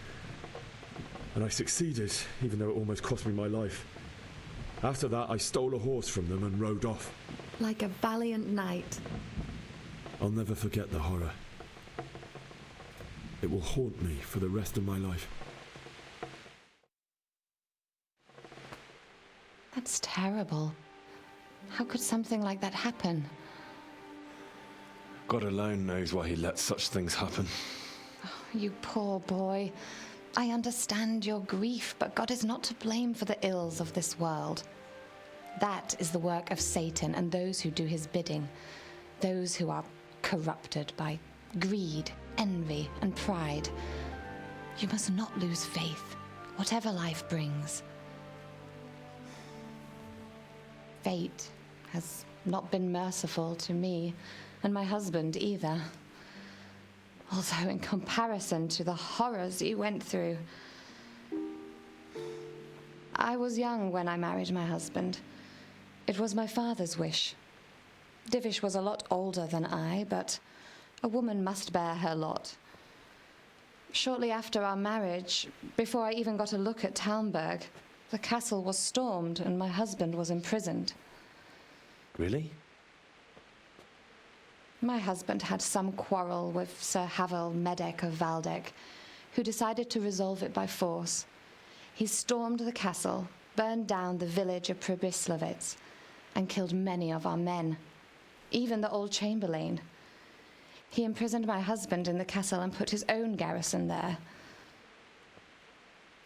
[SPEAKER 8] And I succeeded, even though it almost cost me my life. After that, I stole a horse from them and rode off.
[SPEAKER 3] Like a valiant knight.
[SPEAKER 8] I'll never forget the horror. It will haunt me for the rest of my life.
[SPEAKER 3] That's terrible. How could something like that happen?
[SPEAKER 8] God alone knows why he lets such things happen.
[SPEAKER 3] You poor boy. I understand your grief, but God is not to blame for the ills of this world. That is the work of Satan and those who do his bidding, those who are corrupted by greed, envy, and pride. You must not lose faith, whatever life brings. Fate has not been merciful to me, and my husband either. Although in comparison to the horrors you went through. I was young when I married my husband. It was my father's wish. Divish was a lot older than I, but a woman must bear her lot. Shortly after our marriage, before I even got a look at Talmberg, the castle was stormed and my husband was imprisoned.
[SPEAKER 8] Really?
[SPEAKER 3] My husband had some quarrel with Sir Havel Medek of Valdek, who decided to resolve it by force. He stormed the castle, burned down the village of Pribyslavitz, and killed many of our men, even the old chamberlain. He imprisoned my husband in the castle and put his own garrison there.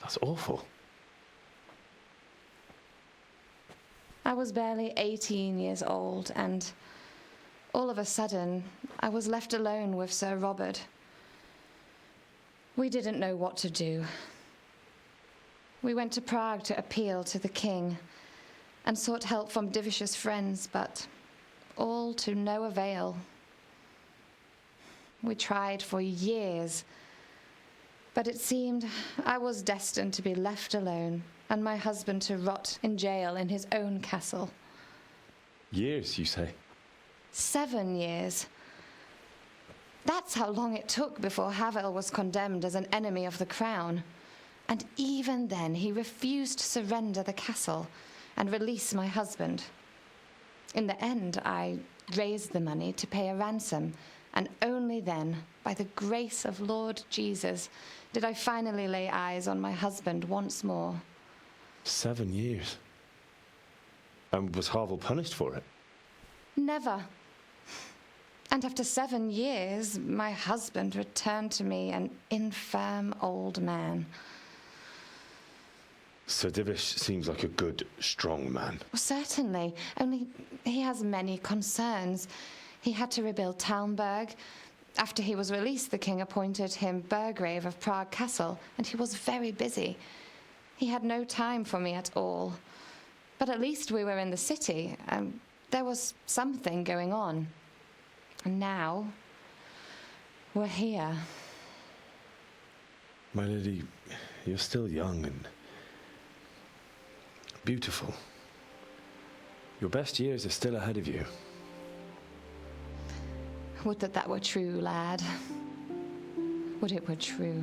[SPEAKER 8] That's awful.
[SPEAKER 3] I was barely 18 years old, and all of a sudden, I was left alone with Sir Robert. We didn't know what to do. We went to Prague to appeal to the king and sought help from Divish's friends, but all to no avail. We tried for years, but it seemed I was destined to be left alone and my husband to rot in jail in his own castle.
[SPEAKER 8] Years, you say?
[SPEAKER 3] 7 years. That's how long it took before Havel was condemned as an enemy of the crown. And even then, he refused to surrender the castle and release my husband. In the end, I raised the money to pay a ransom, and only then, by the grace of Lord Jesus, did I finally lay eyes on my husband once more.
[SPEAKER 8] 7 years? And was Havel punished for it?
[SPEAKER 3] Never. And after 7 years, my husband returned to me an infirm old man.
[SPEAKER 8] Sir Divish seems like a good, strong man.
[SPEAKER 3] Certainly, only he has many concerns. He had to rebuild Talmberg. After he was released, the king appointed him Burgrave of Prague Castle, and he was very busy. He had no time for me at all. But at least we were in the city, and there was something going on. And now, we're here.
[SPEAKER 8] My lady, you're still young and beautiful. Your best years are still ahead of you.
[SPEAKER 3] Would that that were true, lad. Would it were true.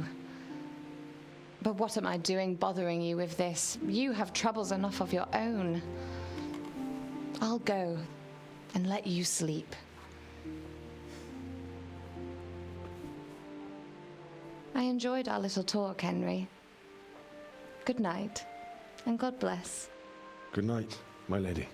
[SPEAKER 3] But what am I doing bothering you with this? You have troubles enough of your own. I'll go and let you sleep. I enjoyed our little talk, Henry. Good night, and God bless.
[SPEAKER 8] Good night, my lady.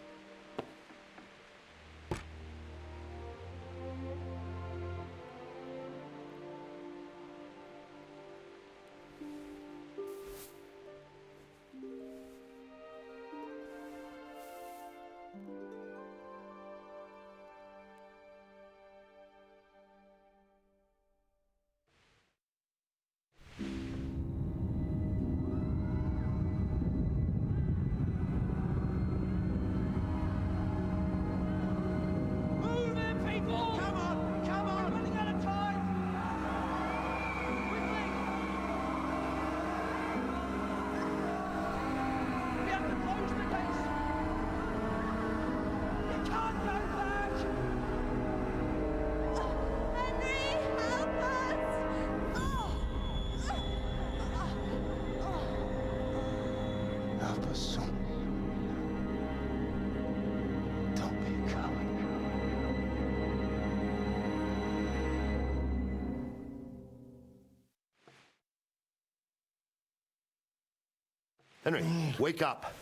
[SPEAKER 11] Henry, wake up.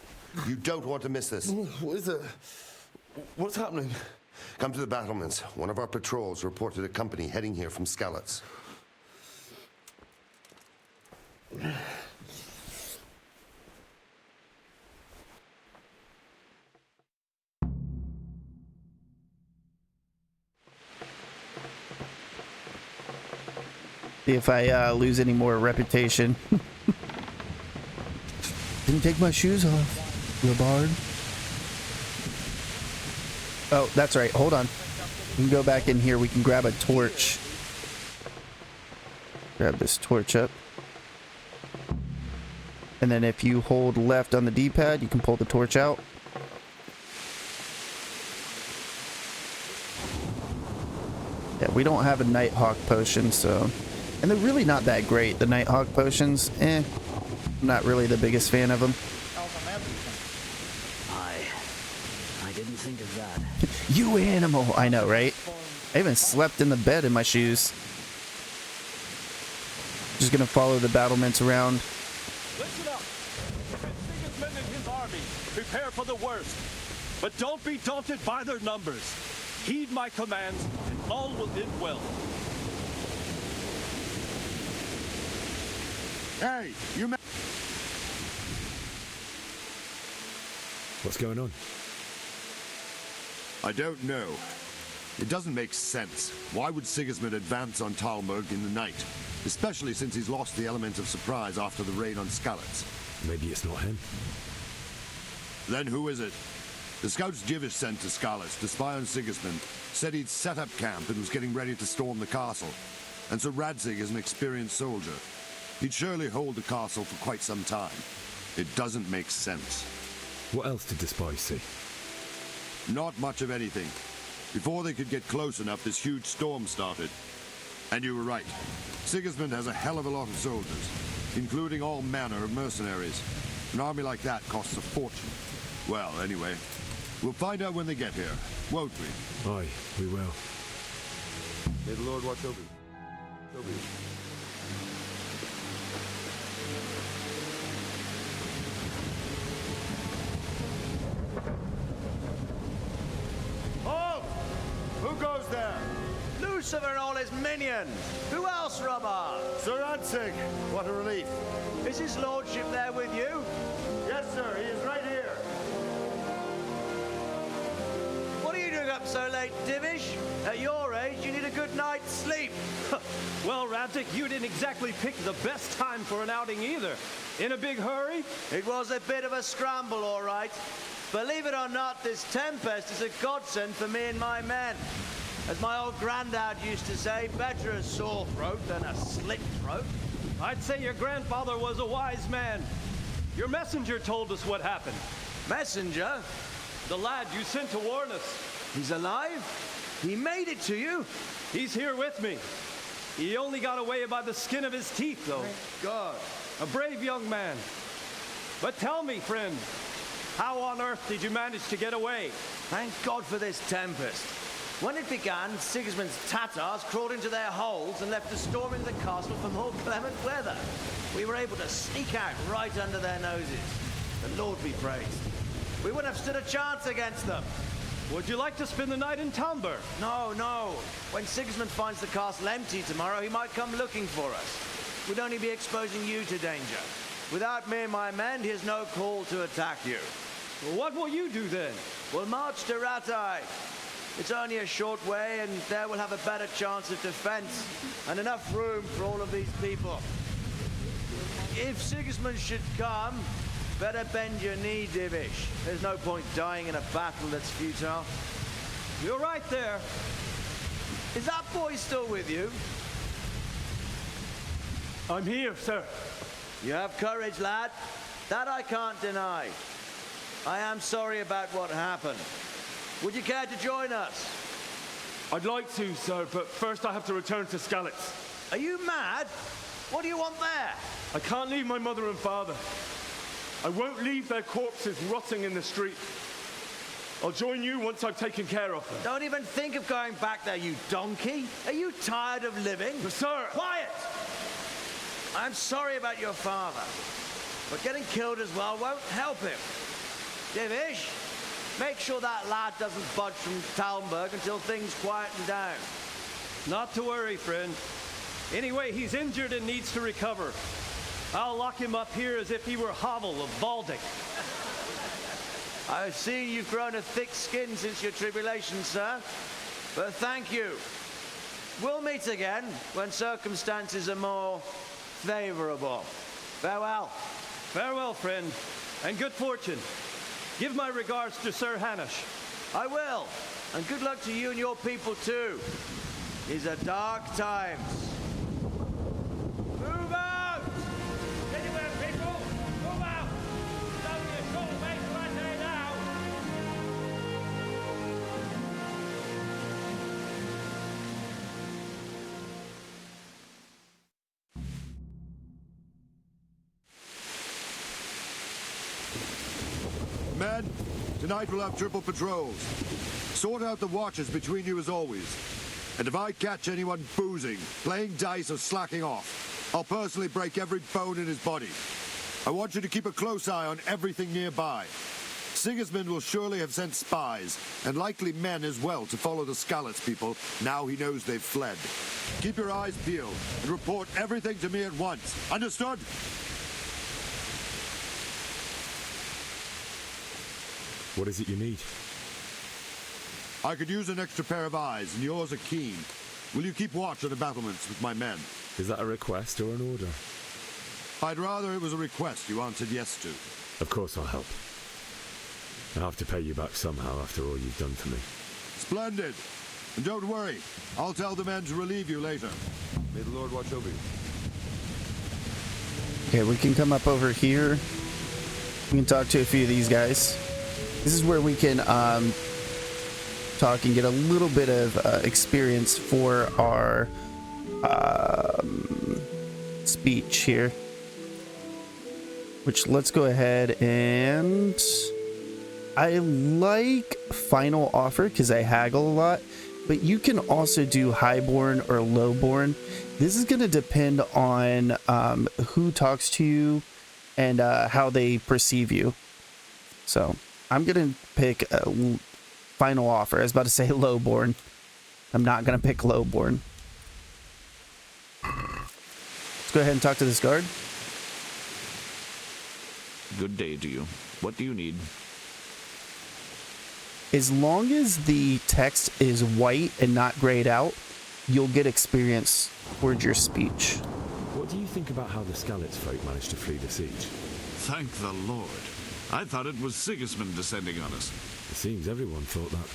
[SPEAKER 11] You don't want to miss this.
[SPEAKER 1] What is it?
[SPEAKER 8] What's happening?
[SPEAKER 11] Come to the battlements. One of our patrols reported a company heading here from Skalitz.
[SPEAKER 1] See if I lose any more reputation. Didn't take my shoes off, Labard. Oh, that's right. Hold on. We can go back in here. We can grab a torch. Grab this torch up. And then if you hold left on the D-pad, you can pull the torch out. Yeah, we don't have a Nighthawk potion, so... And they're really not that great, the Nighthawk potions. I'm not really the biggest fan of them.
[SPEAKER 2] I didn't think of that.
[SPEAKER 1] You animal! I know, right? I even slept in the bed in my shoes. Just gonna follow the battlements around.
[SPEAKER 5] Listen up! Sigismund and his army prepare for the worst. But don't be daunted by their numbers. Heed my commands, and all will end well.
[SPEAKER 24] Hey, you
[SPEAKER 8] What's going on?
[SPEAKER 24] I don't know. It doesn't make sense. Why would Sigismund advance on Talmberg in the night? Especially since he's lost the element of surprise after the raid on Skalitz.
[SPEAKER 8] Maybe it's not him.
[SPEAKER 24] Then who is it? The scouts Jivish sent to Skalitz to spy on Sigismund said he'd set up camp and was getting ready to storm the castle. And so Radzig is an experienced soldier. He'd surely hold the castle for quite some time. It doesn't make sense.
[SPEAKER 8] What else did the spies see?
[SPEAKER 24] Not much of anything. Before they could get close enough, this huge storm started. And you were right. Sigismund has a hell of a lot of soldiers, including all manner of mercenaries. An army like that costs a fortune. Well, anyway, we'll find out when they get here, won't we?
[SPEAKER 8] Aye, we will.
[SPEAKER 24] May the Lord watch over you.
[SPEAKER 15] Halt! Who goes there? Lucifer and all his minions. Who else, Robert?
[SPEAKER 24] Sir Radzig, what a relief.
[SPEAKER 15] Is his lordship there with you?
[SPEAKER 24] Yes, sir, he is right here.
[SPEAKER 15] What are you doing up so late, Divish? At your age, you need a good night's sleep.
[SPEAKER 5] Well, Radzig, you didn't exactly pick the best time for an outing either. In a big hurry?
[SPEAKER 15] It was a bit of a scramble, all right. Believe it or not, this tempest is a godsend for me and my men. As my old granddad used to say, better a sore throat than a slit throat.
[SPEAKER 5] I'd say your grandfather was a wise man. Your messenger told us what happened.
[SPEAKER 15] Messenger?
[SPEAKER 5] The lad you sent to warn us.
[SPEAKER 15] He's alive? He made it to you?
[SPEAKER 5] He's here with me. He only got away by the skin of his teeth, though.
[SPEAKER 15] Thank God.
[SPEAKER 5] A brave young man. But tell me, friend, how on earth did you manage to get away?
[SPEAKER 15] Thank God for this tempest. When it began, Sigismund's Tatars crawled into their holes and left us storming the castle for more clement weather. We were able to sneak out right under their noses. The Lord be praised. We wouldn't have stood a chance against them.
[SPEAKER 5] Would you like to spend the night in Talmberg?
[SPEAKER 15] No, no. When Sigismund finds the castle empty tomorrow, he might come looking for us. We'd only be exposing you to danger. Without me and my men, he has no call to attack you.
[SPEAKER 5] Well, what will you do then?
[SPEAKER 15] We'll march to Ratai. It's only a short way, and there we'll have a better chance of defense and enough room for all of these people. If Sigismund should come, better bend your knee, Divish. There's no point dying in a battle that's futile.
[SPEAKER 5] You're right there.
[SPEAKER 15] Is that boy still with you?
[SPEAKER 5] I'm here, sir.
[SPEAKER 15] You have courage, lad. That I can't deny. I am sorry about what happened. Would you care to join us?
[SPEAKER 5] I'd like to, sir, but first I have to return to Skalitz.
[SPEAKER 15] Are you mad? What do you want there?
[SPEAKER 5] I can't leave my mother and father. I won't leave their corpses rotting in the street. I'll join you once I've taken care of them.
[SPEAKER 15] Don't even think of going back there, you donkey. Are you tired of living?
[SPEAKER 5] But sir!
[SPEAKER 15] Quiet! I'm sorry about your father, but getting killed as well won't help him. Divish, Make sure that lad doesn't budge from Talmberg until things quieten down.
[SPEAKER 9] Not to worry, friend. Anyway, he's injured and needs to recover. I'll lock him up here as if he were Havel of Baldic.
[SPEAKER 15] I see you've grown a thick skin since your tribulation, sir. But thank you. We'll meet again when circumstances are more favorable. Farewell.
[SPEAKER 9] Farewell, friend, and good fortune. Give my regards to Sir Hanush.
[SPEAKER 15] I will, and good luck to you and your people too. These are dark times. Move out!
[SPEAKER 9] Anywhere, people! Move out! It's only a short way to Athe now!
[SPEAKER 24] Men, tonight we'll have triple patrols. Sort out the watches between you as always. And if I catch anyone boozing, playing dice or slacking off, I'll personally break every bone in his body. I want you to keep a close eye on everything nearby. Sigismund will surely have sent spies, and likely men as well, to follow the Skalitz people now he knows they've fled. Keep your eyes peeled and report everything to me at once. Understood?
[SPEAKER 8] What is it you need?
[SPEAKER 24] I could use an extra pair of eyes, and yours are keen. Will you keep watch on the battlements with my men?
[SPEAKER 8] Is that a request or an order?
[SPEAKER 24] I'd rather it was a request you answered yes to.
[SPEAKER 8] Of course I'll help. I'll have to pay you back somehow after all you've done for me.
[SPEAKER 24] Splendid! And don't worry, I'll tell the men to relieve you later. May the Lord watch over you.
[SPEAKER 1] Okay, we can come up over here. We can talk to a few of these guys. This is where we can talk and get a little bit of experience for our speech here. Which, let's go ahead and... I like final offer because I haggle a lot, but you can also do highborn or lowborn. This is going to depend on who talks to you and how they perceive you. So I'm going to pick a final offer. I was about to say lowborn. I'm not going to pick lowborn. Let's go ahead and talk to this guard.
[SPEAKER 14] Good day to you. What do you need?
[SPEAKER 1] As long as the text is white and not grayed out, you'll get experience towards your speech.
[SPEAKER 8] What do you think about how the Skalitz folk managed to flee the siege?
[SPEAKER 14] Thank the Lord. I thought it was Sigismund descending on us.
[SPEAKER 8] It seems everyone thought that.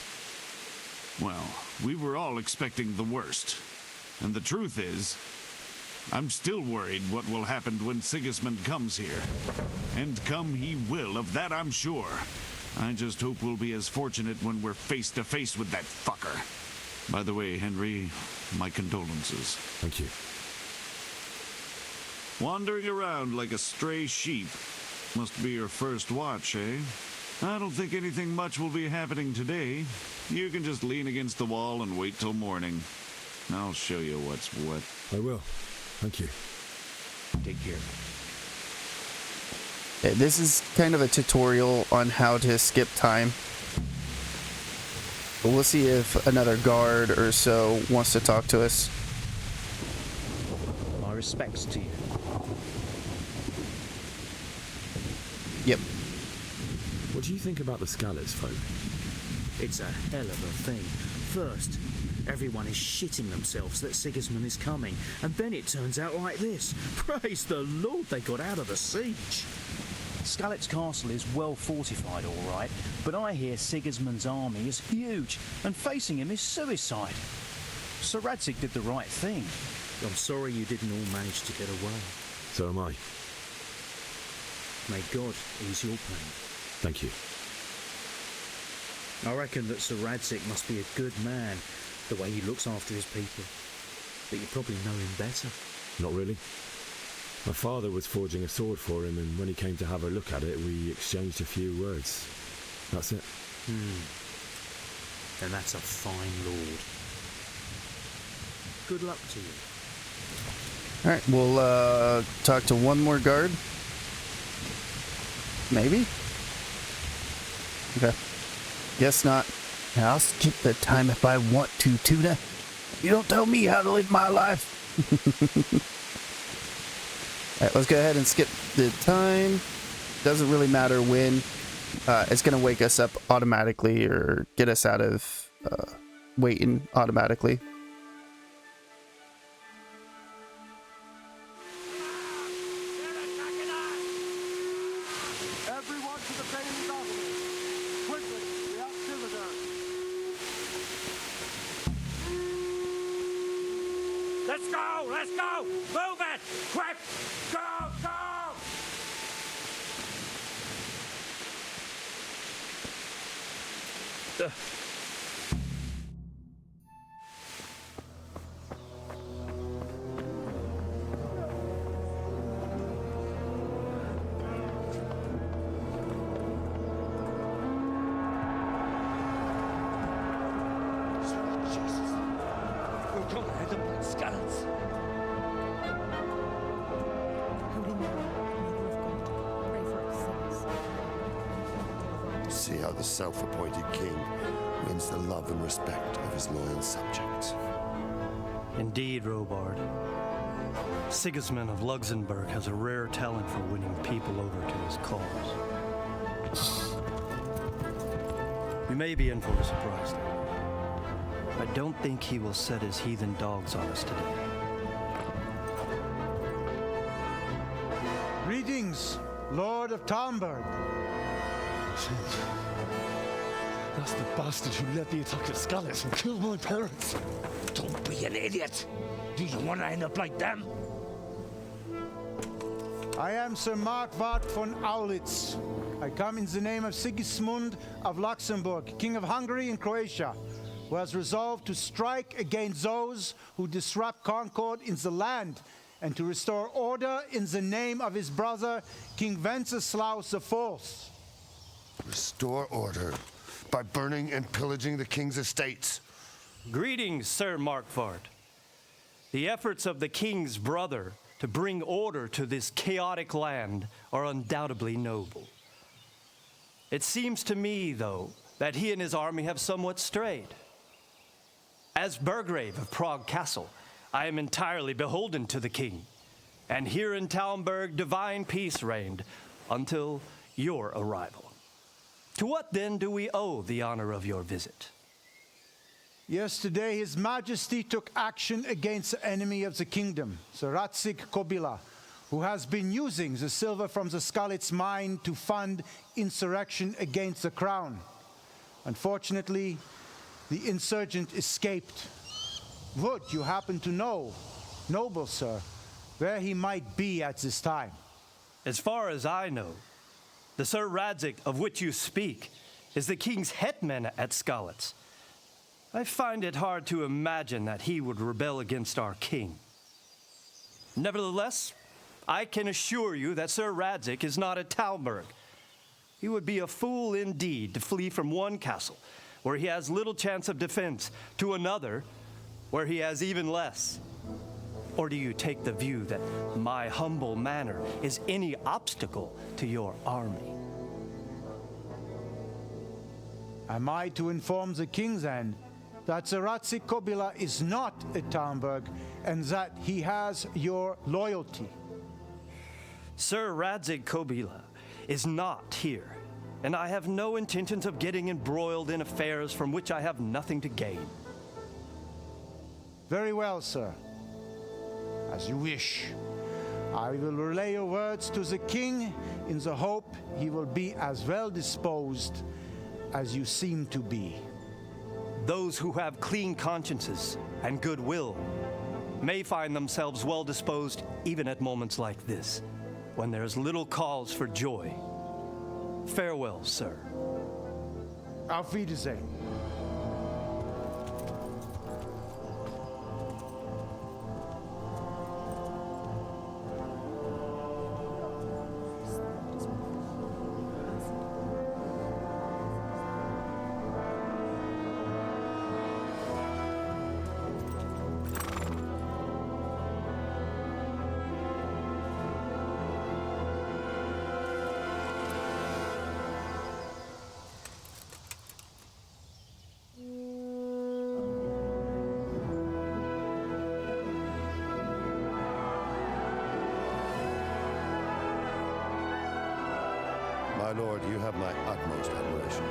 [SPEAKER 14] Well, we were all expecting the worst. And the truth is, I'm still worried what will happen when Sigismund comes here. And come he will, of that I'm sure. I just hope we'll be as fortunate when we're face to face with that fucker. By the way, Henry, my condolences.
[SPEAKER 8] Thank you.
[SPEAKER 14] Wandering around like a stray sheep. Must be your first watch, eh? I don't think anything much will be happening today. You can just lean against the wall and wait till morning. I'll show you what's what.
[SPEAKER 8] I will. Thank you.
[SPEAKER 14] Take care.
[SPEAKER 1] This is kind of a tutorial on how to skip time. But we'll see if another guard or so wants to talk to us.
[SPEAKER 2] My respects to you.
[SPEAKER 1] Yep.
[SPEAKER 8] What do you think about the Skalitz folk?
[SPEAKER 2] It's a hell of a thing. First, everyone is shitting themselves that Sigismund is coming, and then it turns out like this. Praise the Lord they got out of the siege. Skalitz Castle is well fortified, all right, but I hear Sigismund's army is huge, and facing him is suicide. Sir Radzig did the right thing. I'm sorry you didn't all manage to get away.
[SPEAKER 8] So am I.
[SPEAKER 2] May God ease your pain.
[SPEAKER 8] Thank you.
[SPEAKER 2] I reckon that Sir Radzig must be a good man, the way he looks after his people. But you probably know him better.
[SPEAKER 8] Not really. My father was forging a sword for him, and when he came to have a look at it, we exchanged a few words. That's it.
[SPEAKER 2] Then that's a fine lord. Good luck to you.
[SPEAKER 1] Alright, we'll talk to one more guard. Maybe? Okay. Guess not. I'll skip the time if I want to, Tuna. You don't tell me how to live my life. Alright, let's go ahead and skip the time. Doesn't really matter when. It's going to wake us up automatically or get us out of waiting automatically.
[SPEAKER 13] Everyone to the Bailey Balcony. Quickly, we have visitors.
[SPEAKER 5] Let's go! Let's go! Move it! Quick! Go! Go!
[SPEAKER 11] See how the self-appointed king wins the love and respect of his loyal subjects.
[SPEAKER 16] Indeed, Robard. Sigismund of Luxembourg has a rare talent for winning people over to his cause. We may be in for a surprise, though. I don't think he will set his heathen dogs on us today.
[SPEAKER 7] Greetings, Lord of Talmberg.
[SPEAKER 8] That's the bastard who led the attack at Scarlet and killed my parents.
[SPEAKER 2] Don't be an idiot. Do you want to end up like them?
[SPEAKER 7] I am Sir Markwart von Aulitz. I come in the name of Sigismund of Luxembourg, King of Hungary and Croatia, who has resolved to strike against those who disrupt concord in the land and to restore order in the name of his brother, King Wenceslaus IV.
[SPEAKER 11] Restore order by burning and pillaging the king's estates.
[SPEAKER 16] Greetings, Sir Markwart. The efforts of the king's brother to bring order to this chaotic land are undoubtedly noble. It seems to me, though, that he and his army have somewhat strayed. As Burgrave of Prague Castle, I am entirely beholden to the king, and here in Talmberg divine peace reigned until your arrival. To what then do we owe the honor of your visit?
[SPEAKER 7] Yesterday, His Majesty took action against the enemy of the kingdom, Sir Ratzik Kobila, who has been using the silver from the Skalitz mine to fund insurrection against the crown. Unfortunately, the insurgent escaped. Would you happen to know, noble sir, where he might be at this time?
[SPEAKER 16] As far as I know, the Sir Radzik of which you speak is the king's hetman at Skalitz. I find it hard to imagine that he would rebel against our king. Nevertheless, I can assure you that Sir Radzik is not at Talmberg. He would be a fool indeed to flee from one castle, where he has little chance of defense, to another, where he has even less. Or do you take the view that my humble manner is any obstacle to your army?
[SPEAKER 7] Am I to inform the king then that Sir Ratzik Kobila is not at Talmberg and that he has your loyalty?
[SPEAKER 16] Sir Radzik Kobila is not here, and I have no intentions of getting embroiled in affairs from which I have nothing to gain.
[SPEAKER 7] Very well, sir. As you wish. I will relay your words to the king in the hope he will be as well disposed as you seem to be.
[SPEAKER 16] Those who have clean consciences and goodwill may find themselves well disposed even at moments like this, when there is little cause for joy. Farewell, sir.
[SPEAKER 7] Auf Wiedersehen.
[SPEAKER 11] lord, you have my utmost admiration.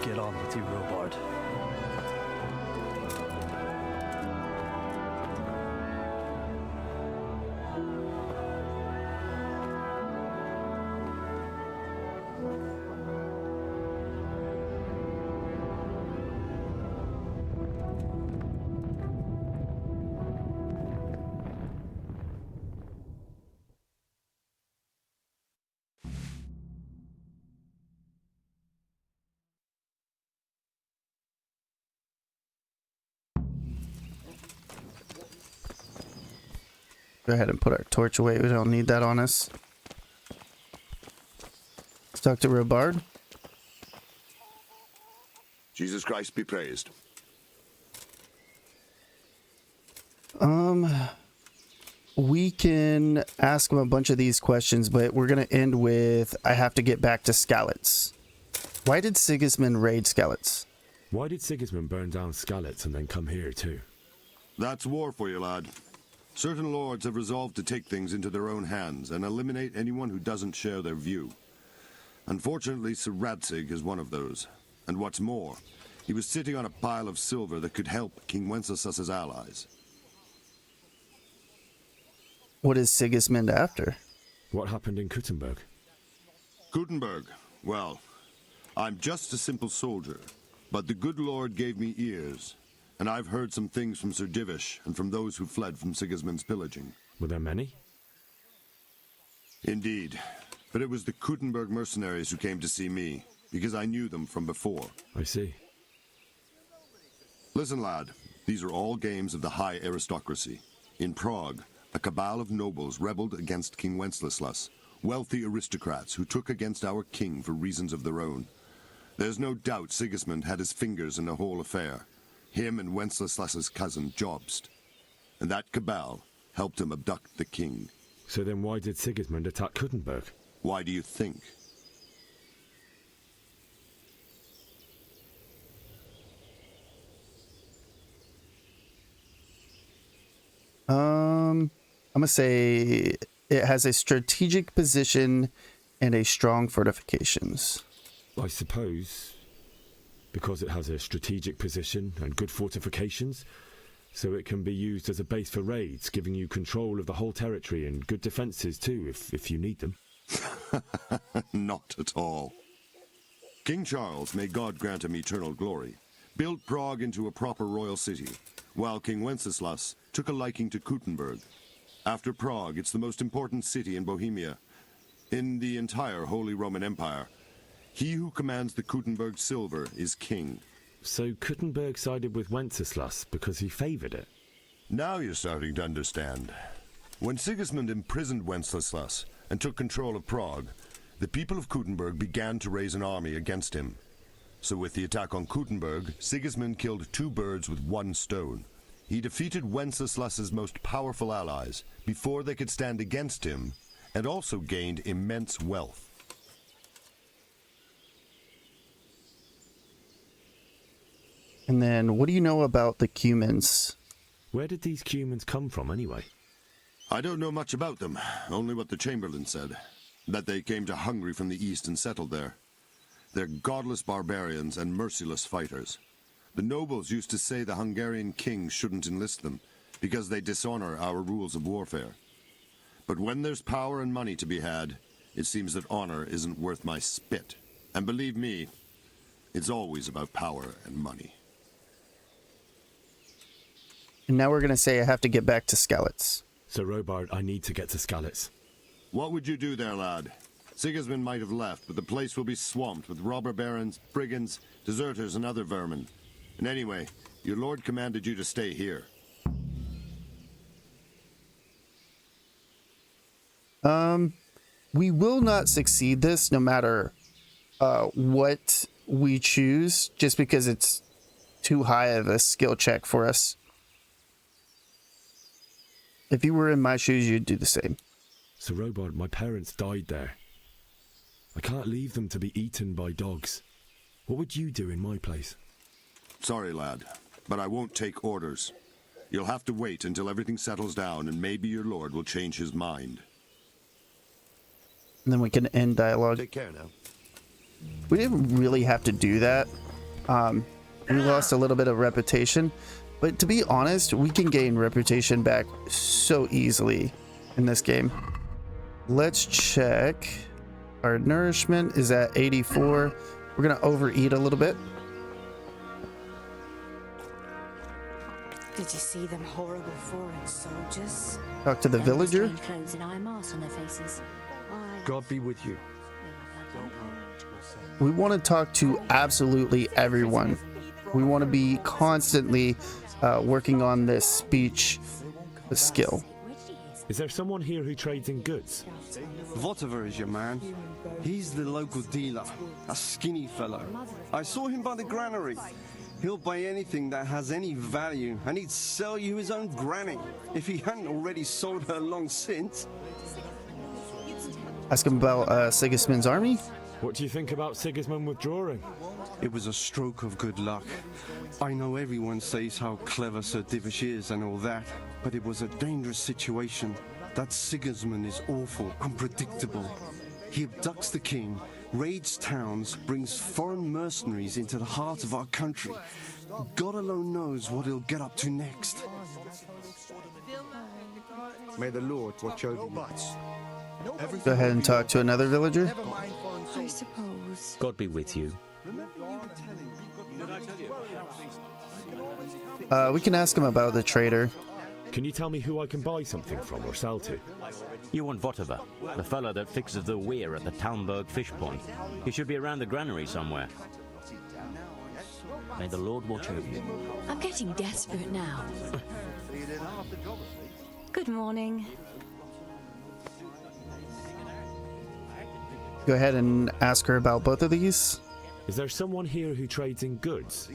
[SPEAKER 9] Get on with you, Robard.
[SPEAKER 1] Go ahead and put our torch away. We don't need that on us. Let's talk to Robard.
[SPEAKER 24] Jesus Christ be praised.
[SPEAKER 1] We can ask him a bunch of these questions, but we're going to end with, I have to get back to Skalitz. Why did Sigismund raid Skalitz?
[SPEAKER 8] Why did Sigismund burn down Skalitz and then come here too?
[SPEAKER 24] That's war for you, lad. Certain lords have resolved to take things into their own hands and eliminate anyone who doesn't share their view. Unfortunately, Sir Radzig is one of those. And what's more, he was sitting on a pile of silver that could help King Wenceslas's allies.
[SPEAKER 1] What is Sigismund after?
[SPEAKER 8] What happened in Kuttenberg?
[SPEAKER 24] Kuttenberg? Well, I'm just a simple soldier, but the good Lord gave me ears, and I've heard some things from Sir Divish and from those who fled from Sigismund's pillaging.
[SPEAKER 8] Were there many?
[SPEAKER 24] Indeed, but it was the Kuttenberg mercenaries who came to see me, because I knew them from before.
[SPEAKER 8] I see.
[SPEAKER 24] Listen, lad, these are all games of the high aristocracy. In Prague, a cabal of nobles rebelled against King Wenceslas, wealthy aristocrats who took against our king for reasons of their own. There's no doubt Sigismund had his fingers in the whole affair. Him and Wenceslas's cousin Jobst. And that cabal helped him abduct the king.
[SPEAKER 8] So then why did Sigismund attack Kuttenberg?
[SPEAKER 24] Why do you think?
[SPEAKER 1] I'm going to say it has a strategic position and a strong fortifications.
[SPEAKER 8] I suppose because it has a strategic position and good fortifications, so it can be used as a base for raids, giving you control of the whole territory and good defenses too, if you need them.
[SPEAKER 24] Not at all. King Charles, may God grant him eternal glory, built Prague into a proper royal city, while King Wenceslas took a liking to Kuttenberg. After Prague, it's the most important city in Bohemia, in the entire Holy Roman Empire. He who commands the Kuttenberg silver is king.
[SPEAKER 8] So Kuttenberg sided with Wenceslas because he favoured it?
[SPEAKER 24] Now you're starting to understand. When Sigismund imprisoned Wenceslas and took control of Prague, the people of Kuttenberg began to raise an army against him. So with the attack on Kuttenberg, Sigismund killed two birds with one stone. He defeated Wenceslas's most powerful allies before they could stand against him, and also gained immense wealth.
[SPEAKER 1] And then, what do you know about the Cumans?
[SPEAKER 8] Where did these Cumans come from, anyway?
[SPEAKER 24] I don't know much about them, only what the Chamberlain said. That they came to Hungary from the east and settled there. They're godless barbarians and merciless fighters. The nobles used to say the Hungarian king shouldn't enlist them, because they dishonor our rules of warfare. But when there's power and money to be had, it seems that honor isn't worth my spit. And believe me, it's always about power and money.
[SPEAKER 1] And now we're going to say I have to get back to Skalitz.
[SPEAKER 8] So, Robard, I need to get to Skalitz.
[SPEAKER 24] What would you do there, lad? Sigismund might have left, but the place will be swamped with robber barons, brigands, deserters, and other vermin. And anyway, your lord commanded you to stay here.
[SPEAKER 1] We will not succeed this no matter what we choose, just because it's too high of a skill check for us. If you were in my shoes, you'd do the same.
[SPEAKER 8] So, Robard, my parents died there. I can't leave them to be eaten by dogs. What would you do in my place?
[SPEAKER 24] Sorry, lad, but I won't take orders. You'll have to wait until everything settles down, and maybe your lord will change his mind.
[SPEAKER 1] And then we can end dialogue.
[SPEAKER 24] Take care now.
[SPEAKER 1] We didn't really have to do that. We lost a little bit of reputation, but to be honest, we can gain reputation back so easily in this game. Let's check. Our nourishment is at 84. We're gonna overeat a little bit.
[SPEAKER 21] Did you see them horrible foreign soldiers?
[SPEAKER 1] Talk to the villager.
[SPEAKER 21] Strange clothes and iron marks on their faces.
[SPEAKER 24] God be with you.
[SPEAKER 1] We want to talk to absolutely everyone. We want to be constantly working on this speech skill.
[SPEAKER 6] Is there someone here who trades in goods?
[SPEAKER 18] Whatever is your man. He's the local dealer, a skinny fellow. I saw him by the granary. He'll buy anything that has any value, and he'd sell you his own granny, if he hadn't already sold her long since.
[SPEAKER 1] Ask him about Sigismund's army.
[SPEAKER 6] What do you think about Sigismund withdrawing?
[SPEAKER 18] It was a stroke of good luck. I know everyone says how clever Sir Divish is and all that, but it was a dangerous situation. That Sigismund is awful, unpredictable. He abducts the king, raids towns, brings foreign mercenaries into the heart of our country. God alone knows what he'll get up to next.
[SPEAKER 24] May the Lord watch over you.
[SPEAKER 1] Go ahead and talk to another villager.
[SPEAKER 21] I suppose.
[SPEAKER 19] God be with you.
[SPEAKER 1] We can ask him about the trader.
[SPEAKER 6] Can you tell me who I can buy something from or sell to?
[SPEAKER 19] You want whatever. The fellow that fixes the weir at the Talmberg fish pond. He should be around the granary somewhere. May the Lord watch over you.
[SPEAKER 21] I'm getting desperate now.
[SPEAKER 12] Good morning.
[SPEAKER 1] Go ahead and ask her about both of these.
[SPEAKER 6] Is there someone here who trades in goods?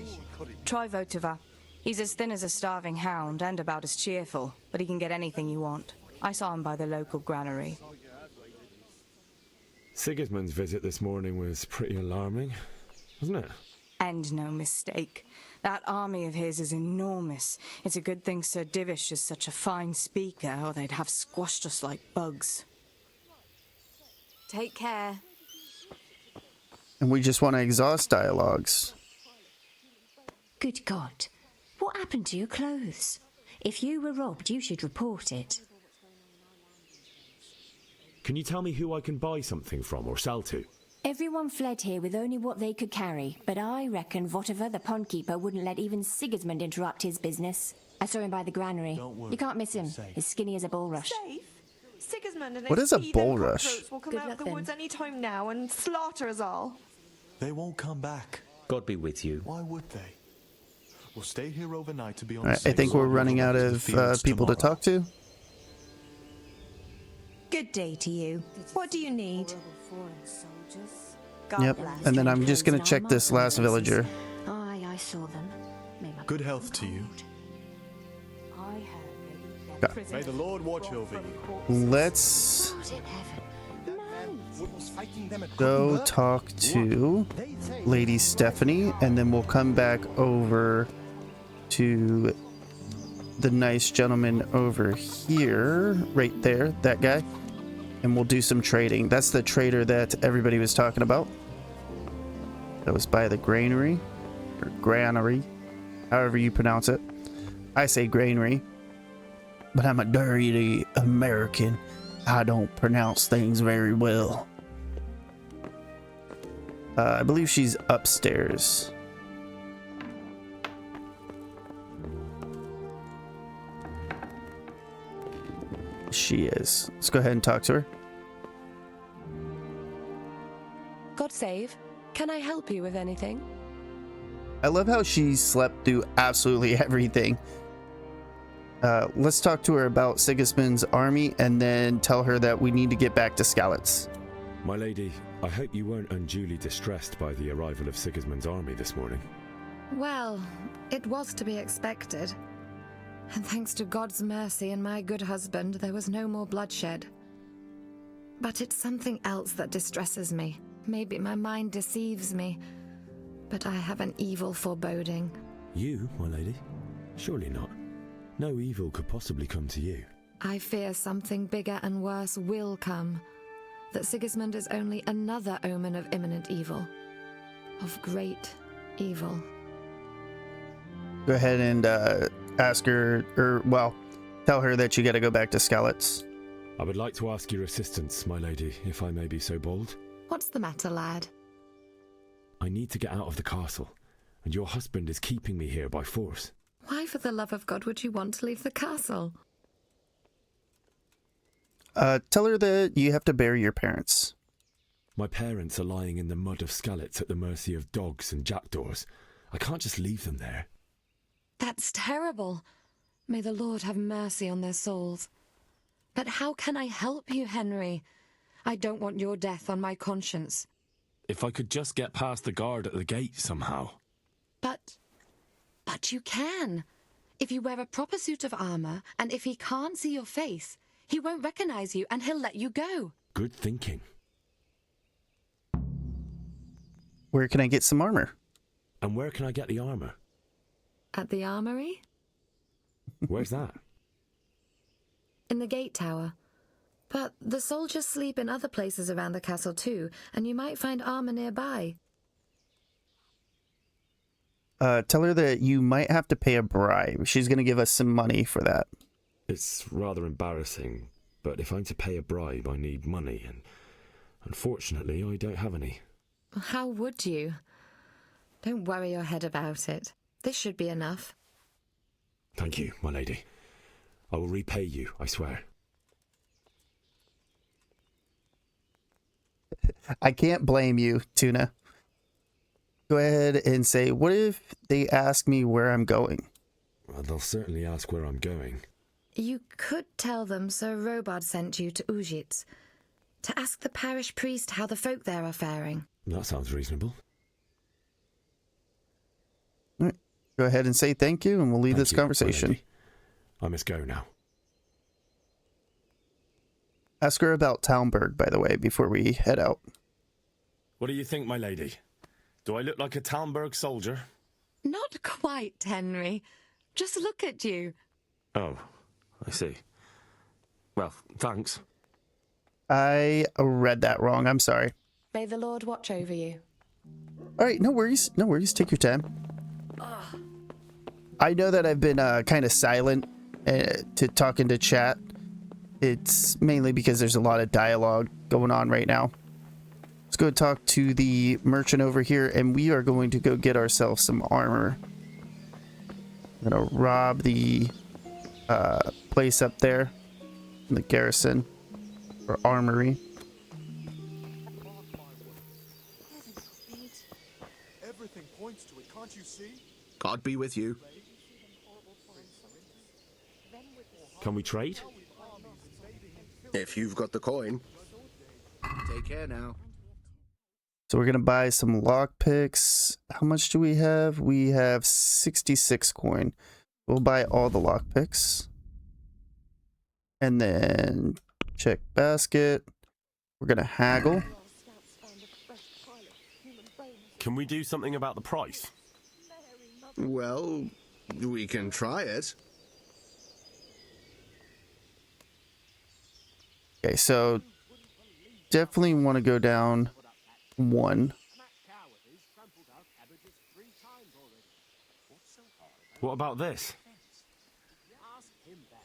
[SPEAKER 22] Try Votova. He's as thin as a starving hound and about as cheerful, but he can get anything you want. I saw him by the local granary.
[SPEAKER 6] Sigismund's visit this morning was pretty alarming, wasn't it?
[SPEAKER 22] And no mistake. That army of his is enormous. It's a good thing Sir Divish is such a fine speaker, or they'd have squashed us like bugs.
[SPEAKER 12] Take care.
[SPEAKER 1] And we just want to exhaust dialogues.
[SPEAKER 17] Good God. What happened to your clothes? If you were robbed, you should report it.
[SPEAKER 6] Can you tell me who I can buy something from or sell to?
[SPEAKER 17] Everyone fled here with only what they could carry, but I reckon Votova, the pondkeeper, wouldn't let even Sigismund interrupt his business. I saw him by the granary. You can't miss him. He's skinny as a bulrush.
[SPEAKER 23] Sigismund and
[SPEAKER 1] What
[SPEAKER 23] his
[SPEAKER 1] is a
[SPEAKER 23] heathen
[SPEAKER 1] bulrush?
[SPEAKER 23] cutthroats will come
[SPEAKER 17] Good
[SPEAKER 23] out
[SPEAKER 17] luck
[SPEAKER 23] of the
[SPEAKER 17] then.
[SPEAKER 23] woods any time now and slaughter us all.
[SPEAKER 25] They won't come back.
[SPEAKER 19] God be with you.
[SPEAKER 25] Why would they? We'll stay here overnight to be on
[SPEAKER 1] All right, I think we're running out of people to talk to.
[SPEAKER 23] Good day to you. What do you need?
[SPEAKER 1] Yep, and then I'm just going to check this last villager.
[SPEAKER 17] Aye, I saw them.
[SPEAKER 25] Good health to you. May the Lord watch over you.
[SPEAKER 1] Let's go talk to Lady Stephanie, and then we'll come back over to the nice gentleman over here, right there, that guy, and we'll do some trading. That's the trader that everybody was talking about. That was by the granary, or granary, however you pronounce it. I say granary, but I'm a dirty American. I don't pronounce things very well. I believe she's upstairs. She is. Let's go ahead and talk to her.
[SPEAKER 26] God save. Can I help you with anything?
[SPEAKER 1] I love how she slept through absolutely everything. Let's talk to her about Sigismund's army and then tell her that we need to get back to Skalitz.
[SPEAKER 6] My lady, I hope you weren't unduly distressed by the arrival of Sigismund's army this morning.
[SPEAKER 27] Well, it was to be expected. And thanks to God's mercy and my good husband, there was no more bloodshed. But it's something else that distresses me. Maybe my mind deceives me, but I have an evil foreboding.
[SPEAKER 6] You, my lady? Surely not. No evil could possibly come to you.
[SPEAKER 27] I fear something bigger and worse will come. that Sigismund is only another omen of imminent evil. Of great evil.
[SPEAKER 1] Go ahead and ask her, or, well, tell her that you gotta go back to Skalitz.
[SPEAKER 8] I would like to ask your assistance, my lady, if I may be so bold.
[SPEAKER 27] What's the matter, lad?
[SPEAKER 8] I need to get out of the castle, and your husband is keeping me here by force.
[SPEAKER 27] Why, for the love of God, would you want to leave the castle?
[SPEAKER 1] Tell her that you have to bury your parents.
[SPEAKER 8] My parents are lying in the mud of Skalitz at the mercy of dogs and jackdaws. I can't just leave them there.
[SPEAKER 27] That's terrible. May the Lord have mercy on their souls. But how can I help you, Henry? I don't want your death on my conscience.
[SPEAKER 8] If I could just get past the guard at the gate somehow.
[SPEAKER 27] But you can. If you wear a proper suit of armor, and if he can't see your face, he won't recognize you and he'll let you go.
[SPEAKER 8] Good thinking.
[SPEAKER 1] Where can I get some armor?
[SPEAKER 8] And where can I get the armor?
[SPEAKER 27] At the armory?
[SPEAKER 8] Where's that?
[SPEAKER 27] In the gate tower. But the soldiers sleep in other places around the castle too, and you might find armor nearby.
[SPEAKER 1] Tell her that you might have to pay a bribe. She's going to give us some money for that.
[SPEAKER 8] It's rather embarrassing, but if I'm to pay a bribe, I need money, and unfortunately, I don't have any.
[SPEAKER 27] How would you? Don't worry your head about it. This should be enough.
[SPEAKER 8] Thank you, my lady. I will repay you, I swear.
[SPEAKER 1] I can't blame you, Tuna. Go ahead and say, what if they ask me where I'm going?
[SPEAKER 8] Well, they'll certainly ask where I'm going.
[SPEAKER 27] You could tell them Sir Robard sent you to Ujitz to ask the parish priest how the folk there are faring.
[SPEAKER 8] That sounds reasonable.
[SPEAKER 1] All right. Go ahead and say thank you, and we'll leave this conversation.
[SPEAKER 8] I must go now.
[SPEAKER 1] Ask her about Talmberg, by the way, before we head out.
[SPEAKER 8] What do you think, my lady? Do I look like a Talmberg soldier?
[SPEAKER 27] Not quite, Henry. Just look at you.
[SPEAKER 8] Oh, I see. Well, thanks.
[SPEAKER 1] I read that wrong. I'm sorry.
[SPEAKER 27] May the Lord watch over you.
[SPEAKER 1] All right, no worries. No worries. Take your time. I know that I've been kind of silent to talking to chat. It's mainly because there's a lot of dialogue going on right now. Let's go talk to the merchant over here, and we are going to go get ourselves some armor. I'm going to rob the place up there in the garrison, or armory.
[SPEAKER 25] Everything points to it, can't you see?
[SPEAKER 3] God be with you.
[SPEAKER 8] Can we trade?
[SPEAKER 3] If you've got the coin. Take care now.
[SPEAKER 1] So we're going to buy some lockpicks. How much do we have? We have 66 coin. We'll buy all the lockpicks. And then check basket. We're going to haggle.
[SPEAKER 8] Can we do something about the price?
[SPEAKER 3] Well, we can try it.
[SPEAKER 1] Okay, so definitely want to go down one.
[SPEAKER 8] What about this?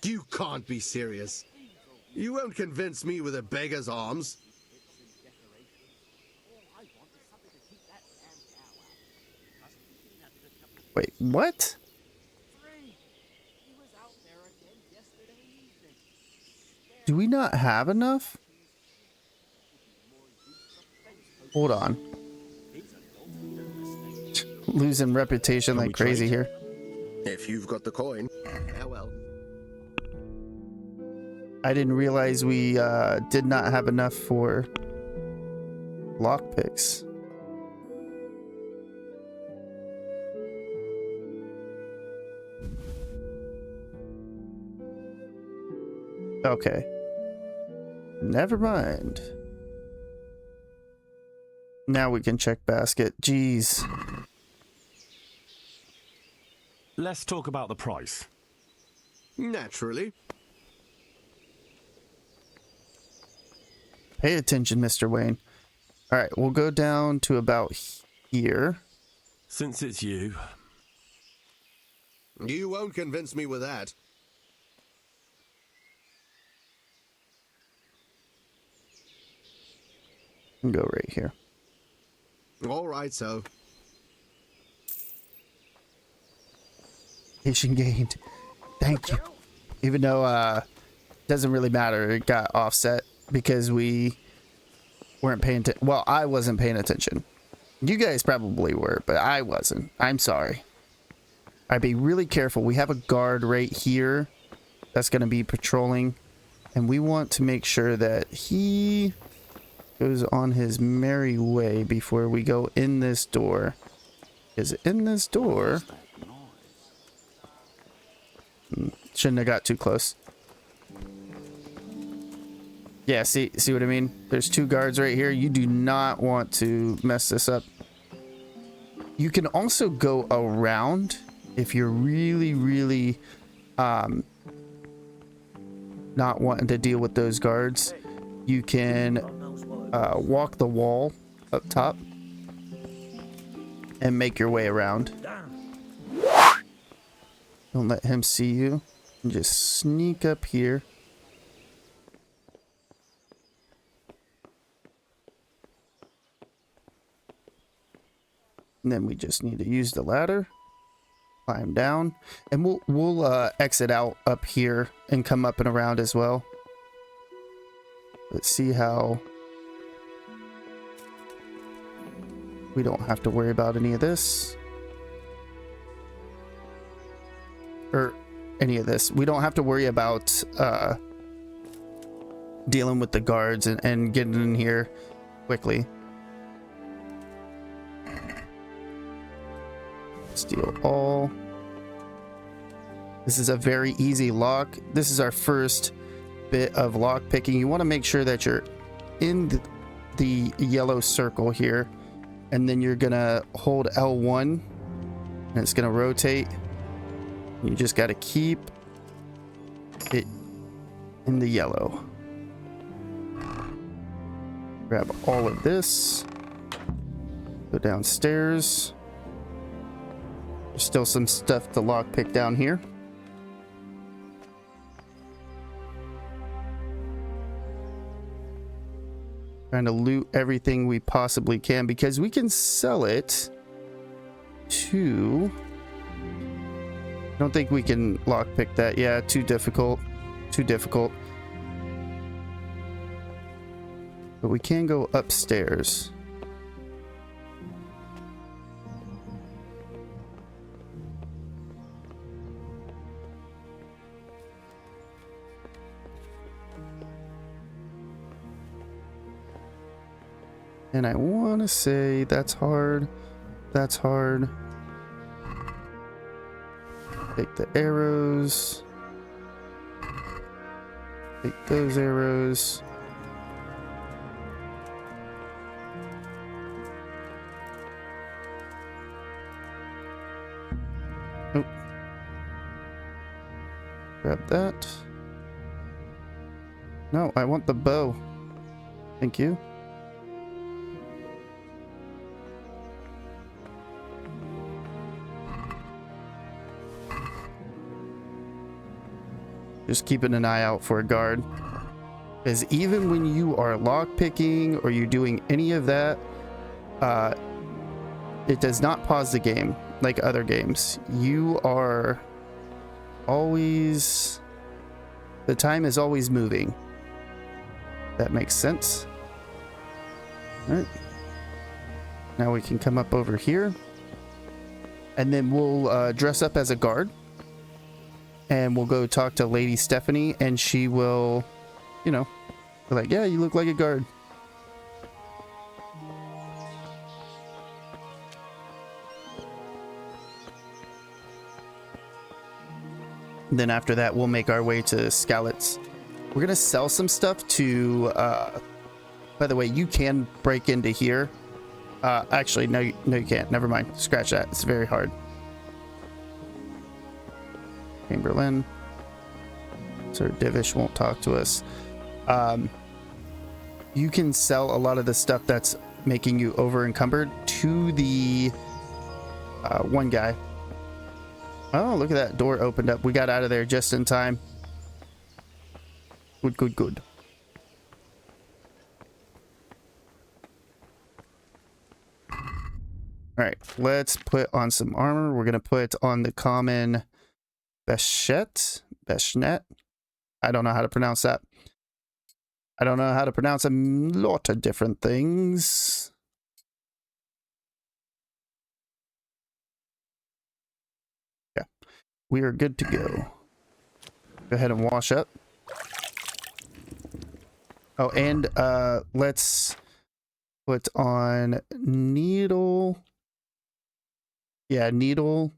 [SPEAKER 3] You can't be serious. You won't convince me with a beggar's arms.
[SPEAKER 1] Wait, what? Do we not have enough? Hold on. Losing reputation like crazy here.
[SPEAKER 3] If you've got the coin. Farewell.
[SPEAKER 1] I didn't realize we did not have enough for lockpicks. Okay. Never mind. Now we can check basket. Jeez.
[SPEAKER 8] Let's talk about the price.
[SPEAKER 3] Naturally.
[SPEAKER 1] Pay attention, Mr. Wayne. All right, we'll go down to about here.
[SPEAKER 6] Since it's you.
[SPEAKER 3] You won't convince me with that.
[SPEAKER 1] Go right here.
[SPEAKER 3] All right, so.
[SPEAKER 1] Patient gained. Thank you. Even though it doesn't really matter, it got offset because we weren't paying attention. Well, I wasn't paying attention. You guys probably were, but I wasn't. I'm sorry. I'd be really careful. We have a guard right here that's going to be patrolling, and we want to make sure that he goes on his merry way before we go in this door. Is it in this door? Shouldn't have got too close. Yeah, see what I mean? There's two guards right here. You do not want to mess this up. You can also go around if you're really not wanting to deal with those guards. You can walk the wall up top and make your way around. Don't let him see you. And just sneak up here. And then we just need to use the ladder, climb down, and we'll exit out up here and come up and around as well. Let's see how we don't have to worry about any of this. Or any of this. We don't have to worry about dealing with the guards and getting in here quickly. Steal all. This is a very easy lock. This is our first bit of lock picking. You want to make sure that you're in the yellow circle here, and then you're gonna hold L1 and it's gonna rotate. You just got to keep it in the yellow. Grab all of this. Go downstairs. There's still some stuff to lockpick down here. Trying to loot everything we possibly can because we can sell it to... I don't think we can lockpick that. Yeah, too difficult. Too difficult. But we can go upstairs. And I want to say that's hard. That's hard. Take the arrows. Take those arrows. Oh. Grab that. No, I want the bow. Thank you. Just keeping an eye out for a guard. Because even when you are lockpicking or you're doing any of that, it does not pause the game like other games. You are always... The time is always moving. That makes sense. Alright. Now we can come up over here. And then we'll dress up as a guard. And we'll go talk to Lady Stephanie, and she will, you know, be like, yeah, you look like a guard. And then after that, we'll make our way to Skalitz. We're going to sell some stuff to, by the way, you can break into here. Actually, no, you can't. Never mind. Scratch that. It's very hard. Chamberlain. Sir Divish won't talk to us. you can sell a lot of the stuff that's making you over encumbered to the one guy. Oh, look at that door opened up. We got out of there just in time. Good, good, good. All right, let's put on some armor. We're gonna put on the common Beshnet. I don't know how to pronounce that. I don't know how to pronounce a lot of different things. Yeah, we are good to go. Go ahead and wash up. Oh, and let's put on needle. Yeah, needle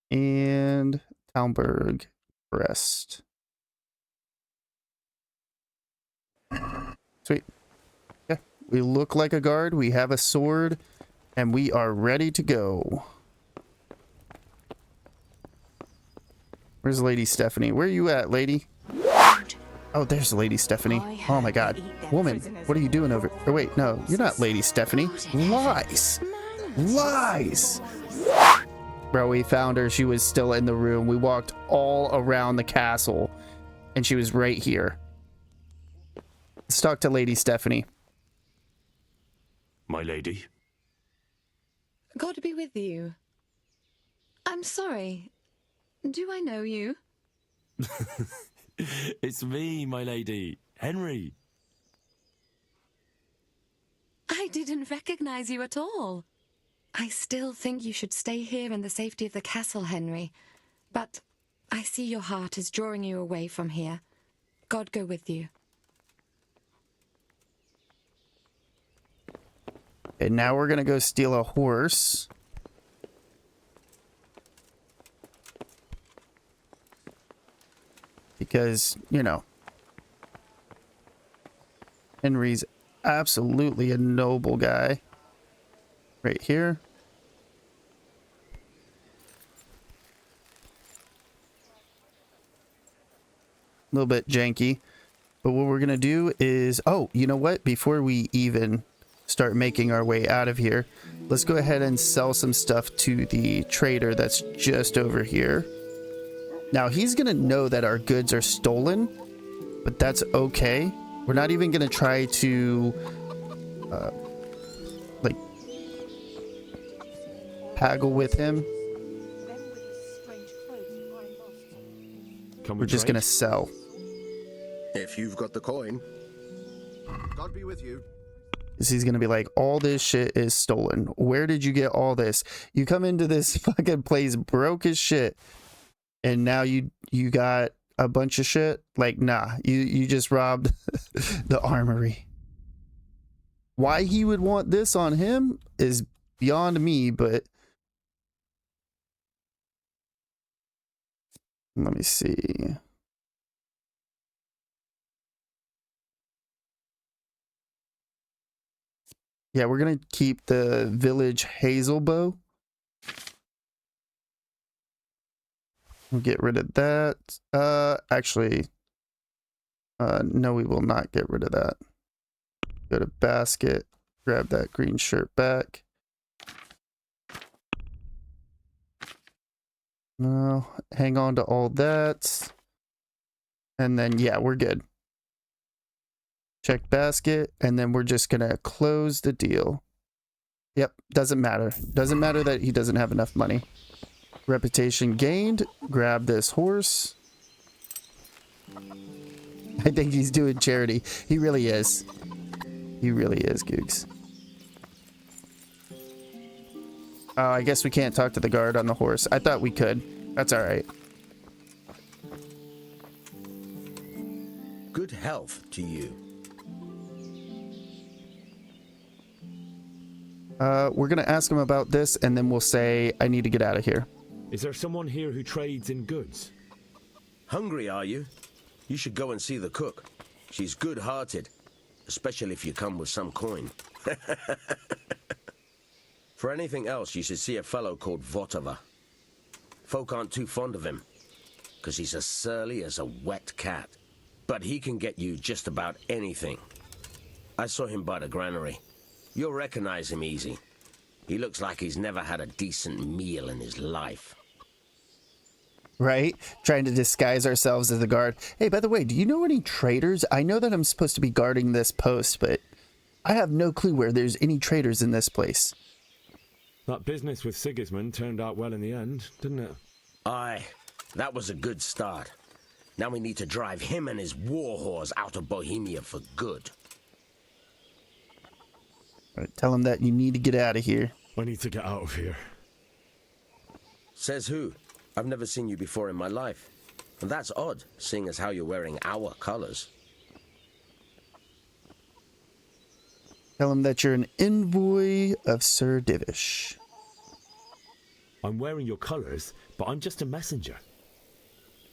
[SPEAKER 1] and Talmberg breast. Sweet. Yeah, we look like a guard. We have a sword, and we are ready to go. Where's Lady Stephanie? Where are you at, lady? Oh, there's Lady Stephanie. Oh my God. Woman, what are you doing over? Oh wait, no, you're not Lady Stephanie. Lies. Lies. Bro, we found her. She was still in the room. We walked all around the castle, and she was right here. Let's talk to Lady Stephanie.
[SPEAKER 6] My lady.
[SPEAKER 27] God be with you. I'm sorry. Do I know you?
[SPEAKER 4] It's me, my lady. Henry.
[SPEAKER 27] I didn't recognize you at all. I still think you should stay here in the safety of the castle, Henry. But I see your heart is drawing you away from here. God go with you.
[SPEAKER 1] And now we're gonna go steal a horse. Because, you know, Henry's absolutely a noble guy. Right here. A little bit janky. But what we're going to do is... Oh, you know what? Before we even start making our way out of here, let's go ahead and sell some stuff to the trader that's just over here. Now, he's going to know that our goods are stolen, but that's okay. We're not even going to try to, like, haggle with him. We're just going to sell.
[SPEAKER 3] If you've got the coin.
[SPEAKER 24] God be with you.
[SPEAKER 1] Because he's going to be like, all this shit is stolen. Where did you get all this? You come into this fucking place broke as shit. And now you got a bunch of shit? Like, nah, you just robbed the armory. Why he would want this on him is beyond me, but... Let me see. Yeah, we're going to keep the village hazel bow. We'll get rid of that. Actually, no, we will not get rid of that. Go to basket, grab that green shirt back. No, hang on to all that. And then, yeah, we're good. Check basket, and then we're just gonna close the deal. Yep, doesn't matter. Doesn't matter that he doesn't have enough money. Reputation gained. Grab this horse. I think he's doing charity. He really is. He really is, Googs. Oh, I guess we can't talk to the guard on the horse. I thought we could. That's all right.
[SPEAKER 3] Good health to you.
[SPEAKER 1] We're gonna ask him about this, and then we'll say, I need to get out of here.
[SPEAKER 8] Is there someone here who trades in goods?
[SPEAKER 3] Hungry, are you? You should go and see the cook. She's good-hearted, especially if you come with some coin. For anything else, you should see a fellow called Votova. Folk aren't too fond of him, because he's as surly as a wet cat. But he can get you just about anything. I saw him by the granary. You'll recognize him easy. He looks like he's never had a decent meal in his life.
[SPEAKER 1] Right? Trying to disguise ourselves as a guard. Hey, by the way, do you know any traders? I know that I'm supposed to be guarding this post, but I have no clue where there's any traders in this place.
[SPEAKER 8] That business with Sigismund turned out well in the end, didn't it?
[SPEAKER 3] Aye, that was a good start. Now we need to drive him and his war whores out of Bohemia for good.
[SPEAKER 1] All right, tell him that you need to get out of here.
[SPEAKER 8] I need to get out of here.
[SPEAKER 3] Says who? I've never seen you before in my life. And that's odd, seeing as how you're wearing our colors.
[SPEAKER 1] Tell him that you're an envoy of Sir Divish.
[SPEAKER 8] I'm wearing your colors, but I'm just a messenger.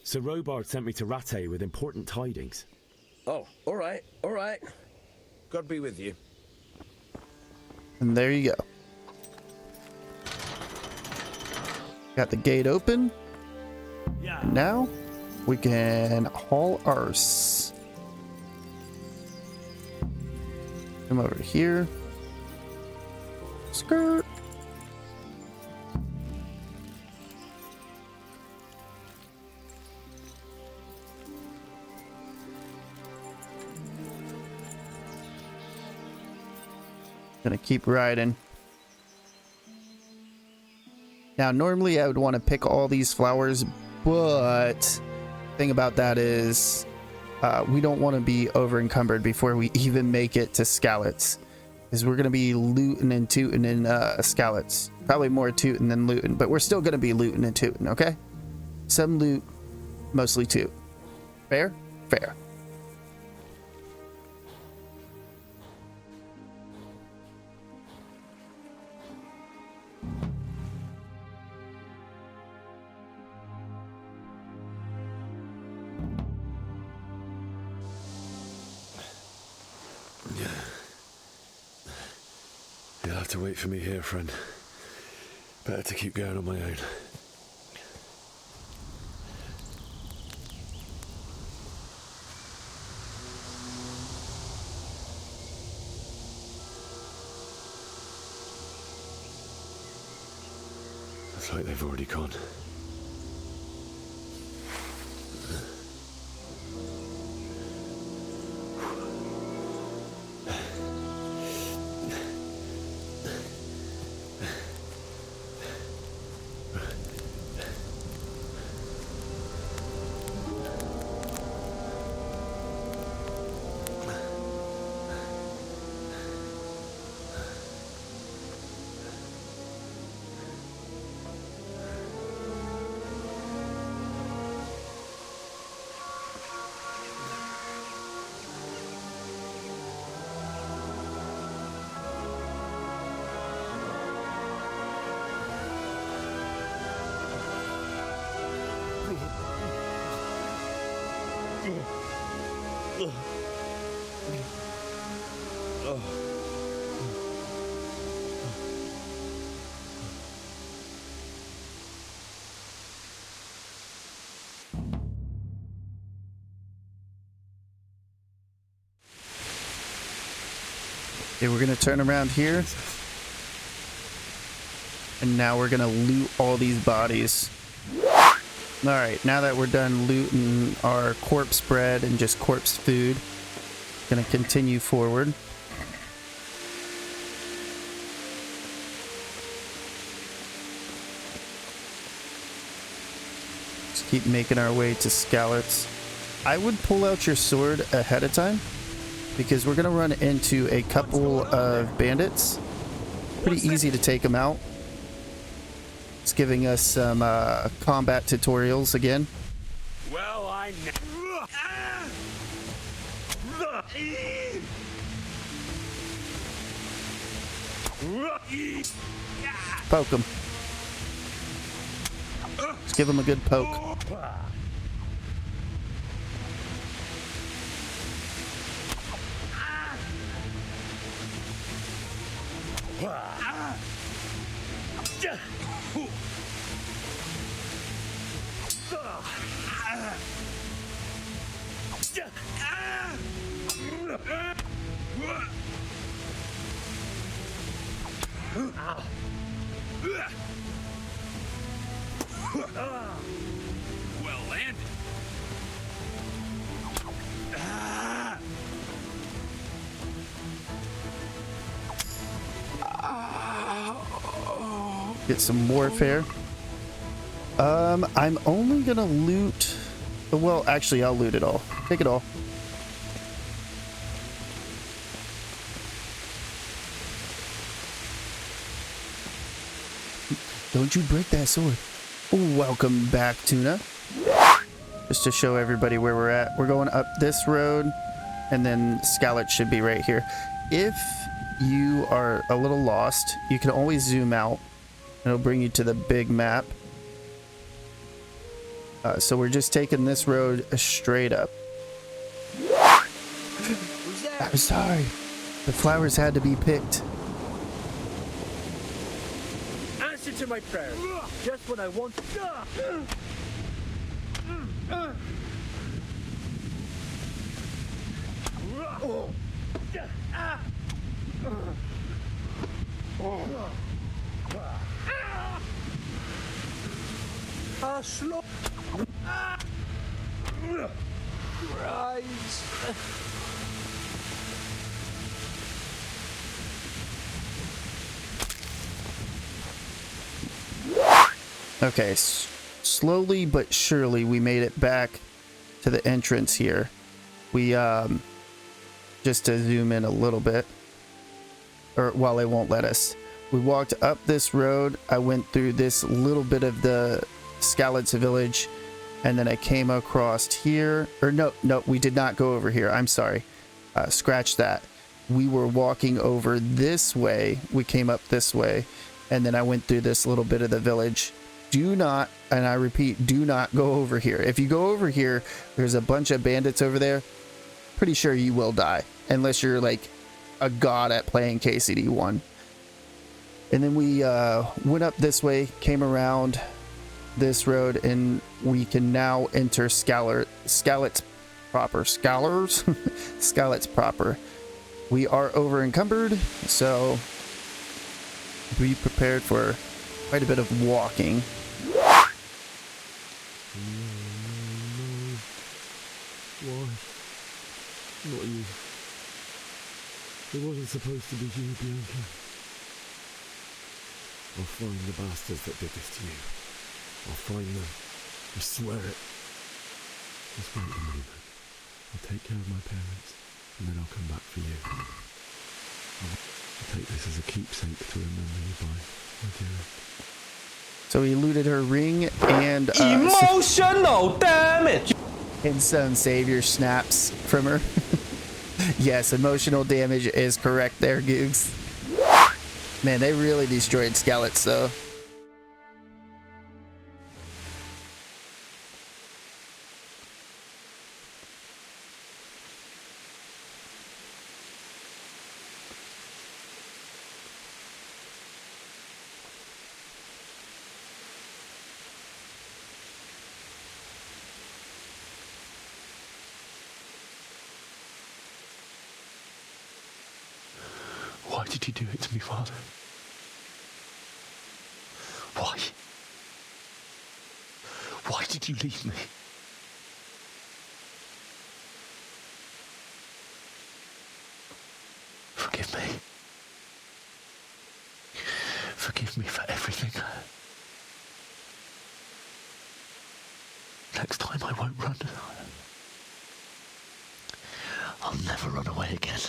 [SPEAKER 8] Sir Robard sent me to Rattay with important tidings.
[SPEAKER 3] Oh, all right, all right. God be with you.
[SPEAKER 1] And there you go. Got the gate open.
[SPEAKER 4] Yeah.
[SPEAKER 1] Now we can haul ours. Come over here. Skirt. Gonna keep riding. Now, normally I would want to pick all these flowers, but the thing about that is we don't want to be over encumbered before we even make it to Skalitz, because we're going to be looting and tooting in Skalitz. Probably more tooting than looting, but we're still going to be looting and tooting, okay? Some loot, mostly toot. Fair? Fair.
[SPEAKER 8] You'll have to wait for me here, friend. Better to keep going on my own. Looks like they've already gone.
[SPEAKER 1] Okay, we're gonna turn around here. And now we're gonna loot all these bodies. Alright, now that we're done looting our corpse bread and just corpse food, gonna continue forward. Just keep making our way to Skalitz. I would pull out your sword ahead of time, because we're gonna run into a couple of bandits. Pretty easy to take them out. It's giving us some combat tutorials again.
[SPEAKER 4] Well, I
[SPEAKER 1] Poke him. Let's give him a good poke.
[SPEAKER 4] Well landed.
[SPEAKER 1] Get some warfare. I'm only gonna loot. Well, actually, I'll loot it all. Take it all. Don't you break that sword. Welcome back, Tuna. Just to show everybody where we're at. We're going up this road, and then Scarlet should be right here. If you are a little lost, you can always zoom out. It'll bring you to the big map. So we're just taking this road straight up. I'm sorry. The flowers had to be picked.
[SPEAKER 4] Answer to my prayer. Just when I want. Slow. Rise.
[SPEAKER 1] Okay, slowly but surely we made it back to the entrance here. We just to zoom in a little bit, or well, it won't let us. We walked up this road. I went through this little bit of the Skalitz village, and then I came across here. Or no, we did not go over here. I'm sorry. Scratch that. We were walking over this way. We came up this way, and then I went through this little bit of the village. Do not, and I repeat, do not go over here. If you go over here, there's a bunch of bandits over there. Pretty sure you will die, unless you're like a god at playing KCD1. And then we went up this way, came around this road, and we can now enter Skalitz proper. Skalitz proper. We are over encumbered, so be prepared for quite a bit of walking.
[SPEAKER 8] Why? Not you. It wasn't supposed to be you, Bianca. I'll find the bastards that did this to you. I'll find them. I swear it. Just wait a moment. I'll take care of my parents, and then I'll come back for you. I'll take this as a keepsake to remember you by, my dearest.
[SPEAKER 1] So he looted her ring and
[SPEAKER 9] emotional damage.
[SPEAKER 1] And some savior snaps from her. Yes, emotional damage is correct there, Googs. Man, they really destroyed Skalitz though.
[SPEAKER 8] Why did you do it to me, Father? Why? Why did you leave me? Forgive me. Forgive me for everything. Next time I won't run. I'll never run away again.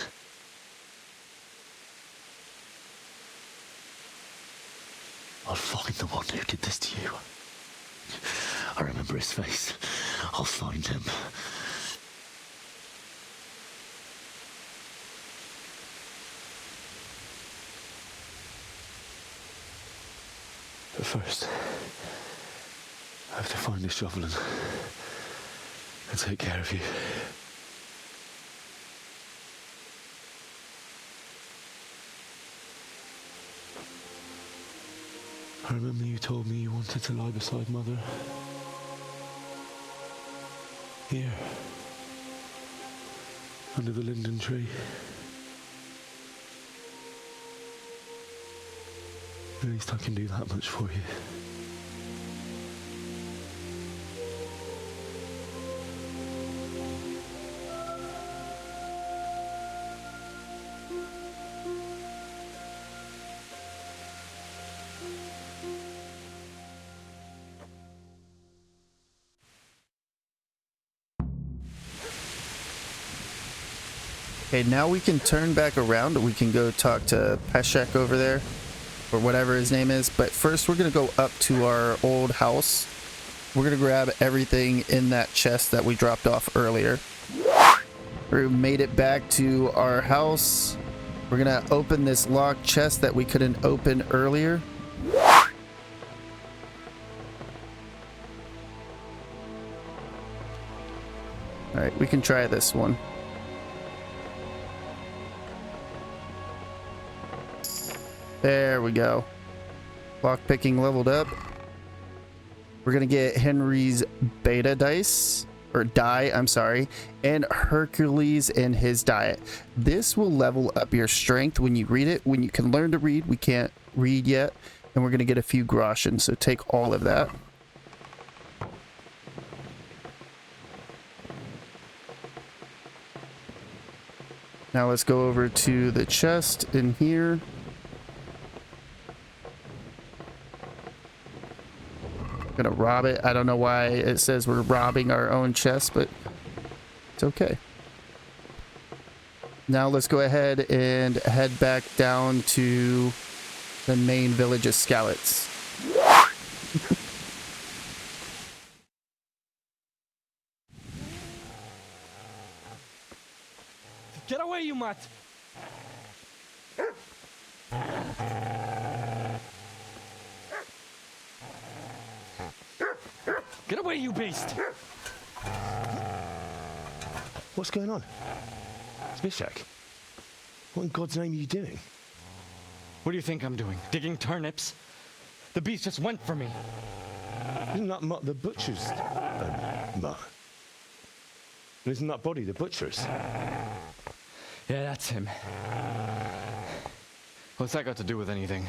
[SPEAKER 8] I'll find the one who did this to you. I remember his face. I'll find him. But first, I have to find this shovel and take care of you. I remember you told me you wanted to lie beside Mother. Here. under the linden tree. At least I can do that much for you.
[SPEAKER 1] Okay, now we can turn back around. We can go talk to Peshek over there, or whatever his name is. But first, we're going to go up to our old house. We're going to grab everything in that chest that we dropped off earlier. We made it back to our house. We're going to open this locked chest that we couldn't open earlier. All right, we can try this one. There we go. Lockpicking leveled up. We're gonna get Henry's beta dice, or die, I'm sorry, and Hercules and his diet. This will level up your strength when you read it. When you can learn to read, we can't read yet, and we're gonna get a few groshens, so take all of that. Now let's go over to the chest in here. Gonna rob it. I don't know why it says we're robbing our own chest, but it's okay. Now let's go ahead and head back down to the main village of Skalitz.
[SPEAKER 2] Get away, you mutt! Get away, you beast!
[SPEAKER 8] What's going on? Spishak, what in God's name are you doing?
[SPEAKER 2] What do you think I'm doing? Digging turnips? The beast just went for me.
[SPEAKER 8] Isn't that Mutt the butcher's? Mutt. Isn't that body the butcher's?
[SPEAKER 2] Yeah, that's him. What's that got to do with anything?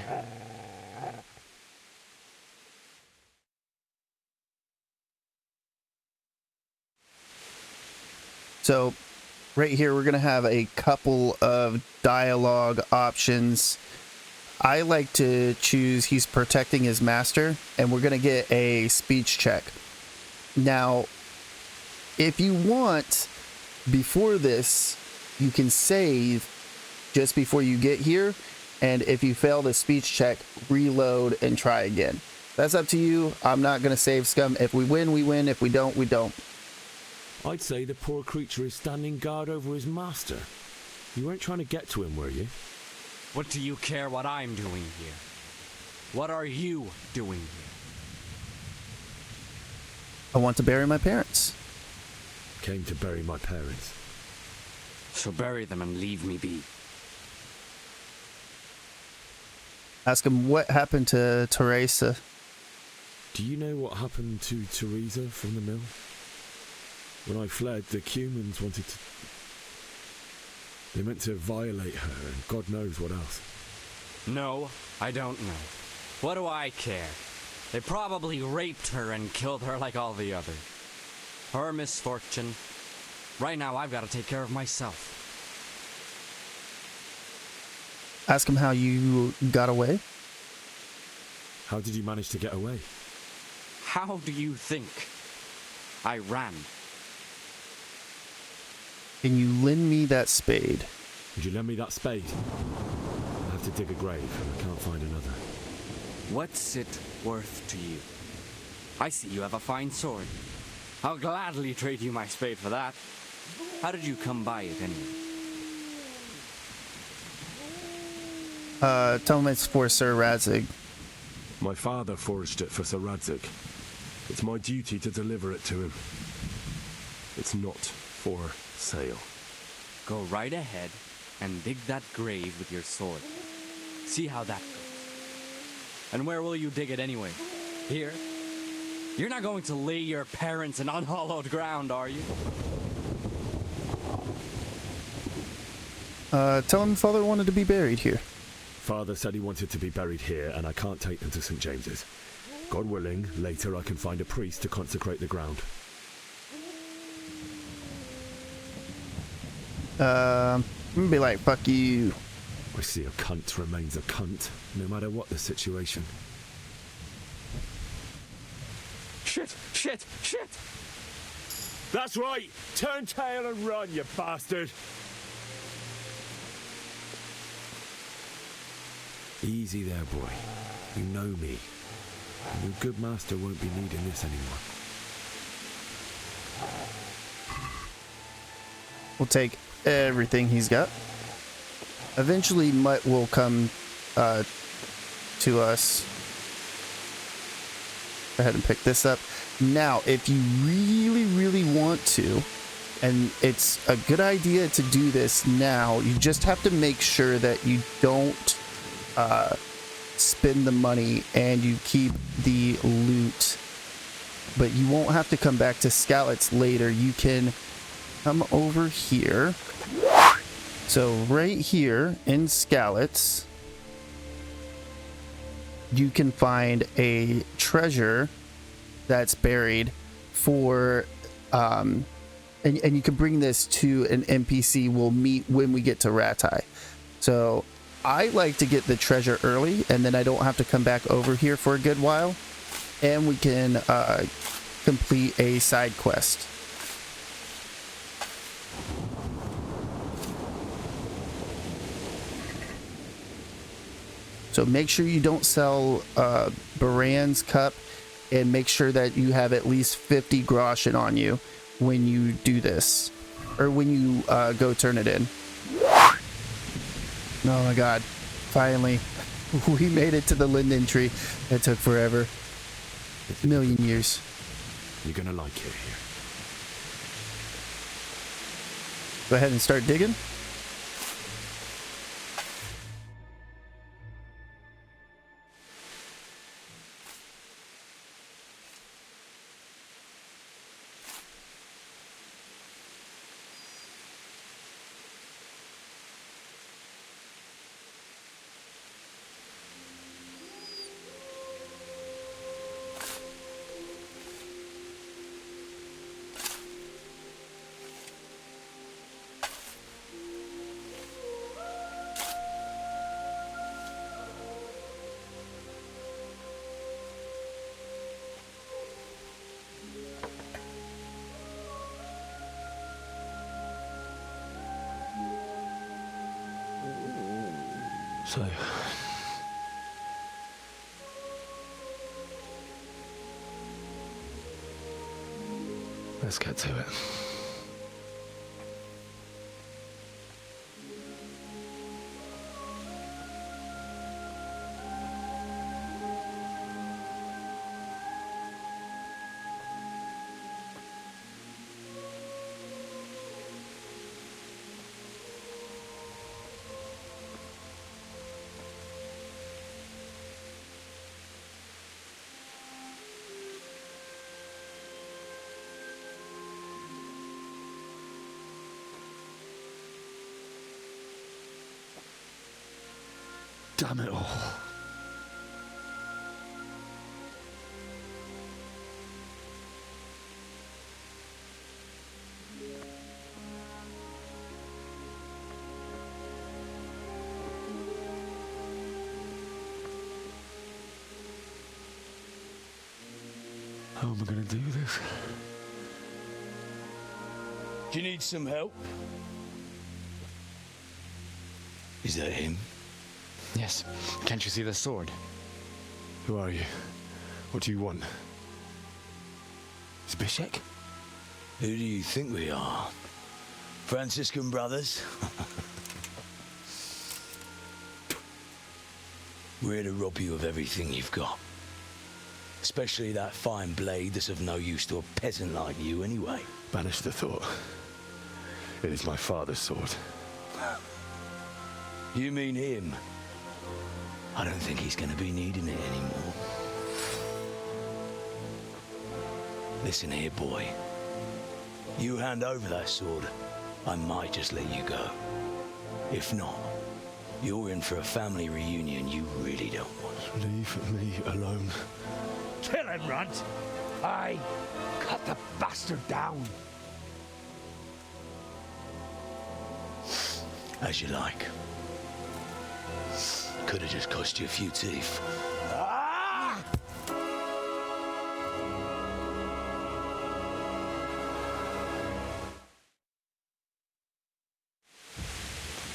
[SPEAKER 1] So right here, we're going to have a couple of dialogue options. I like to choose he's protecting his master, and we're going to get a speech check. Now, if you want, before this, you can save just before you get here. And if you fail the speech check, reload and try again. That's up to you. I'm not going to save scum. If we win, we win. If we don't, we don't.
[SPEAKER 5] I'd say the poor creature is standing guard over his master. You weren't trying to get to him, were you?
[SPEAKER 10] What do you care what I'm doing here? What are you doing here?
[SPEAKER 1] I want to bury my parents.
[SPEAKER 5] Came to bury my parents.
[SPEAKER 10] So bury them and leave me be.
[SPEAKER 1] Ask him what happened to Teresa.
[SPEAKER 5] Do you know what happened to Teresa from the mill? When I fled, the humans wanted to... They meant to violate her, and God knows what else.
[SPEAKER 10] No, I don't know. What do I care? They probably raped her and killed her like all the others. Her misfortune. Right now, I've got to take care of myself.
[SPEAKER 1] Ask him how you got away.
[SPEAKER 5] How did you manage to get away?
[SPEAKER 10] How do you think? I ran.
[SPEAKER 1] Can you lend me that spade?
[SPEAKER 5] Would you lend me that spade? I have to dig a grave, and I can't find another.
[SPEAKER 10] What's it worth to you? I see you have a fine sword. I'll gladly trade you my spade for that. How did you come by it anyway?
[SPEAKER 1] Tell him it's for Sir Radzig.
[SPEAKER 5] My father forged it for Sir Radzig. It's my duty to deliver it to him. It's not for sale.
[SPEAKER 10] Go right ahead and dig that grave with your sword. See how that goes. And where will you dig it anyway? Here? You're not going to lay your parents in unhallowed ground, are you?
[SPEAKER 1] Tell him Father wanted to be buried here.
[SPEAKER 5] Father said he wanted to be buried here, and I can't take them to St. James's. God willing, later I can find a priest to consecrate the ground.
[SPEAKER 1] I'm gonna be like, fuck you.
[SPEAKER 5] I see a cunt remains a cunt, no matter what the situation.
[SPEAKER 8] Shit! Shit! Shit! That's right! Turn tail and run, you bastard!
[SPEAKER 5] Easy there, boy. You know me. And your good master won't be needing this anymore.
[SPEAKER 1] We'll take everything he's got. Eventually, Mutt will come to us. Go ahead and pick this up. Now, if you really, really want to, and it's a good idea to do this now, you just have to make sure that you don't spend the money and you keep the loot. But you won't have to come back to Skalitz later. You can come over here. So right here in Skalitz, you can find a treasure that's buried for and you can bring this to an NPC we'll meet when we get to Ratai. So I like to get the treasure early, and then I don't have to come back over here for a good while, and we can complete a side quest. So make sure you don't sell Baran's cup, and make sure that you have at least 50 groschen on you when you do this, or when you go turn it in. Oh my god, finally. We made it to the linden tree. It took forever. A million years.
[SPEAKER 5] You're gonna like it here.
[SPEAKER 1] Go ahead and start digging.
[SPEAKER 8] So, let's get to it. Damn it all. How am I going to do this?
[SPEAKER 7] Do you need some help? Is that him?
[SPEAKER 2] Yes. Can't you see the sword?
[SPEAKER 8] Who are you? What do you want? Zbyszek?
[SPEAKER 7] Who do you think we are? Franciscan brothers? We're here to rob you of everything you've got. Especially that fine blade that's of no use to a peasant like you anyway.
[SPEAKER 8] Banish the thought. It is my father's sword.
[SPEAKER 7] You mean him? I don't think he's gonna be needing it anymore. Listen here, boy. You hand over that sword, I might just let you go. If not, you're in for a family reunion you really don't want.
[SPEAKER 5] Leave me alone.
[SPEAKER 4] Kill him, Runt! Aye, cut the bastard down.
[SPEAKER 7] As you like. Could have just cost you a few teeth.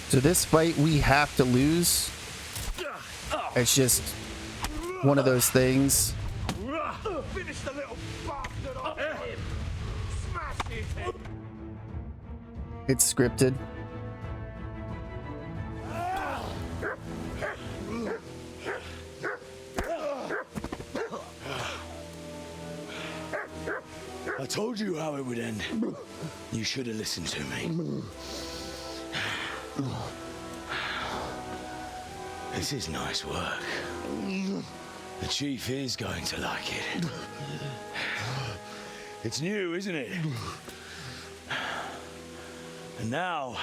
[SPEAKER 1] So this fight we have to lose. It's just one of those things.
[SPEAKER 4] Finish the little bastard off him! Smash his head!
[SPEAKER 1] It's scripted.
[SPEAKER 7] I told you how it would end. You should have listened to me. This is nice work. The Chief is going to like it. It's new, isn't it? And now,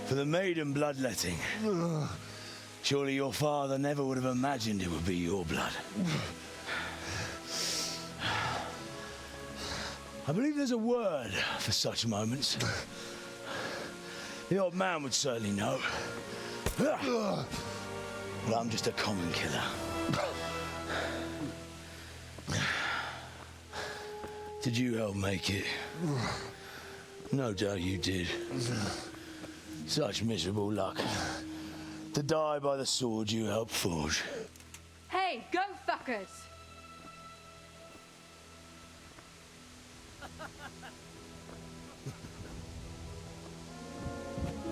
[SPEAKER 7] for the maiden bloodletting. Surely your father never would have imagined it would be your blood. I believe there's a word for such moments. The old man would certainly know. Well, I'm just a common killer. Did you help make it? No doubt you did. Such miserable luck. To die by the sword you helped forge.
[SPEAKER 21] Hey, go fuckers!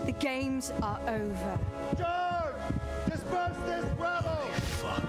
[SPEAKER 21] The games are over.
[SPEAKER 4] George! Disperse this rabble!
[SPEAKER 7] Fuck.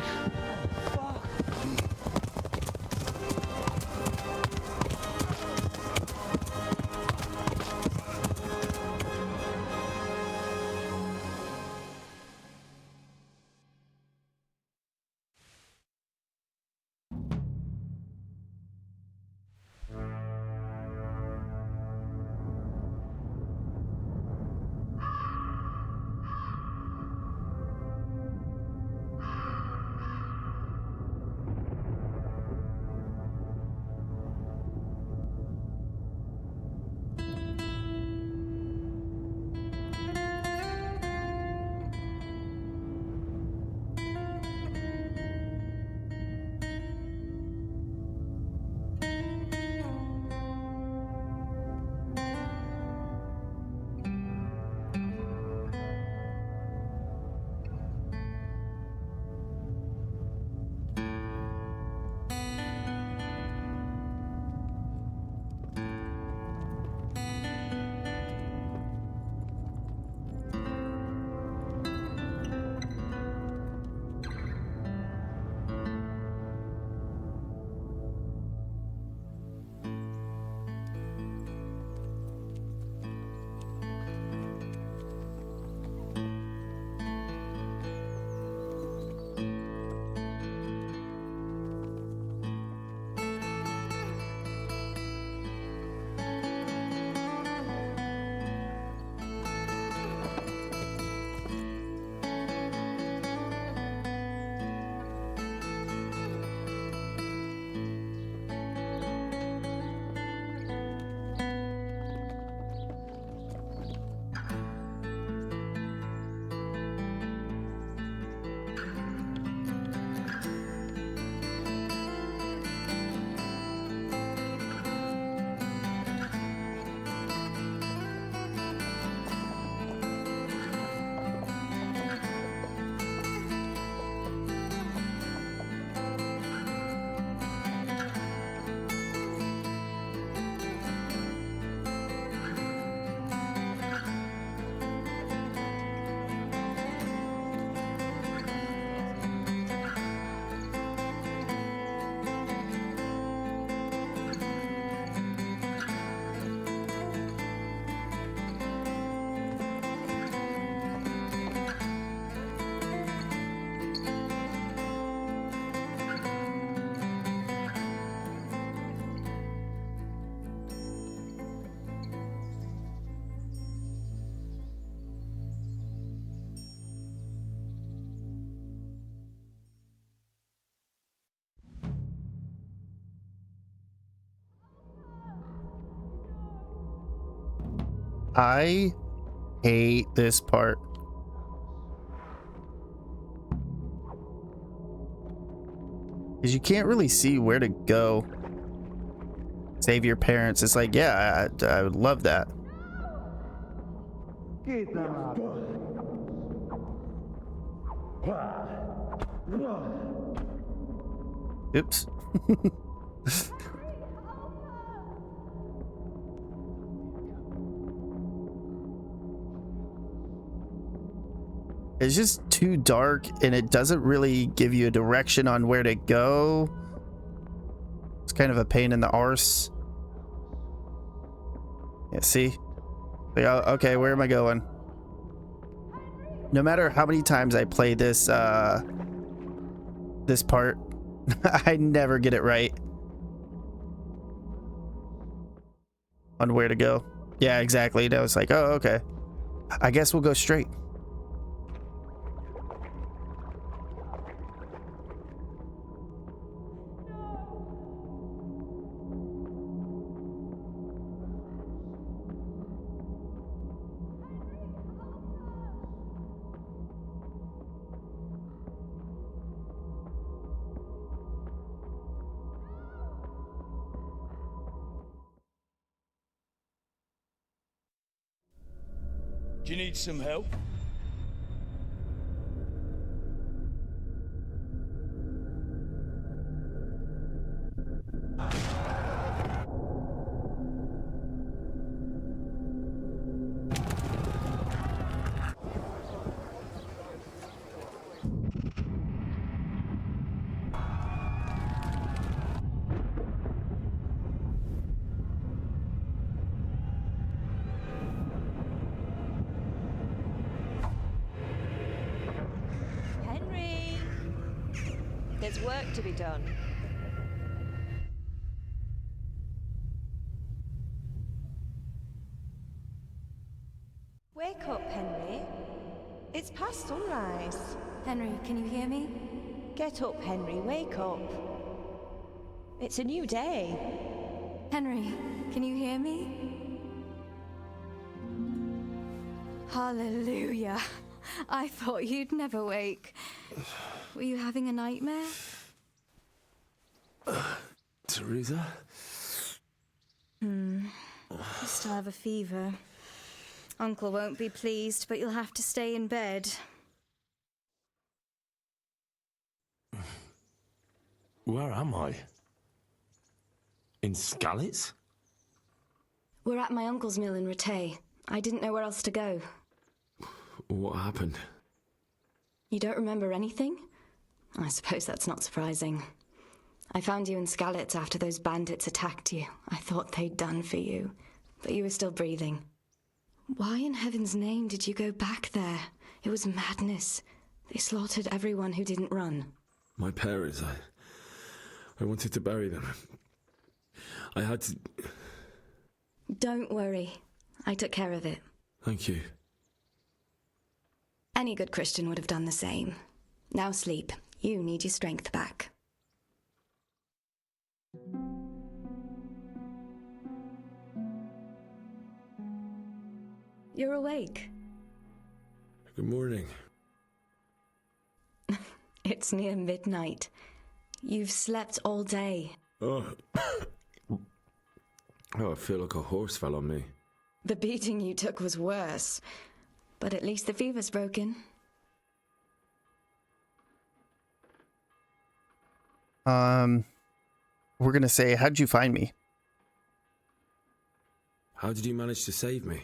[SPEAKER 1] I hate this part. Because you can't really see where to go. Save your parents. It's like, yeah, I would love that. Oops. It's just too dark and it doesn't really give you a direction on where to go. It's kind of a pain in the arse. Yeah, see? Like, okay, where am I going? No matter how many times I play this, this part, I never get it right on where to go. Yeah, exactly. That was like, oh, okay. I guess we'll go straight.
[SPEAKER 7] Do you need some help?
[SPEAKER 21] Henry! There's work to be done. Wake up, Henry. It's past sunrise.
[SPEAKER 12] Henry, can you hear me?
[SPEAKER 21] Get up, Henry. Wake up. It's a new day.
[SPEAKER 12] Henry, can you hear me? Hallelujah. I thought you'd never wake. Were you having a nightmare?
[SPEAKER 5] Teresa?
[SPEAKER 12] You still have a fever. Uncle won't be pleased, but you'll have to stay in bed.
[SPEAKER 6] Where am I? In Skalitz?
[SPEAKER 27] We're at my uncle's mill in Rattay. I didn't know where else to go.
[SPEAKER 5] What happened?
[SPEAKER 27] You don't remember anything? I suppose that's not surprising. I found you in Skalitz after those bandits attacked you. I thought they'd done for you, but you were still breathing. Why in heaven's name did you go back there? It was madness. They slaughtered everyone who didn't run.
[SPEAKER 5] My parents, I wanted to bury them. I had to...
[SPEAKER 27] Don't worry. I took care of it.
[SPEAKER 5] Thank you.
[SPEAKER 27] Any good Christian would have done the same. Now sleep. You need your strength back. You're awake.
[SPEAKER 5] Good morning.
[SPEAKER 27] It's near midnight. You've slept all day.
[SPEAKER 5] Oh. Oh, I feel like a horse fell on me.
[SPEAKER 27] The beating you took was worse. But at least the fever's broken.
[SPEAKER 1] We're gonna say, how'd you find me?
[SPEAKER 5] How did you manage to save me?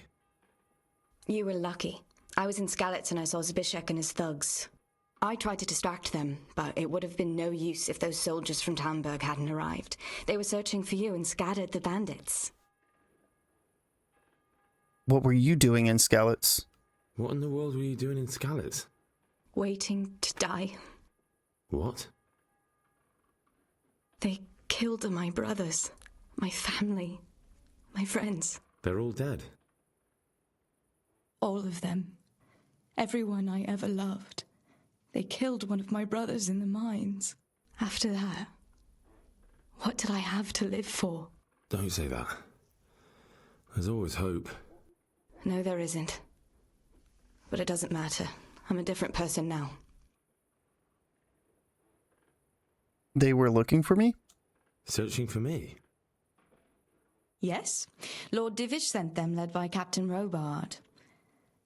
[SPEAKER 27] You were lucky. I was in Skalitz and I saw Zbyszek and his thugs. I tried to distract them, but it would have been no use if those soldiers from Talmberg hadn't arrived. They were searching for you and scattered the bandits.
[SPEAKER 1] What were you doing in Skalitz?
[SPEAKER 5] What in the world were you doing in Skalitz?
[SPEAKER 27] Waiting to die.
[SPEAKER 5] What?
[SPEAKER 27] They killed my brothers, my family, my friends.
[SPEAKER 5] They're all dead.
[SPEAKER 27] All of them. Everyone I ever loved. They killed one of my brothers in the mines. After that, what did I have to live for?
[SPEAKER 5] Don't say that. There's always hope.
[SPEAKER 22] No, there isn't. But it doesn't matter. I'm a different person now.
[SPEAKER 1] They were looking for me?
[SPEAKER 5] Searching for me?
[SPEAKER 22] Yes. Lord Divish sent them, led by Captain Robard.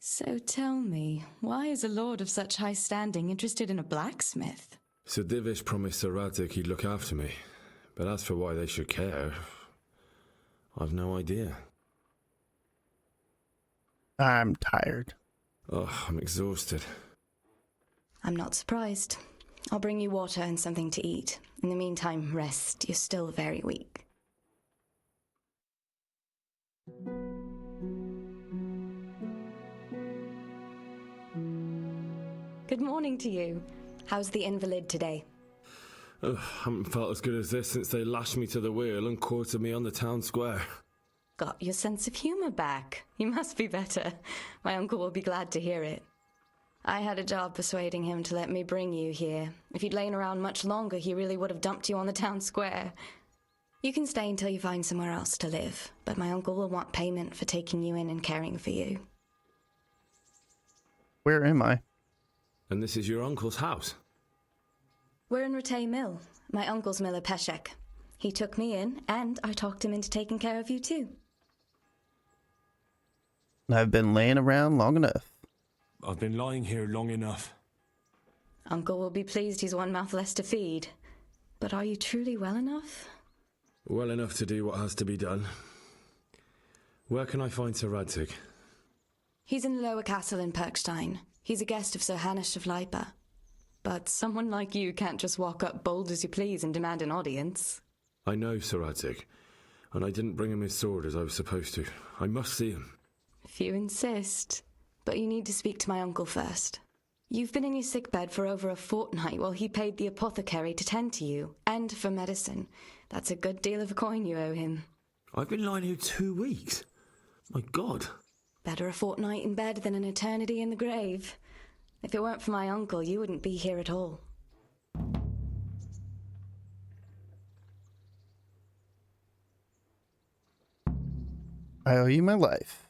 [SPEAKER 22] So tell me, why is a lord of such high standing interested in a blacksmith?
[SPEAKER 5] Sir Divish promised Sir Radic he'd look after me. But as for why they should care, I've no idea.
[SPEAKER 1] I'm tired.
[SPEAKER 5] Oh, I'm exhausted.
[SPEAKER 22] I'm not surprised. I'll bring you water and something to eat. In the meantime, rest. You're still very weak. Good morning to you. How's the invalid today?
[SPEAKER 5] Oh, haven't felt as good as this since they lashed me to the wheel and quartered me on the town square.
[SPEAKER 22] Got your sense of humor back. You must be better. My uncle will be glad to hear it. I had a job persuading him to let me bring you here. If you'd lain around much longer, he really would have dumped you on the town square. You can stay until you find somewhere else to live, but my uncle will want payment for taking you in and caring for you.
[SPEAKER 1] Where am I?
[SPEAKER 5] And this is your uncle's house?
[SPEAKER 22] We're in Ratay Mill, my uncle's mill at Peshek. He took me in, and I talked him into taking care of you too.
[SPEAKER 1] I've been laying around long enough.
[SPEAKER 6] I've been lying here long enough.
[SPEAKER 22] Uncle will be pleased he's one mouth less to feed. But are you truly well enough?
[SPEAKER 5] Well enough to do what has to be done. Where can I find Sir Radic?
[SPEAKER 22] He's in the lower castle in Perkstein. He's a guest of Sir Hanush of Leipa. But someone like you can't just walk up bold as you please and demand an audience.
[SPEAKER 5] I know Sir Radic, and I didn't bring him his sword as I was supposed to. I must see him.
[SPEAKER 22] If you insist. But you need to speak to my uncle first. You've been in your sickbed for over a fortnight while he paid the apothecary to tend to you, and for medicine. That's a good deal of coin you owe him.
[SPEAKER 5] I've been lying here 2 weeks. My God.
[SPEAKER 22] Better a fortnight in bed than an eternity in the grave. If it weren't for my uncle, you wouldn't be here at all.
[SPEAKER 1] I owe you my life.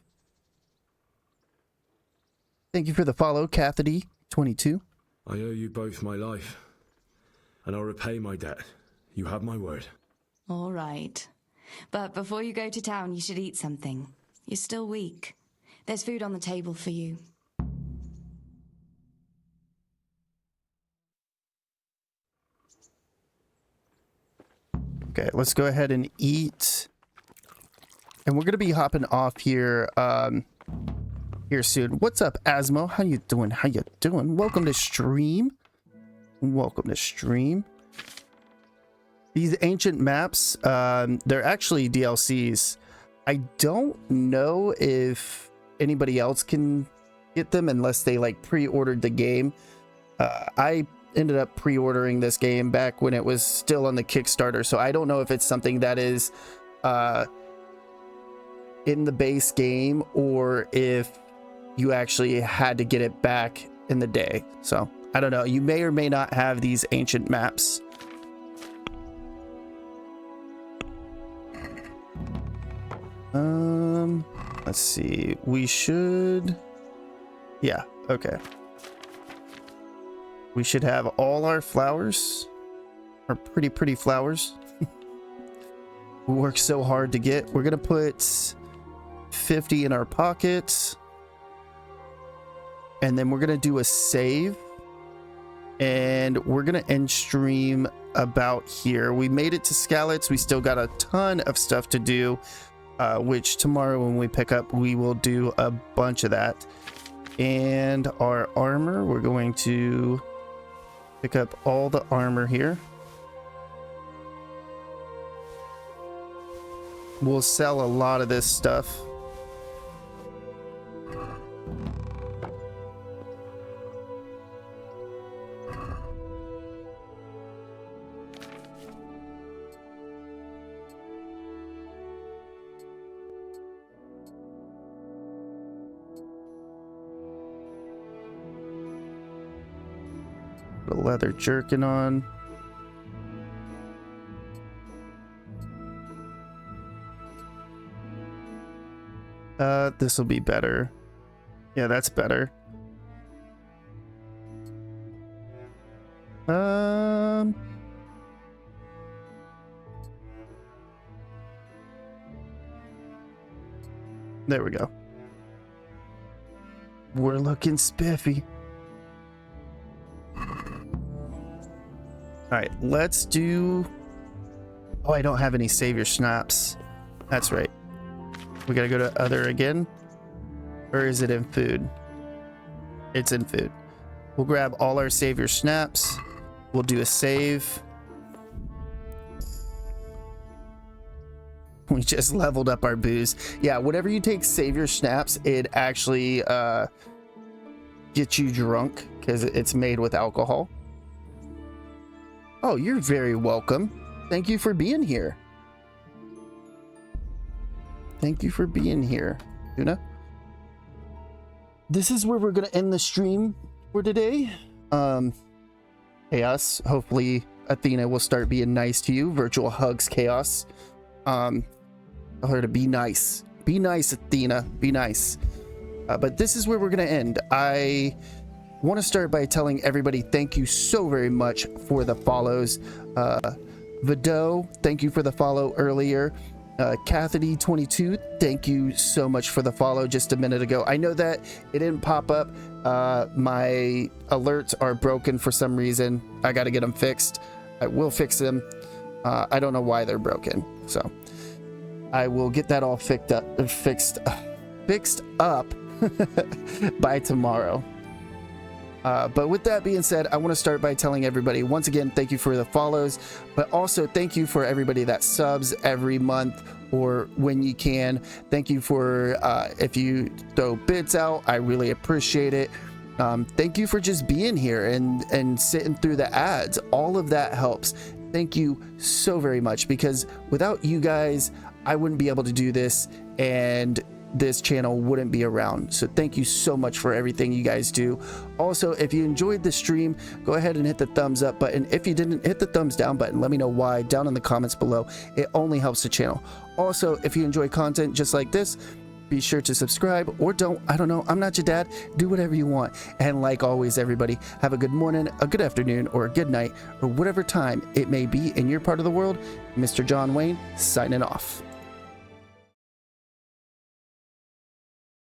[SPEAKER 1] Thank you for the follow, Cathody22.
[SPEAKER 5] I owe you both my life, and I'll repay my debt. You have my word.
[SPEAKER 22] All right. But before you go to town, you should eat something. You're still weak. There's food on the table for you.
[SPEAKER 1] Okay, let's go ahead and eat. And we're going to be hopping off here here soon. What's up, Asmo? How you doing? How you doing? Welcome to stream. Welcome to stream. These ancient maps, they're actually DLCs. I don't know if anybody else can get them unless they like pre-ordered the game. I ended up pre-ordering this game back when it was still on the Kickstarter, so I don't know if it's something that is in the base game or if you actually had to get it back in the day. So I don't know. You may or may not have these ancient maps. Let's see. We should. Yeah. Okay. We should have all our flowers, our pretty flowers. We worked so hard to get. We're gonna put 50 in our pockets, and then we're gonna do a save, and we're gonna end stream about here. We made it to Skalitz. We still got a ton of stuff to do, which tomorrow when we pick up, we will do a bunch of that. And our armor, we're going to pick up all the armor here. We'll sell a lot of this stuff. The leather jerkin on. This will be better. Yeah, that's better. There we go. We're looking spiffy. Alright, let's do... Oh, I don't have any savior snaps. That's right. We gotta go to other again. Or is it in food? It's in food. We'll grab all our savior snaps. We'll do a save. We just leveled up our booze. Yeah, whenever you take savior snaps, it actually gets you drunk because it's made with alcohol. Oh, you're very welcome. Thank you for being here. Thank you for being here, Tuna. This is where we're gonna end the stream for today. Chaos. Hopefully Athena will start being nice to you. Virtual hugs, Chaos. Tell her to be nice. Be nice, Athena. Be nice. But this is where we're going to end. I want to start by telling everybody thank you so very much for the follows. Vido, thank you for the follow earlier. Cathody22, thank you so much for the follow just a minute ago. I know that it didn't pop up. My alerts are broken for some reason. I got to get them fixed. I will fix them. I don't know why they're broken. So I will get that all fixed up by tomorrow. But with that being said, I want to start by telling everybody once again, thank you for the follows, but also thank you for everybody that subs every month or when you can. Thank you for if you throw bits out, I really appreciate it. Thank you for just being here and sitting through the ads. All of that helps. Thank you so very much, because without you guys, I wouldn't be able to do this and this channel wouldn't be around. So thank you so much for everything you guys do. Also, if you enjoyed the stream, go ahead and hit the thumbs up button. If you didn't, hit the thumbs down button. Let me know why down in the comments below. It only helps the channel. Also, if you enjoy content just like this, be sure to subscribe, or don't. I don't know. I'm not your dad. Do whatever you want. And like always, everybody, have a good morning, a good afternoon, or a good night, or whatever time it may be in your part of the world. Mr. John Wayne, signing off.